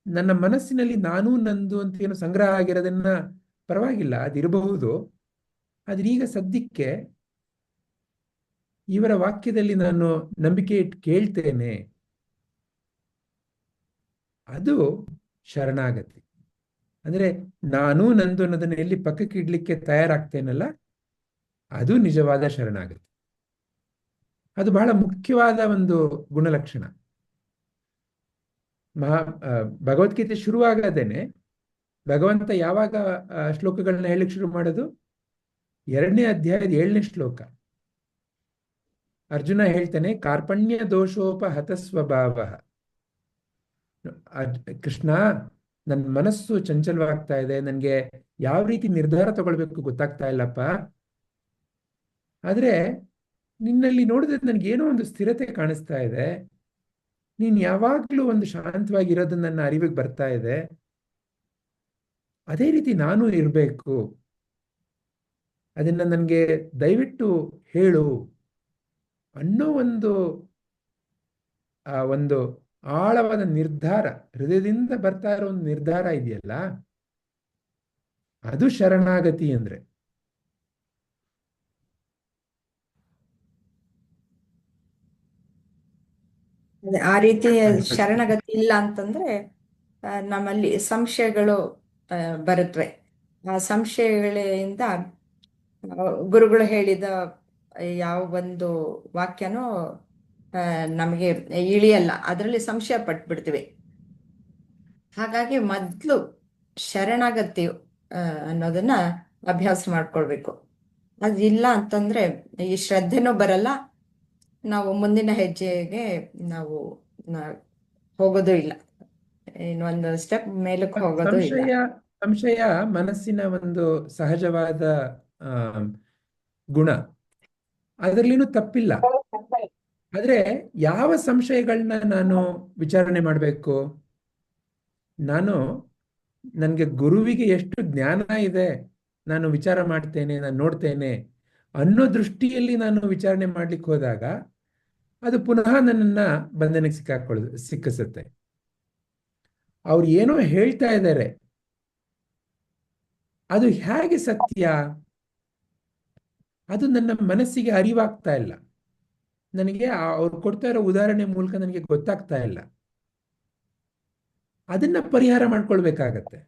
ನನ್ನ ಮನಸ್ಸಿನಲ್ಲಿ ನಾನು, ನಂದು ಅಂತ ಏನು ಸಂಗ್ರಹ ಆಗಿರೋದನ್ನ ಪರವಾಗಿಲ್ಲ, ಅದಿರಬಹುದು. ಆದ್ರೆ ಈಗ ಸದ್ಯಕ್ಕೆ ಇವರ ವಾಕ್ಯದಲ್ಲಿ ನಾನು ನಂಬಿಕೆ ಇಟ್ಟು ಕೇಳ್ತೇನೆ, ಅದು ಶರಣಾಗತಿ. ಅಂದ್ರೆ ನಾನು, ನಂದು ಅನ್ನೋದನ್ನ ಎಲ್ಲಿ ಪಕ್ಕಕ್ಕೆ ಇಡ್ಲಿಕ್ಕೆ ತಯಾರಾಗ್ತೇನಲ್ಲ, ಅದು ನಿಜವಾದ ಶರಣಾಗತಿ. ಅದು ಬಹಳ ಮುಖ್ಯವಾದ ಒಂದು ಗುಣಲಕ್ಷಣ. ಭಗವದ್ಗೀತೆ ಶುರುವಾಗದೇನೆ ಭಗವಂತ ಯಾವಾಗ ಶ್ಲೋಕಗಳನ್ನ ಹೇಳಲಿಕ್ಕೆ ಶುರು ಮಾಡೋದು? 2ನೇ ಅಧ್ಯಾಯದ 7ನೇ ಶ್ಲೋಕ. ಅರ್ಜುನ ಹೇಳ್ತಾನೆ, ಕಾರ್ಪಣ್ಯ ದೋಷೋಪಹತ ಸ್ವಭಾವ. ಕೃಷ್ಣ, ನನ್ನ ಮನಸ್ಸು ಚಂಚಲವಾಗ್ತಾ ಇದೆ, ನನಗೆ ಯಾವ ರೀತಿ ನಿರ್ಧಾರ ತಗೊಳ್ಬೇಕು ಗೊತ್ತಾಗ್ತಾ ಇಲ್ಲಪ್ಪ, ಆದರೆ ನಿನ್ನಲ್ಲಿ ನೋಡಿದ್ರೆ ನನಗೇನೋ ಒಂದು ಸ್ಥಿರತೆ ಕಾಣಿಸ್ತಾ ಇದೆ. ನೀನು ಯಾವಾಗಲೂ ಒಂದು ಶಾಂತವಾಗಿರೋದು ನನ್ನ ಅರಿವಿಗೆ ಬರ್ತಾ ಇದೆ. ಅದೇ ರೀತಿ ನಾನು ಇರಬೇಕು. ಅದನ್ನು ನನಗೆ ದಯವಿಟ್ಟು ಹೇಳು ಅನ್ನೋ ಒಂದು ಆಳವಾದ ನಿರ್ಧಾರ, ಹೃದಯದಿಂದ ಬರ್ತಾ ಇರೋ ಒಂದು ನಿರ್ಧಾರ ಇದೆಯಲ್ಲ, ಅದು ಶರಣಾಗತಿ ಅಂದ್ರೆ. ಆ ರೀತಿ ಶರಣಗತಿ ಇಲ್ಲ ಅಂತಂದ್ರೆ ನಮ್ಮಲ್ಲಿ ಸಂಶಯಗಳು ಬರುತ್ತವೆ. ಆ ಸಂಶಯಗಳಿಂದ ಗುರುಗಳು ಹೇಳಿದ ಯಾವ ಒಂದು ವಾಕ್ಯನೂ ನಮಗೆ ಇಳಿಯಲ್ಲ, ಅದರಲ್ಲಿ ಸಂಶಯ ಪಟ್ಬಿಡ್ತೀವಿ. ಹಾಗಾಗಿ ಮೊದಲು ಶರಣಾಗತಿ ಅನ್ನೋದನ್ನ ಅಭ್ಯಾಸ ಮಾಡ್ಕೊಳ್ಬೇಕು. ಅದಿಲ್ಲ ಅಂತಂದ್ರೆ ಈ ಶ್ರದ್ಧೆನೂ ಬರಲ್ಲ, ನಾವು ಮುಂದಿನ ಹೆಜ್ಜೆಗೆ ನಾವು ಹೋಗೋದು ಇಲ್ಲ, ಇನ್ನೊಂದು ಸ್ಟೆಪ್ ಮೇಲಕ್ಕೆ ಹೋಗೋದು ಇಲ್ಲ. ಸಂಶಯ ಮನಸ್ಸಿನ ಒಂದು ಸಹಜವಾದ ಗುಣ, ಅದರಲ್ಲಿನೂ ತಪ್ಪಿಲ್ಲ. ಆದ್ರೆ ಯಾವ ಸಂಶಯಗಳನ್ನ ನಾನು ವಿಚಾರಣೆ ಮಾಡಬೇಕು? ನನಗೆ ಗುರುವಿಗೆ ಎಷ್ಟು ಜ್ಞಾನ ಇದೆ, ನಾನು ವಿಚಾರ ಮಾಡ್ತೇನೆ, ನಾನು ನೋಡ್ತೇನೆ ಅನ್ನೋ ದೃಷ್ಟಿಯಲ್ಲಿ ನಾನು ವಿಚಾರಣೆ ಮಾಡ್ಲಿಕ್ಕೆ ಹೋದಾಗ ಅದು ಪುನಃ ನನ್ನನ್ನ ಬಂಧನಕ್ಕೆ ಸಿಕ್ಕಿಸುತ್ತೆ. ಅವ್ರು ಏನೋ ಹೇಳ್ತಾ ಇದ್ದಾರೆ, ಅದು ಹೇಗೆ ಸತ್ಯ? ಅದು ನನ್ನ ಮನಸ್ಸಿಗೆ ಅರಿವಾಗ್ತಾ ಇಲ್ಲ. ನನಗೆ ಅವ್ರು ಕೊಡ್ತಾ ಇರೋ ಉದಾಹರಣೆ ಮೂಲಕ ನನಗೆ ಗೊತ್ತಾಗ್ತಾ ಇಲ್ಲ. ಅದನ್ನ ಪರಿಹಾರ ಮಾಡ್ಕೊಳ್ಬೇಕಾಗತ್ತೆ.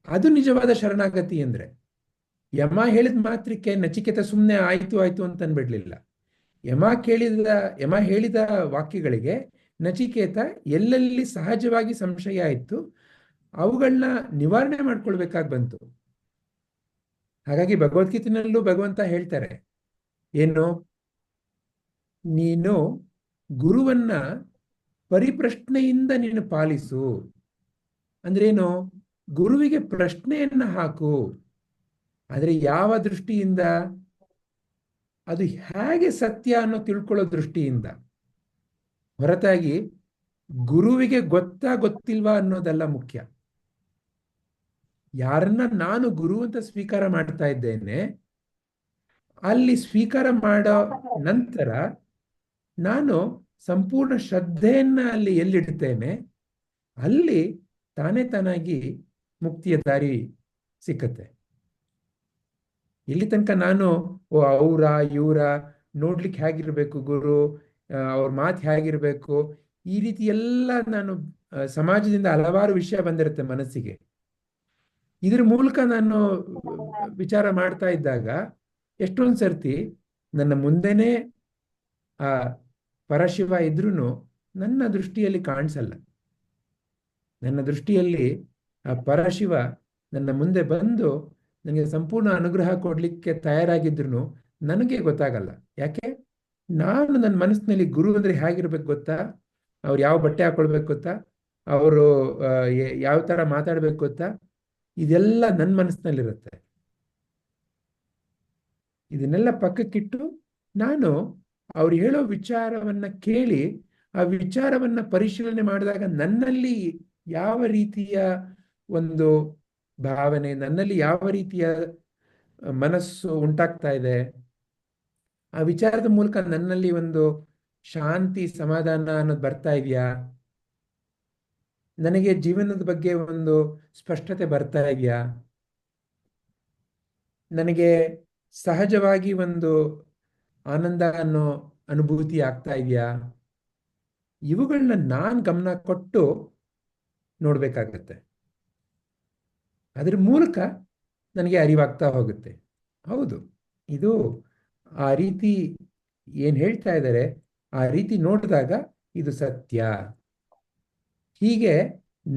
ಅದು ನಿಜವಾದ ಶರಣಾಗತಿ ಅಂದ್ರೆ. ಯಮ ಹೇಳಿದ ಮಾತ್ರಕ್ಕೆ ನಚಿಕೇತ ಸುಮ್ಮನೆ ಆಯ್ತು ಅಂತ ಅನ್ಬಿಡ್ಲಿಲ್ಲ. ಯಮ ಹೇಳಿದ ವಾಕ್ಯಗಳಿಗೆ ನಚಿಕೇತ ಎಲ್ಲೆಲ್ಲಿ ಸಹಜವಾಗಿ ಸಂಶಯ ಆಯ್ತು ಅವುಗಳನ್ನ ನಿವಾರಣೆ ಮಾಡ್ಕೊಳ್ಬೇಕಾಗಿ ಬಂತು. ಹಾಗಾಗಿ ಭಗವದ್ಗೀತೆನಲ್ಲೂ ಭಗವಂತ ಹೇಳ್ತಾರೆ, ಏನು, ನೀನು ಗುರುವನ್ನ ಪರಿಪ್ರಶ್ನೆಯಿಂದ ನೀನು ಪಾಲಿಸು. ಅಂದ್ರೇನು? ಗುರುವಿಗೆ ಪ್ರಶ್ನೆಯನ್ನ ಹಾಕು, ಆದರೆ ಯಾವ ದೃಷ್ಟಿಯಿಂದ? ಅದು ಹೇಗೆ ಸತ್ಯ ಅನ್ನೋ ತಿಳ್ಕೊಳ್ಳೋ ದೃಷ್ಟಿಯಿಂದ, ಹೊರತಾಗಿ ಗುರುವಿಗೆ ಗೊತ್ತಿಲ್ವಾ ಅನ್ನೋದಲ್ಲ ಮುಖ್ಯ. ಯಾರನ್ನ ನಾನು ಗುರು ಅಂತ ಸ್ವೀಕಾರ ಮಾಡ್ತಾ ಇದ್ದೇನೆ, ಅಲ್ಲಿ ಸ್ವೀಕಾರ ಮಾಡೋ ನಂತರ ನಾನು ಸಂಪೂರ್ಣ ಶ್ರದ್ಧೆಯನ್ನ ಅಲ್ಲಿ ಎಲ್ಲಿಡ್ತೇನೆ, ಅಲ್ಲಿ ತಾನಾಗಿ ಮುಕ್ತಿಯ ದಾರಿ ಸಿಕ್ಕತ್ತೆ. ಇಲ್ಲಿ ತನಕ ನಾನು ಇವರ ನೋಡ್ಲಿಕ್ಕೆ ಹೇಗಿರ್ಬೇಕು ಗುರು, ಅವ್ರ ಮಾತು ಹೇಗಿರ್ಬೇಕು, ಈ ರೀತಿ ಎಲ್ಲ ನಾನು ಸಮಾಜದಿಂದ ಹಲವಾರು ವಿಷಯ ಬಂದಿರುತ್ತೆ ಮನಸ್ಸಿಗೆ. ಇದ್ರ ಮೂಲಕ ನಾನು ವಿಚಾರ ಮಾಡ್ತಾ ಇದ್ದಾಗ ಎಷ್ಟೊಂದು ಸರ್ತಿ ನನ್ನ ಮುಂದೆನೇ ಆ ಪರಶಿವ ಇದ್ರೂ ನನ್ನ ದೃಷ್ಟಿಯಲ್ಲಿ ಕಾಣಿಸಲ್ಲ. ನನ್ನ ದೃಷ್ಟಿಯಲ್ಲಿ ಆ ಪರಶಿವ ನನ್ನ ಮುಂದೆ ಬಂದು ನನಗೆ ಸಂಪೂರ್ಣ ಅನುಗ್ರಹ ಕೊಡ್ಲಿಕ್ಕೆ ತಯಾರಾಗಿದ್ರು ನನಗೆ ಗೊತ್ತಾಗಲ್ಲ. ಯಾಕೆ? ನಾನು ನನ್ನ ಮನಸ್ಸಿನಲ್ಲಿ ಗುರು ಅಂದ್ರೆ ಹೇಗಿರ್ಬೇಕು ಗೊತ್ತಾ? ಅವ್ರು ಯಾವ ಬಟ್ಟೆ ಹಾಕೊಳ್ಬೇಕು ಗೊತ್ತಾ? ಅವರು ಯಾವ ತರ ಮಾತಾಡ್ಬೇಕು ಗೊತ್ತಾ? ಇದೆಲ್ಲ ನನ್ನ ಮನಸ್ಸಿನಲ್ಲಿರುತ್ತೆ. ಇದನ್ನೆಲ್ಲ ಪಕ್ಕಕ್ಕಿಟ್ಟು ನಾನು ಅವ್ರು ಹೇಳೋ ವಿಚಾರವನ್ನ ಕೇಳಿ ಆ ವಿಚಾರವನ್ನ ಪರಿಶೀಲನೆ ಮಾಡಿದಾಗ ನನ್ನಲ್ಲಿ ಯಾವ ರೀತಿಯ ಒಂದು ಭಾವನೆ, ನನ್ನಲ್ಲಿ ಯಾವ ರೀತಿಯ ಮನಸ್ಸು ಉಂಟಾಗ್ತಾ ಇದೆ, ಆ ವಿಚಾರದ ಮೂಲಕ ನನ್ನಲ್ಲಿ ಒಂದು ಶಾಂತಿ ಸಮಾಧಾನ ಅನ್ನೋದು ಬರ್ತಾ ಇದೆಯಾ, ನನಗೆ ಜೀವನದ ಬಗ್ಗೆ ಒಂದು ಸ್ಪಷ್ಟತೆ ಬರ್ತಾ ಇದೆಯಾ, ನನಗೆ ಸಹಜವಾಗಿ ಒಂದು ಆನಂದ ಅನ್ನೋ ಅನುಭೂತಿ ಆಗ್ತಾ ಇದೆಯಾ, ಇವುಗಳನ್ನ ನಾನು ಗಮನ ಕೊಟ್ಟು ನೋಡ್ಬೇಕಾಗತ್ತೆ. ಅದ್ರ ಮೂಲಕ ನನಗೆ ಅರಿವಾಗ್ತಾ ಹೋಗುತ್ತೆ. ಹೌದು, ಇದು ಆ ರೀತಿ ಏನ್ ಹೇಳ್ತಾ ಇದ್ದಾರೆ ಆ ರೀತಿ ನೋಡಿದಾಗ ಇದು ಸತ್ಯ. ಹೀಗೆ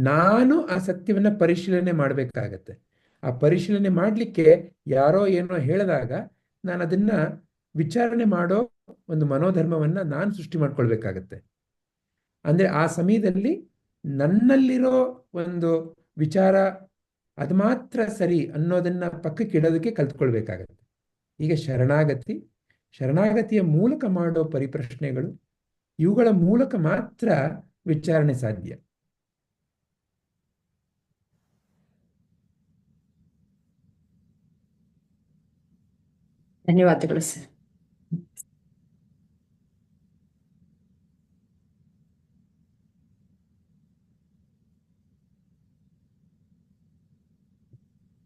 ನಾನು ಆ ಸತ್ಯವನ್ನ ಪರಿಶೀಲನೆ ಮಾಡಬೇಕಾಗತ್ತೆ. ಆ ಪರಿಶೀಲನೆ ಮಾಡಲಿಕ್ಕೆ ಯಾರೋ ಏನೋ ಹೇಳಿದಾಗ ನಾನು ಅದನ್ನ ವಿಚಾರಣೆ ಮಾಡೋ ಒಂದು ಮನೋಧರ್ಮವನ್ನ ನಾನು ಸೃಷ್ಟಿ ಮಾಡ್ಕೊಳ್ಬೇಕಾಗತ್ತೆ. ಅಂದ್ರೆ ಆ ಸಮಯದಲ್ಲಿ ನನ್ನಲ್ಲಿರೋ ಒಂದು ವಿಚಾರ ಅದು ಮಾತ್ರ ಸರಿ ಅನ್ನೋದನ್ನ ಪಕ್ಕಕ್ಕೆ ಇಡೋದಕ್ಕೆ ಕಲ್ತ್ಕೊಳ್ಬೇಕಾಗತ್ತೆ. ಈಗ ಶರಣಾಗತಿಯ ಮೂಲಕ ಮಾಡೋ ಪರಿಪ್ರಶ್ನೆಗಳು, ಇವುಗಳ ಮೂಲಕ ಮಾತ್ರ ವಿಚಾರಣೆ ಸಾಧ್ಯ. ಧನ್ಯವಾದಗಳು ಸರ್.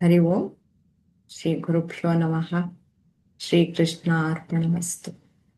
ಹರಿ ಓಂ. ಶ್ರೀ ಗುರುಭ್ಯೋ ನಮಃ. ಶ್ರೀಕೃಷ್ಣ ಅರ್ಪಣಮಸ್ತು.